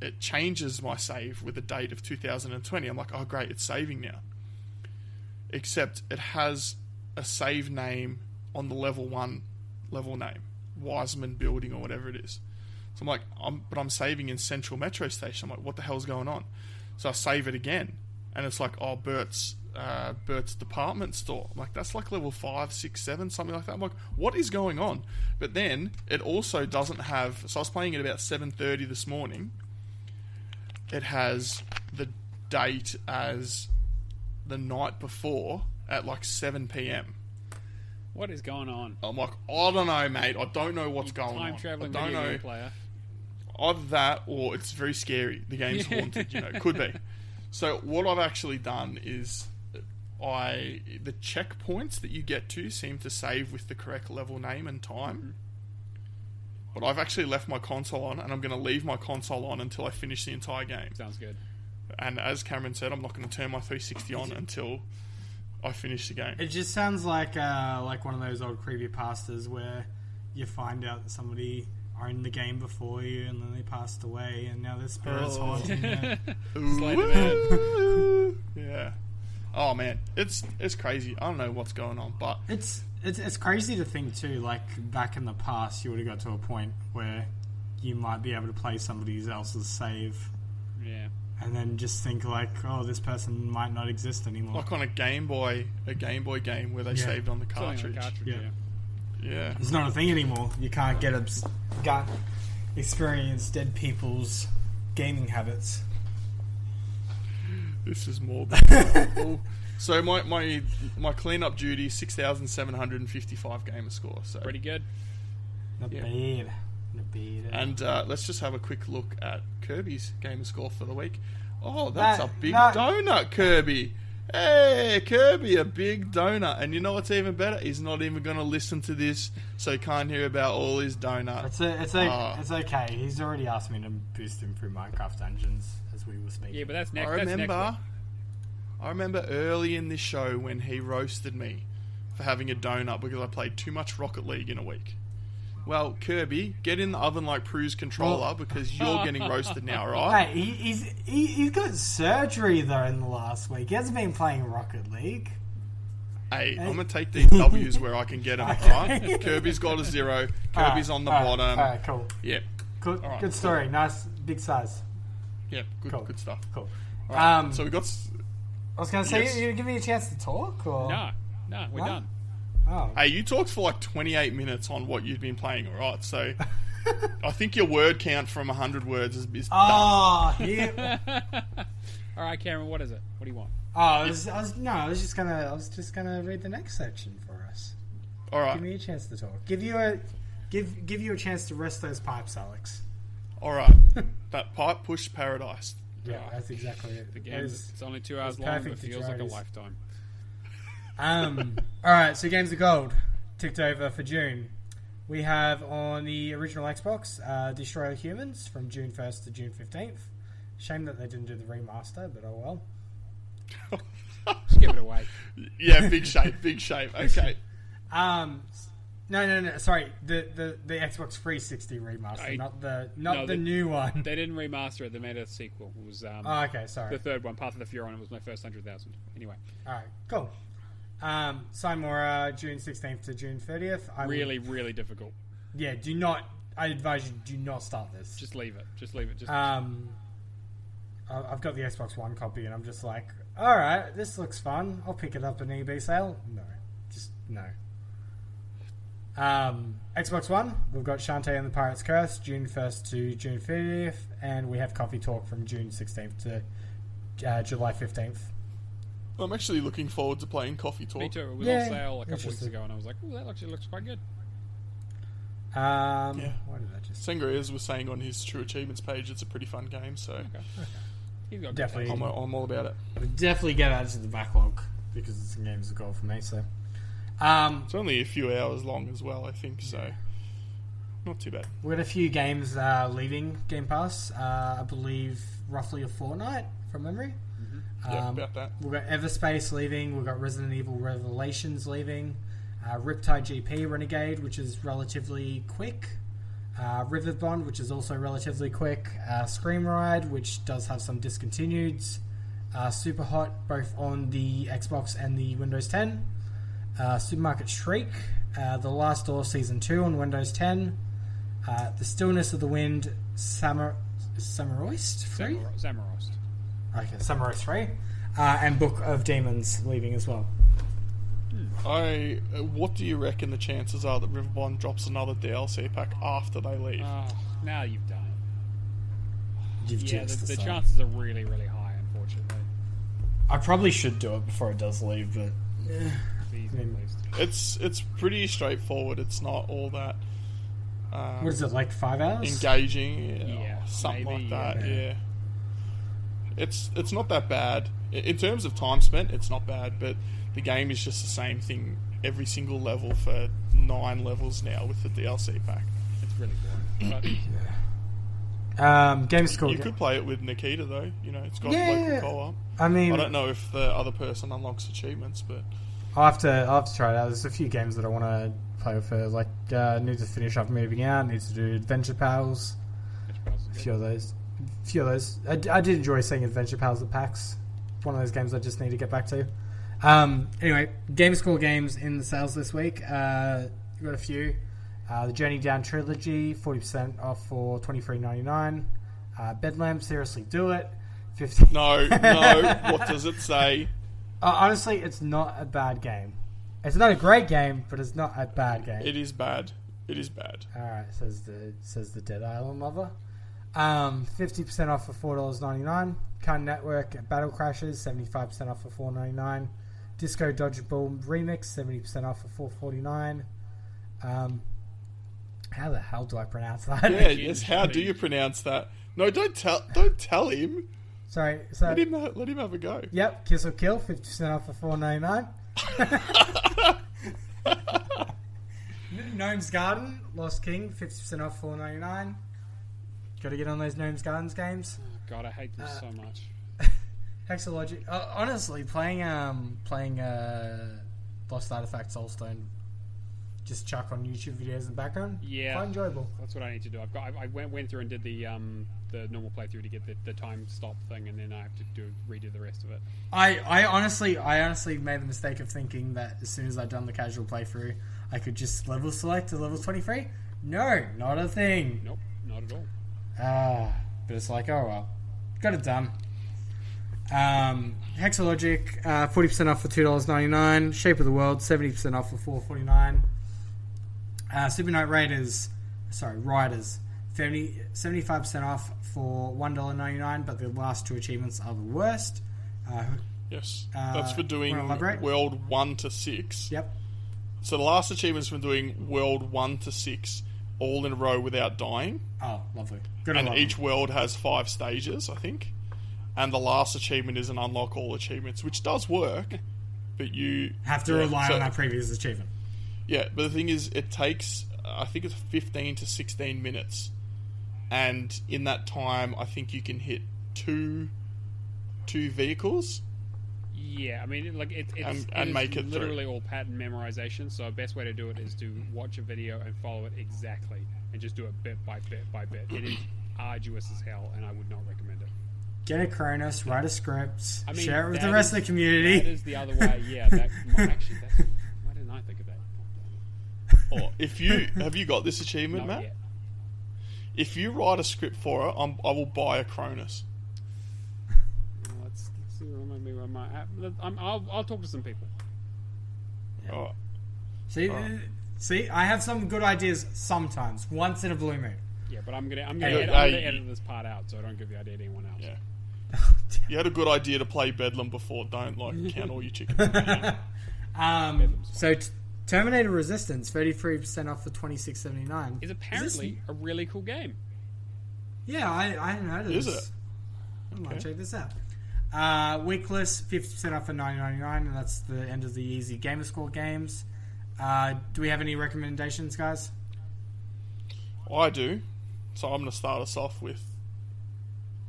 it changes my save with a date of 2020. I'm like, oh great, it's saving now. Except it has a save name on the level 1 level name, Wiseman Building or whatever it is. So I'm like, I'm saving in Central Metro Station. I'm like, what the hell's going on? So I save it again, and it's like, oh, Bert's department store. I'm like, that's like level 5, 6, 7, something like that. I'm like, what is going on? But then it also doesn't have. So I was playing at about 7:30 this morning. It has the date as the night before at like 7 p.m. What is going on? I'm like, I don't know, mate. I don't know what's going on. Time-traveling I don't video know. game player. Either that or it's very scary. The game's haunted, you know. Could be. So what I've actually done is the checkpoints that you get to seem to save with the correct level name and time. Mm-hmm. But I've actually left my console on, and I'm going to leave my console on until I finish the entire game. Sounds good. And as Cameron said, I'm not going to turn my 360 on until I finish the game. It just sounds like one of those old creepypastas where you find out that somebody owned the game before you, and then they passed away, and now their spirits haunting you. Yeah. Oh man, it's crazy. I don't know what's going on, but It's crazy to think too, like back in the past you would have got to a point where you might be able to play somebody else's save. Yeah. And then just think like, oh, this person might not exist anymore. Like on a Game Boy game where they saved on the cartridge. Yeah. It's not a thing anymore. You can't experience dead people's gaming habits. This is more. So my cleanup duty is 6,755 Gamerscore. So pretty good. Not bad. Not bad. And let's just have a quick look at Kirby's Gamerscore for the week. Oh, that's a big donut, Kirby. Hey, Kirby, a big donut. And you know what's even better? He's not even going to listen to this, so he can't hear about all his donuts. It's okay. He's already asked me to boost him through Minecraft Dungeons as we were speaking. Yeah, but that's next. I remember early in this show when he roasted me for having a donut because I played too much Rocket League in a week. Well, Kirby, get in the oven like Prue's controller because you're getting roasted now, right? Hey, he's got surgery though in the last week. He hasn't been playing Rocket League. Hey, I'm going to take these W's where I can get them, right? Kirby's got a 0. Kirby's on the bottom. Alright, cool. Yep. Good story. Nice, big size. Yep, good stuff. Cool. Right, so we got... I was going to say, you're going to give me a chance to talk? Or? No, we're done. Oh. Hey, you talked for like 28 minutes on what you've been playing, alright? So I think your word count from 100 words is done. Oh, yeah. Alright, Cameron, what is it? What do you want? I was just gonna read the next section for us. Alright. Give me a chance to talk. Give you a chance to rest those pipes, Alex. Alright. That pipe pushed paradise. Yeah, that's exactly it. The game, it's only 2 hours long, but it feels like a lifetime. Alright, so Games of Gold ticked over for June. We have on the original Xbox Destroy the Humans from June 1st to June 15th. Shame that they didn't do the remaster, but oh well. Just give it away. Yeah, big shape. Okay. No. Sorry, the Xbox 360 remaster, not the new one. They didn't remaster it. They made a sequel. It was okay, sorry. the third one, Path of the Furon. It was my first 100,000. Anyway. All right, cool. Simora, June 16th to June 30th. Really difficult. Yeah, I advise you, do not start this. Just leave it. I've got the Xbox One copy, and I'm just like, all right, this looks fun. I'll pick it up in eBay sale. No. Xbox One, we've got Shantae and the Pirate's Curse, June 1st to June 30th, and we have Coffee Talk from June 16th to July 15th. I'm actually looking forward to playing Coffee Talk. Me too. It was on sale a couple weeks ago, and I was like, "Ooh, that actually looks quite good." Why did I just... Sangrias was saying on his True Achievements page it's a pretty fun game, so He's got definitely. I'm all about it. We'll definitely get added to the backlog because it's some games that go for me. So, it's only a few hours long as well, I think. So, not too bad. we got a few games leaving Game Pass. I believe roughly a fortnight from memory. Yeah, about that. We've got Everspace leaving. We've got Resident Evil Revelations leaving. Riptide GP Renegade, which is relatively quick. River Bond, which is also relatively quick. Scream Ride, which does have some discontinueds. Super Hot, both on the Xbox and the Windows 10. Supermarket Shriek, The Last Door Season 2 on Windows 10. The Stillness of the Wind, Samaroist 3? Samarost. Okay, Samaroist 3. And Book of Demons leaving as well. What do you reckon the chances are that Riverbond drops another DLC pack after they leave? Oh, now you've done it. You've jinxed the us all. chances are really high, unfortunately. I probably should do it before it does leave, but Please, at least. It's pretty straightforward. It's not all that. what is it, like 5 hours? Engaging, Yeah, something maybe, like that. yeah. Yeah, it's not that bad in terms of time spent. It's not bad, but the game is just the same thing every single level for 9 levels now with the DLC pack. It's really boring. But Gamerscore. You could play it with Nikita though. You know, it's got Yeah, local yeah. co-op. I mean, I don't know if the other person unlocks achievements, but I'll have to try it out. There's a few games that I want to play with her. Like, need to finish up Moving Out. Need to do Adventure Pals. A few of those. I did enjoy seeing Adventure Pals at PAX. One of those games I just need to get back to. Anyway, Gamerscore games in the sales this week. We've got a few. The Journey Down Trilogy, 40% off for $23.99. Bedlam, seriously, do it. 50. no. What does it say? Honestly, it's not a bad game. It's not a great game, but it's not a bad game. It is bad. All right, says the Dead Island lover. 50% off for $4.99. Cartoon Network Battle Crashes, 75% off for $4.99. Disco Dodgeball Remix, 70% off for $4.49. How the hell do I pronounce that? Yeah, yes. How do you pronounce that? No, don't tell him. Sorry. So, Let him have a go. Yep, Kiss or Kill, 50% off for $4.99. Gnome's Garden, Lost King, 50% off $4.99. Got to get on those Gnome's Gardens games. oh, God, I hate them so much. Hexalogic. Honestly, playing Lost Artifact Soulstone, just chuck on YouTube videos in the background. Yeah, Quite enjoyable. That's what I need to do. I went through and did the normal playthrough to get the time stop thing, and then I have to redo the rest of it. I honestly made the mistake of thinking that as soon as I'd done the casual playthrough, I could just level select to level 23. No, not a thing. Nope, not at all. But it's like, oh well, got it done. Hexalogic, 40% off for $2.99. Shape of the World, 70% off for $4.49. Super Night Riders, 75% off for $1.99, but the last 2 achievements are the worst. Yes, that's for doing wanna elaborate? World 1 to 6. Yep. So the last achievement's for doing World 1 to 6 all in a row without dying. Oh, lovely. Good And on each world has 5 stages, I think. And the last achievement is an unlock all achievements, which does work, but you have to rely on that previous achievement. Yeah, but the thing is, it takes, I think it's 15 to 16 minutes. And in that time, I think you can hit two vehicles. Yeah, I mean, and make it literally all pattern memorization. So the best way to do it is to watch a video and follow it exactly, and just do it bit by bit by bit. It is arduous as hell, and I would not recommend it. Get a Cronus, write a script, I mean, share it with the rest of the community. That is the other way. Yeah, that actually. Why didn't I think of that? Or have you got this achievement, Not Matt? yet. If you write a script for it, I will buy a Cronus. Let's see. Maybe on my app. I'll talk to some people. Yeah. Alright. See, I have some good ideas sometimes. Once in a blue moon. Yeah, but I'm gonna Hey, edit this part out so I don't give the idea to anyone else. Yeah. You had a good idea to play Bedlam before. Don't count all your chickens. So Terminator Resistance, 33% off for $26.79. Is apparently a really cool game. Yeah, I hadn't heard of Is this. it? I might Okay. check this out. Weekless, 50% off for $9.99, and that's the end of the easy Gamerscore games. Do we have any recommendations, guys? I do. So I'm going to start us off with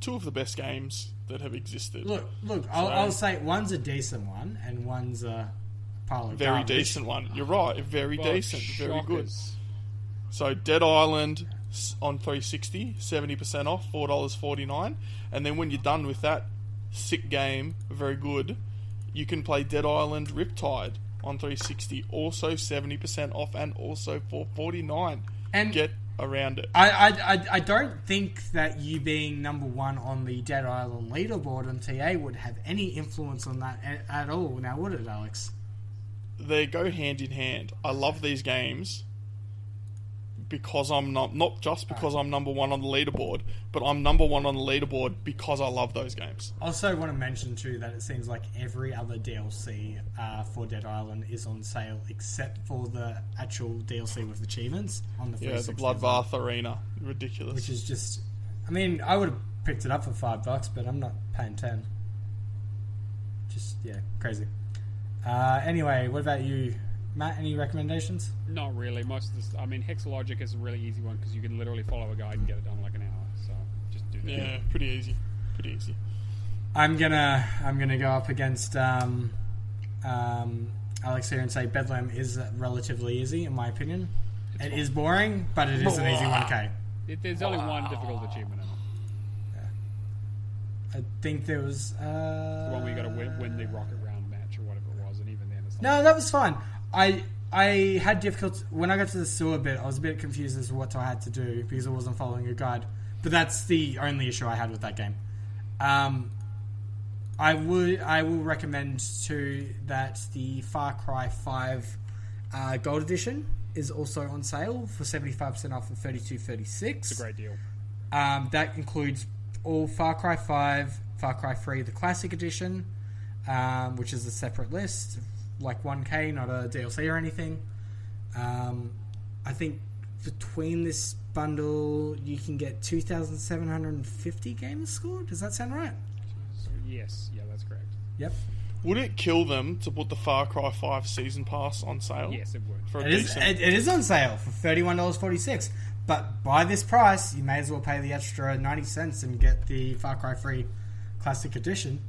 two of the best games that have existed. Look, I'll say one's a decent one, and one's a pile of Very garbage. decent one. You're right. Very Well, decent. Very good. shockers. So Dead Island on 360, 70% off, $4.49. And then when you're done with that sick game, very good, you can play Dead Island Riptide on 360, also 70% off and also $4.49. And get around it. I don't think that you being number one on the Dead Island leaderboard on TA would have any influence on that at all. Now, would it, Alex? They go hand in hand. I love these games because I'm not just because I'm number one on the leaderboard, but I'm number one on the leaderboard because I love those games. I also want to mention too that it seems like every other DLC for Dead Island is on sale except for the actual DLC with achievements on the Yeah, the 360 Bloodbath Arena. Ridiculous. which is just, I mean, I would have picked it up for $5, but I'm not paying 10. Just, yeah, crazy. Anyway, what about you, Matt? Any recommendations? Not really. Most of this, I mean, Hexalogic is a really easy one because you can literally follow a guide and get it done in like an hour. So just do that. Yeah, pretty easy. Pretty easy. I'm gonna go up against Alex here and say Bedlam is relatively easy in my opinion. It is boring, but it is an easy 1K. There's only one difficult achievement in it. I think there was The one where you got to win the rocket round match or whatever it was, and even then it's not. No, that was fine. I had difficulty when I got to the sewer bit. I was a bit confused as to what I had to do because I wasn't following a guide. But that's the only issue I had with that game. I will recommend too that the Far Cry 5 Gold Edition is also on sale for 75% off of $32.36. It's a great deal. That includes all Far Cry 5, Far Cry 3, the Classic Edition, which is a separate list, like 1K, not a DLC or anything. I think between this bundle, you can get 2,750 Gamerscore. Does that sound right? So, yes, yeah, that's correct. Yep. Would it kill them to put the Far Cry 5 Season Pass on sale? Yes, it would. For a It is, decent... it is on sale for $31.46. But by this price, you may as well pay the extra 90 cents and get the Far Cry 3 Classic Edition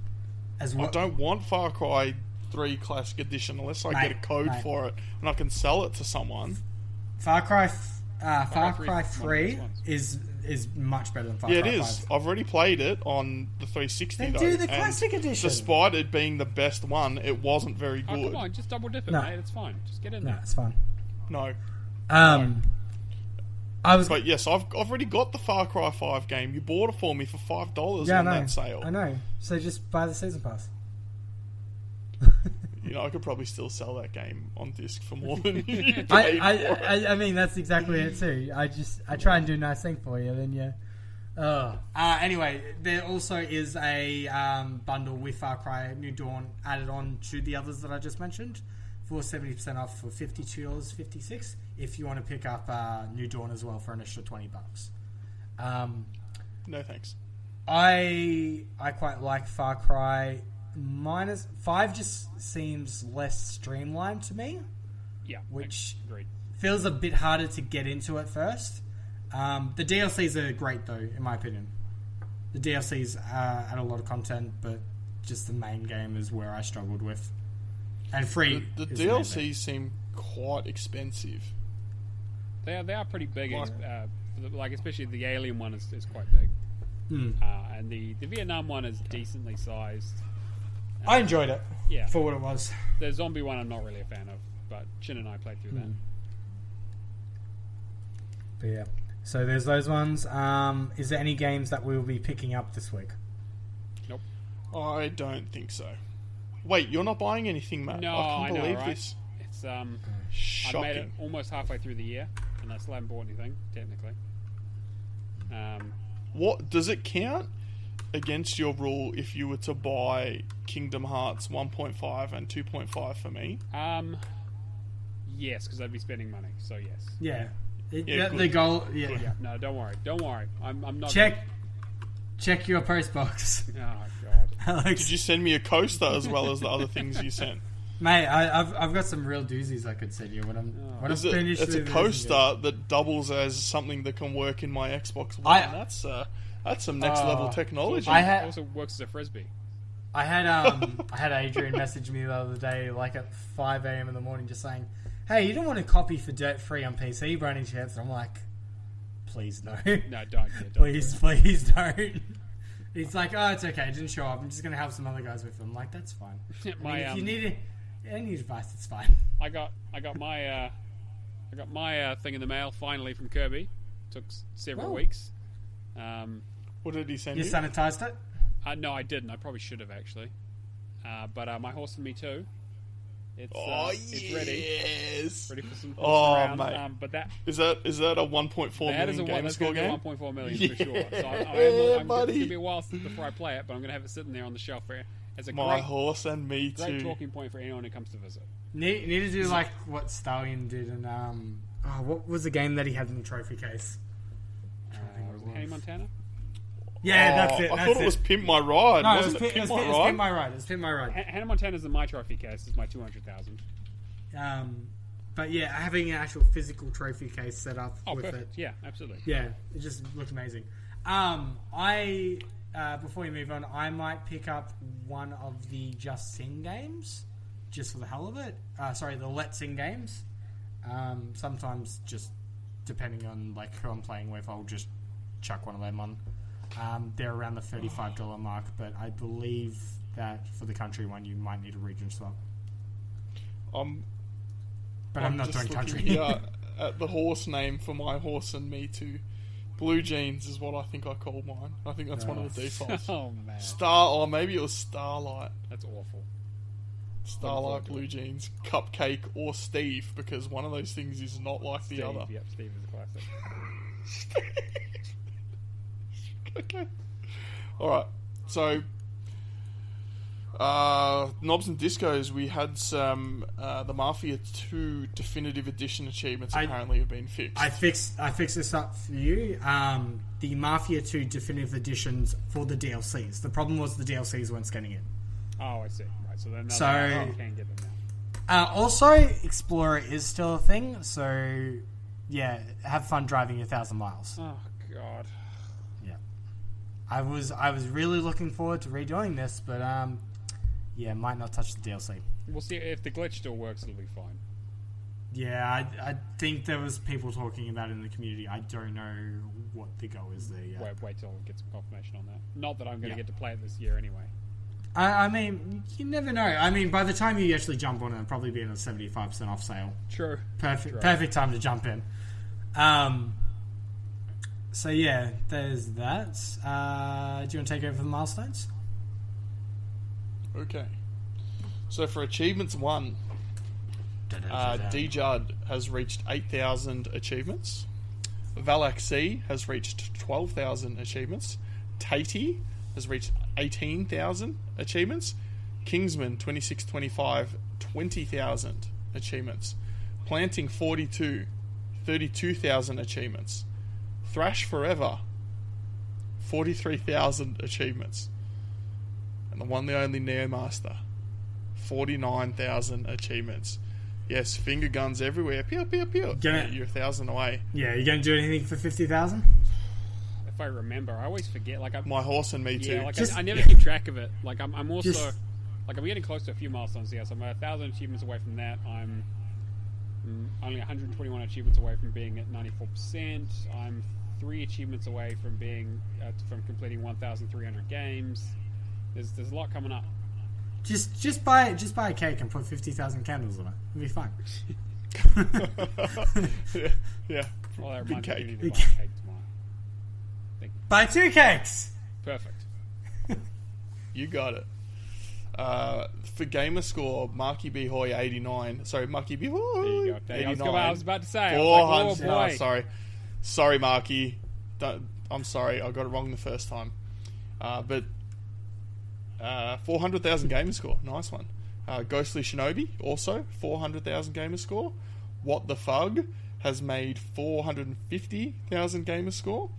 as well. I don't want Far Cry 3 Classic Edition unless I get a code mate. for it and I can sell it to someone. Far Cry Cry 3 is much better than Far Cry 5. Yeah, it is. I've already played it on the 360 Then though. do the and Classic Edition. Despite it being the best one, it wasn't very Oh, good. come on, just double dip it, No. mate. It's fine. Just get in No, there. it's fine. No. I was. But yes, I've already got the Far Cry 5 game. You bought it for me for $5 Yeah, on I know. that sale. I know. So just buy the season pass. You know, I could probably still sell that game on disc for more than you paid I for it. I mean, that's exactly it too. I try and do a nice thing for you, then yeah. Anyway, there also is a bundle with Far Cry New Dawn added on to the others that I just mentioned for 70% off for $52.56 if you want to pick up New Dawn as well for an extra $20. No thanks. I quite like Far Cry -5 just seems less streamlined to me, Yeah, which agreed. feels a bit harder to get into at first. The DLCs are great though, in my opinion. The DLCs add a lot of content, but just the main game is where I struggled with. And free. The is DLCs amazing. seem quite expensive. They are pretty big, Like- especially the Alien one is quite big. Hmm. And the Vietnam one is decently sized. I enjoyed it. Yeah. For what it was. The zombie one I'm not really a fan of, but Chin and I played through that. But yeah. So there's those ones. Is there any games that we will be picking up this week? Nope. I don't think so. Wait, you're not buying anything, Matt? No, I I can't know, believe right? this. It's I made it Shocking. almost halfway through the year, and I still haven't bought anything technically. What does it count against your rule if you were to buy Kingdom Hearts 1.5 and 2.5 for me? Yes, because I'd be spending money. So yes. Yeah. Yeah, the good. goal. Yeah. Yeah. No, don't worry. I'm not. Check your post box. Oh god. Alex. Did you send me a coaster as well as the other things you sent? Mate, I've got some real doozies I could send you when I'm finished. It's a with this coaster that doubles as something that can work in my Xbox One. That's some next level technology. It also works as a frisbee. I had Adrian message me the other day, like at 5 a.m. in the morning, just saying, "Hey, you don't want a copy for dirt free on PC, by any chance?" And I'm like, "Please no, No, don't. Yeah, don't please don't." He's like, "Oh, it's okay. It didn't show up. I'm just gonna have some other guys with them." I'm like, "That's fine. If you need any advice, it's fine." I got my thing in the mail finally from Kirby. Took several weeks. What did he send You you? sanitized it? No, I didn't. I probably should have actually. But my horse and me too. It's ready. Yes. Ready for some Oh, rounds. mate. But that Is that a 1.4 that is million that's Gamerscore going to game? be 1.4 million for sure. So I'm buddy. it's going to be a while before I play it, but I'm going to have it sitting there on the shelf as a My great horse and me great too. talking point for anyone who comes to visit. Need to do like what Stallion did, and what was the game that he had in the trophy case? Was it Hannah Montana? Yeah, that's it. I thought it was Pimp My Ride. No, Wasn't it Pimp My Ride? It was Pimp My Ride. Hannah Montana's in my trophy case. It's my 200,000. But yeah, having an actual physical trophy case set up with perfect. it. Yeah, absolutely. Yeah, it just looked amazing. Before we move on, I might pick up one of the Just Sing games, just for the hell of it. The Let's Sing games. Sometimes, just depending on like who I'm playing with, I'll just chuck one of them on. They're around the $35 mark, but I believe that for the country one, you might need a region swap. But I'm not just doing looking country. here at the horse name for my horse and me too. Blue Jeans is what I think I call mine. I think that's one of the defaults. Oh man, Or maybe it was Starlight. that's awful. Starlight, Blue Jeans, Cupcake, or Steve, because one of those things is not like the other. Yep, Steve is a classic. Okay. Alright, so Knobs and Discos, we had some the Mafia 2 Definitive Edition achievements apparently have been fixed. I fixed this up for you. The Mafia 2 Definitive Editions for the DLCs. The problem was the DLCs weren't scanning in. Oh, I see. Right, so then you can get them now. Also, Explorer is still a thing, so yeah, have fun driving 1,000 miles. Oh god. Yeah, I was really looking forward to redoing this, but yeah, might not touch the DLC. We'll see if the glitch still works. It'll be fine. Yeah, I think there was people talking about it in the community. I don't know what the goal is there yet. Wait till we get some confirmation on that. Not that I'm going to get to play it this year anyway. I mean, you never know. I mean, by the time you actually jump on it, it'll probably be in a 75% off sale. True. Perfect time to jump in. So yeah, there's that. Do you want to take over the milestones? Okay. So for Achievements 1, D Judd has reached 8,000 achievements. Valak C has reached 12,000 achievements. Tatey has reached 18,000 achievements. Kingsman 2625, 20,000 achievements. Planting 42, 32,000 achievements. Thrash Forever, 43,000 achievements. And the one, the only Neomaster, 49,000 achievements. Yes, finger guns everywhere. Pew, pew, pew. You're 1,000 away. Yeah, you going to do anything for 50,000? I remember. I always forget. Like, My horse and me too. yeah, like I never keep track of it. Like, I'm also like I'm getting close to a few milestones here. So I'm 1,000 achievements away from that. I'm only 121 achievements away from being at 94%. I'm 3 achievements away from being from completing 1,300 games. There's a lot coming up. Just buy a cake and put 50,000 candles on it. It'll be fine. yeah. Well, that Big reminds me, cake. we need to buy a cake tomorrow. Buy 2 cakes. Perfect. You got it. For Gamerscore, Marky B Hoy 89. Sorry, Marky B Hoy. There you go. 89. I was about to say. I was like, oh boy. No, sorry, Marky. I'm sorry. I got it wrong the first time. But 400,000 Gamerscore. Nice one. Ghostly Shinobi also 400,000 Gamerscore. What the Fug has made 450,000 Gamerscore.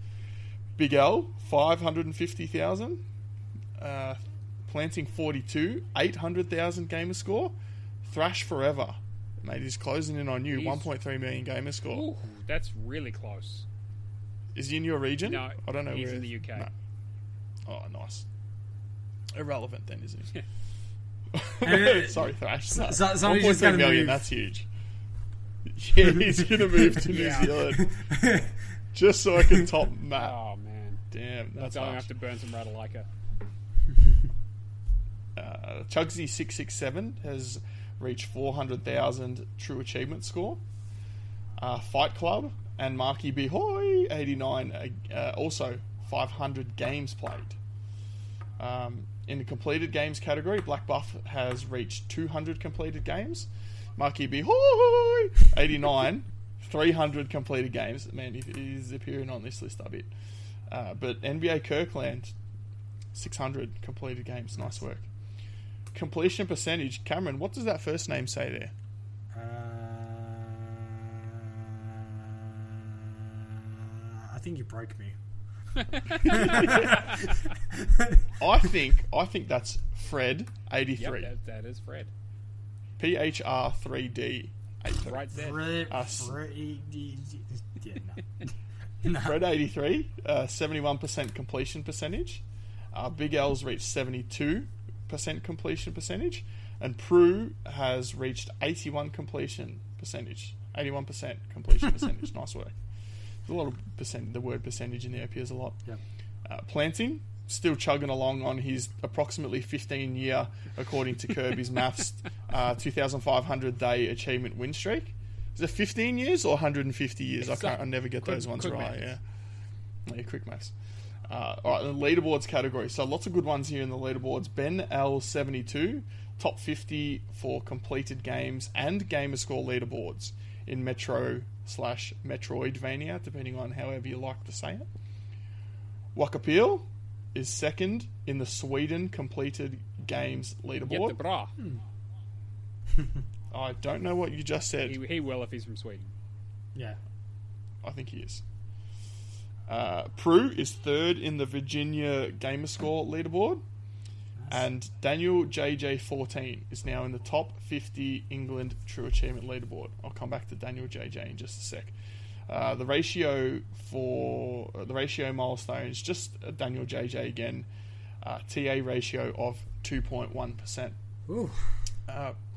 Big L 550,000. Planting 42 800,000 Gamerscore. Thrash Forever, mate, he's closing in on you. 1.3 million Gamerscore. Ooh, that's really close. Is he in your region? No, I don't know. he's where. in the UK. No. Oh, nice. Irrelevant then, isn't he? Sorry, Thrash. No. Somebody's just 1.3 gonna million. move. That's huge. Yeah, he's gonna move to New Zealand just so I can top Matt. Oh man, Damn, that's I'm gonna harsh. have to burn some Ratalaika. Chugsy667 has reached 400,000 True Achievement score. Fight Club and Marky B Hoy 89 also 500 games played. In the completed games category, Black Buff has reached 200 completed games. Marky B Hoy 89 300 completed games. Man, he's appearing on this list a bit. But NBA Kirkland 600 completed games. Nice work. Completion percentage. Cameron, what does that first name say there? I think you broke me. I think that's Fred 83. Yep, that is Fred. PHR3D 83. Right there. No. Fred 83, 71% completion percentage. Big L's reached 72% completion percentage, and Prue has reached 81% completion percentage. Nice work. There's a lot of the word percentage in there appears a lot. Yep. Planting, still chugging along on his approximately 15-year, according to Kirby's maths, 2,500 day achievement win streak. Is it 15 years or 150 years? I never get those ones right. Maths. Yeah, quick maths. Alright, the leaderboards category. So lots of good ones here in the leaderboards. Ben L72, top 50 for completed games and Gamerscore leaderboards in Metro/Metroidvania, depending on however you like to say it. Wakapil is second in the Sweden completed games leaderboard. Get the bra. I don't know what you just said. He will if he's from Sweden. Yeah. I think he is. Prue is third in the Virginia Gamerscore leaderboard. And Daniel JJ14 is now in the top 50 England True Achievement leaderboard. I'll come back to Daniel JJ in just a sec. The ratio milestone is just Daniel JJ again. TA ratio of 2.1%. Ooh.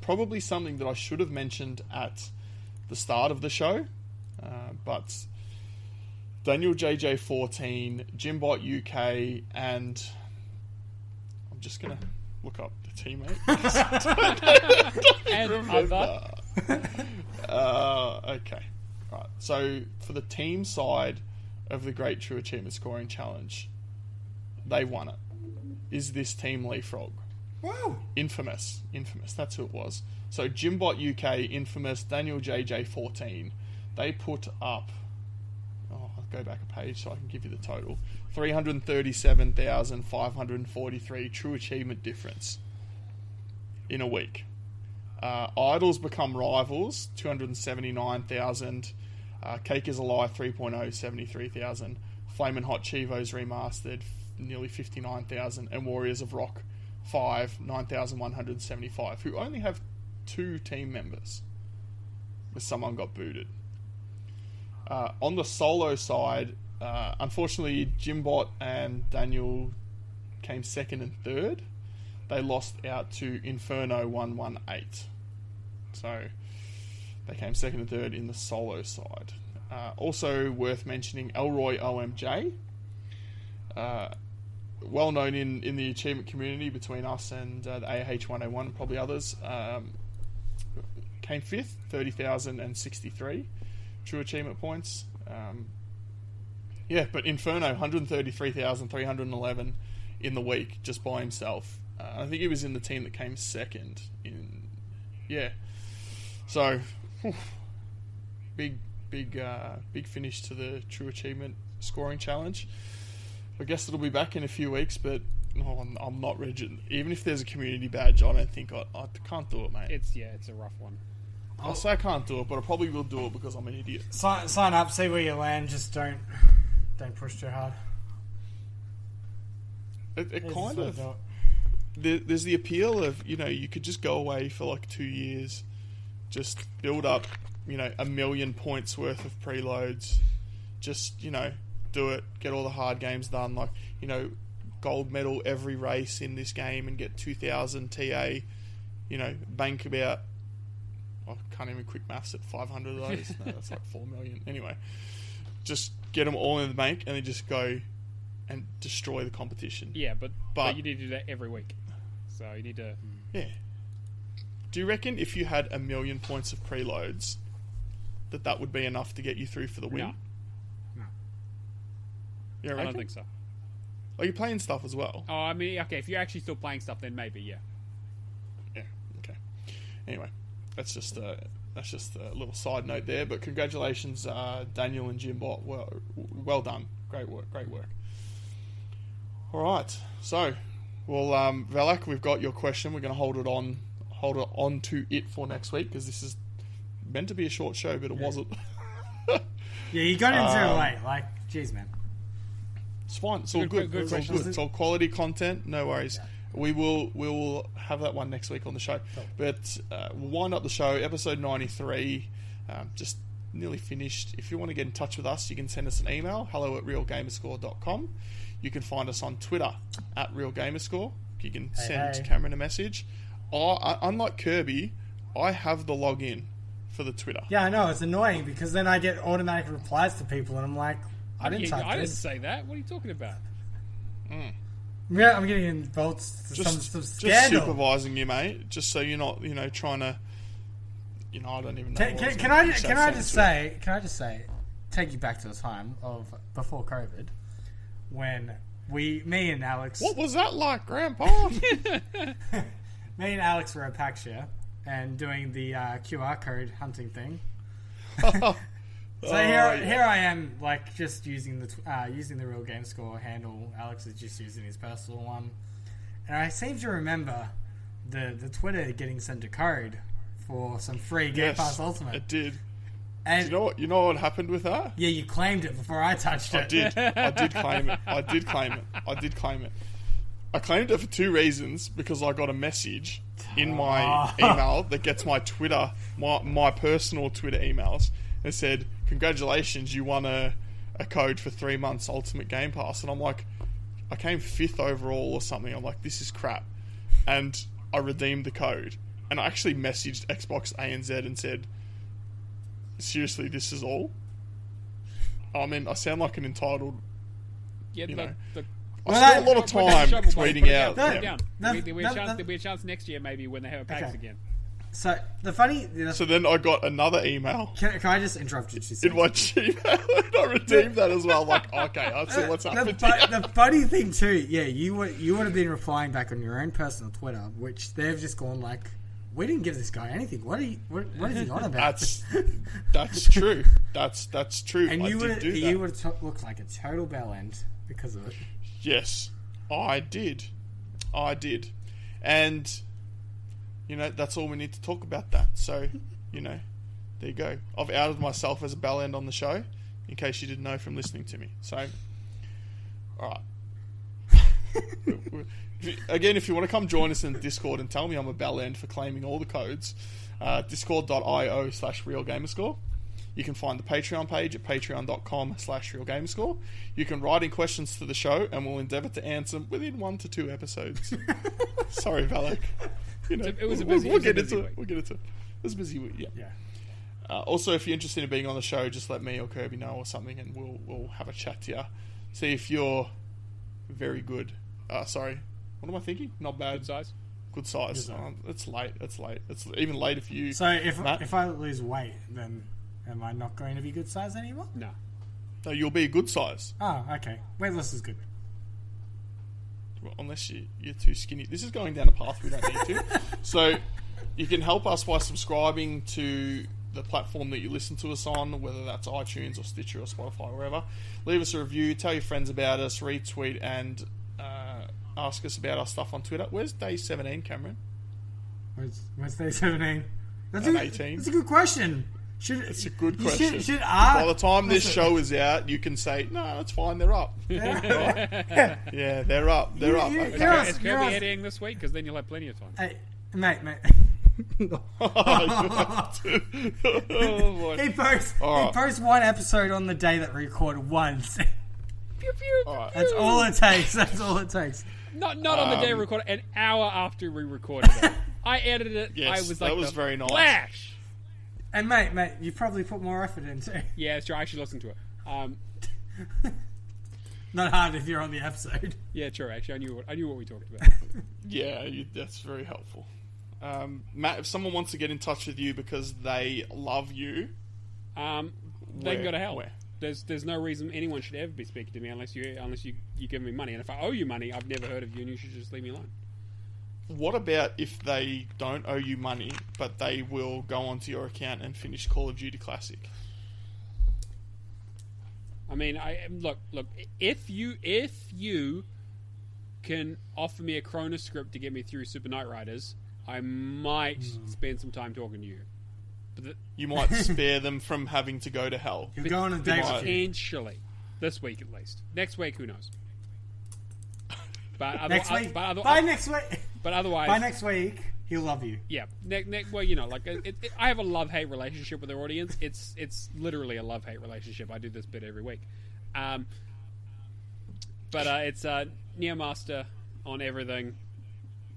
Probably something that I should have mentioned at the start of the show, but Daniel JJ14, Jimbot UK, and I'm just gonna look up the teammate. And other. Okay, right. So for the team side of the Great True Achievement Scoring Challenge, they won it. Is this Team Leapfrog? Woo! Infamous. That's who it was. So Jimbot UK, Infamous, Daniel JJ14, they put up. I'll go back a page so I can give you the total. 337,543 True Achievement difference in a week. Idols Become Rivals, 279,000. Cake is Alive 3.0, 73,000. Flamin' Hot Chivos Remastered, nearly 59,000. And Warriors of Rock 5, 9,175, who only have 2 team members, as someone got booted. On the solo side, Unfortunately, Jimbot and Daniel came second and third. They lost out to Inferno 118. So they came second and third in the solo side. Also worth mentioning, Elroy OMJ. Well known in the achievement community between us and the AH 101 and probably others. Came fifth, 30,063 true achievement points. But Inferno, 133,311 in the week just by himself. I think he was in the team that came second. So, big finish to the true achievement scoring challenge. I guess it'll be back in a few weeks, but no, I'm not ready. Even if there's a community badge, I don't think I can't do it, mate. It's a rough one. I'll say I can't do it, but I probably will do it because I'm an idiot. Sign up, see where you land. Just don't push too hard. It kind of... There's the appeal of, you could just go away for like 2 years, just build up, 1 million points worth of preloads, just, do it, get all the hard games done, like, gold medal every race in this game and get 2,000 TA, bank about, I can't even quick maths at 500 of those, no, that's like 4 million, anyway, just get them all in the bank and then just go and destroy the competition. Yeah, but you need to do that every week. So you need to... Yeah. Do you reckon if you had 1 million points of preloads, that would be enough to get you through for the win? No. You reckon? I don't think so. Are you playing stuff as well? Oh, I mean, okay, if you're actually still playing stuff, then maybe, yeah. Yeah, okay. Anyway, that's just a little side note there, but congratulations, Daniel and Jimbot. Well done. Great work. All right, so... Well, Valak, we've got your question. We're going to hold it on to it for next week because this is meant to be a short show, but it wasn't. Yeah, you got into it late. Like, jeez, man. It's fine. It's all good. It's all good. It's all quality content. No worries. Yeah. We will have that one next week on the show. Cool. But we'll wind up the show. Episode 93, just nearly finished. If you want to get in touch with us, you can send us an email, hello@realgamerscore.com. You can find us on Twitter @RealGamerscore. You can send Cameron a message. Unlike Kirby, I have the login for the Twitter. Yeah, I know. It's annoying because then I get automatic replies to people and I'm like, I didn't say that. What are you talking about? Yeah, I'm getting involved in some scandal. Just supervising you, mate. Just so you're not, trying to... I don't even know. Can I just say, take you back to the time of before COVID, when me and Alex... What was that like, Grandpa? Me and Alex were at PAXia and doing the QR code hunting thing. So here I am, like, just using the Real Game Score handle. Alex is just using his personal one. And I seem to remember the Twitter getting sent a code for some free Game Pass Ultimate. It did. And you know what happened with that? Yeah, you claimed it before I touched it. I did claim it. I claimed it for two reasons. Because I got a message in my email that gets my Twitter, my personal Twitter emails, and said, "Congratulations, you won a code for 3 months Ultimate Game Pass." And I'm like, I came 5th overall or something. I'm like, this is crap. And I redeemed the code. And I actually messaged Xbox ANZ and said, seriously, this is all? I mean, I sound like an entitled, I spent a lot of time tweeting out. There'll be a chance next year, maybe, when they have a PAX again. So, the funny... So then I got another email. Can I just interrupt you? In my Gmail, and I redeemed that as well. I'm like, okay, I see what's happening. The funny thing, too, you would have been replying back on your own personal Twitter, which they've just gone like... We didn't give this guy anything. What is he on about? That's true. That's true. And you would have looked like a total bell end because of it. Yes, I did. And that's all we need to talk about that. So, there you go. I've outed myself as a bell end on the show, in case you didn't know from listening to me. So, all right. Again, if you want to come join us in Discord and tell me I'm a bell end for claiming all the codes, discord.io/realgamerscore. You can find the Patreon page at patreon.com/realgamerscore. You can write in questions to the show, and we'll endeavour to answer them within 1 to 2 episodes. Sorry, Valak. You know, It was a busy we'll get week. into it. We'll get into it. It was a busy week, yeah. Also, if you're interested in being on the show, just let me or Kirby know or something, and we'll have a chat to you. See if you're very good. Sorry, what am I thinking? Not bad. Good size. Good size. It's late. It's even later for you. So Matt. if I lose weight, then am I not going to be good size anymore? No. No, you'll be a good size. Oh, okay. Weightless is good. Well, unless you're too skinny. This is going down a path we don't need to. So you can help us by subscribing to the platform that you listen to us on, whether that's iTunes or Stitcher or Spotify or wherever. Leave us a review, tell your friends about us, retweet, and ask us about our stuff on Twitter. Where's day 17, Cameron? Where's day 17? That's At 18. That's a good question. It's a good you question. Should By the time this show is out, you can say, no, that's fine, they're up. Right? Yeah, they're up. They're up. Okay. Is Kirby editing this week? Because then you'll have plenty of time. Hey, mate. Oh, boy. He posts one episode on the day that we record once. Pew, pew, All right. That's all it takes. That's all it takes. Not on the day we recorded. An hour after we recorded it. I edited it. Yes, I was like, that was very nice. Flash. And mate, you probably put more effort into. Yeah, it's true. I actually listened to it. Not hard if you're on the episode. Yeah, true. Actually, I knew what we talked about. Yeah, that's very helpful. Matt, if someone wants to get in touch with you because they love you, They can go to hell. Where? There's no reason anyone should ever be speaking to me unless you give me money. And if I owe you money, I've never heard of you, and you should just leave me alone. What about if they don't owe you money, but they will go onto your account and finish Call of Duty Classic? I mean, look. If you can offer me a Chrono script to get me through Super Knight Riders, I might spend some time talking to you. But You might spare them from having to go to hell. You're going on a date with you. potentially this week at least. Next week, who knows? But Next week. By next week. But otherwise, By next week, he'll love you. yeah. Well, you know, like I have a love-hate relationship with our audience. It's literally a love-hate relationship. I do this bit every week. But it's Neomaster on everything,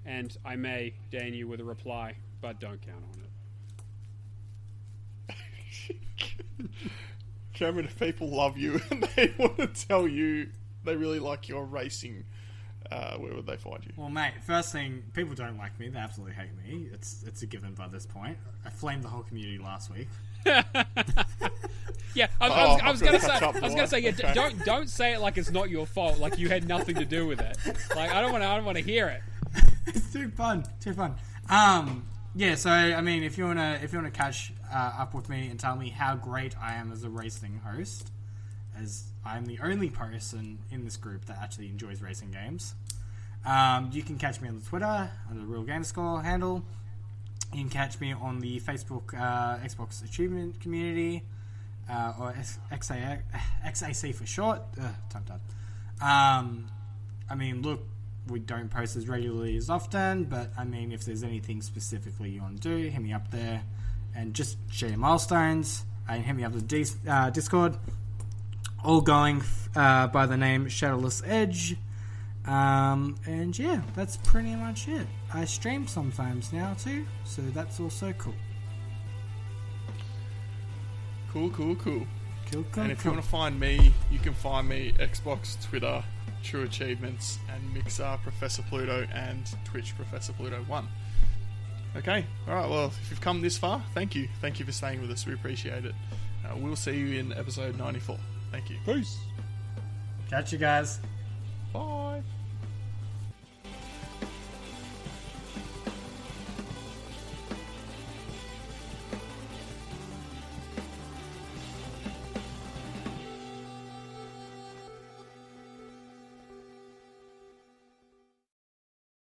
and I may deign you with a reply, but don't count on it. Cameron, if people love you and they want to tell you they really like your racing, where would they find you? Well, mate, first thing, people don't like me. They absolutely hate me. It's a given by this point. I flamed the whole community last week. Yeah, I was gonna say, yeah. Okay. Don't say it like it's not your fault, like you had nothing to do with it. Like I don't want to hear it. It's too fun. Yeah. So I mean, if you wanna catch up with me and tell me how great I am as a racing host, as I'm the only person in this group that actually enjoys racing games, you can catch me on the Twitter under the Real Gamerscore handle. You can catch me on the Facebook Xbox Achievement Community, or XAC for short. Tongue-tied. I mean, look, we don't post as regularly as often, but I mean, if there's anything specifically you want to do, hit me up there and just share your milestones. And hit me up with Discord. All going by the name ShadowlessEdge. And yeah, that's pretty much it. I stream sometimes now too, so that's also cool. Cool. Cool. And if you want to find me, you can find me Xbox, Twitter, True Achievements, and Mixer, ProfessorPluto, and Twitch, ProfessorPluto1. Okay, alright, well, if you've come this far, thank you. Thank you for staying with us, we appreciate it. We'll see you in episode 94. Thank you. Peace. Catch you guys. Bye.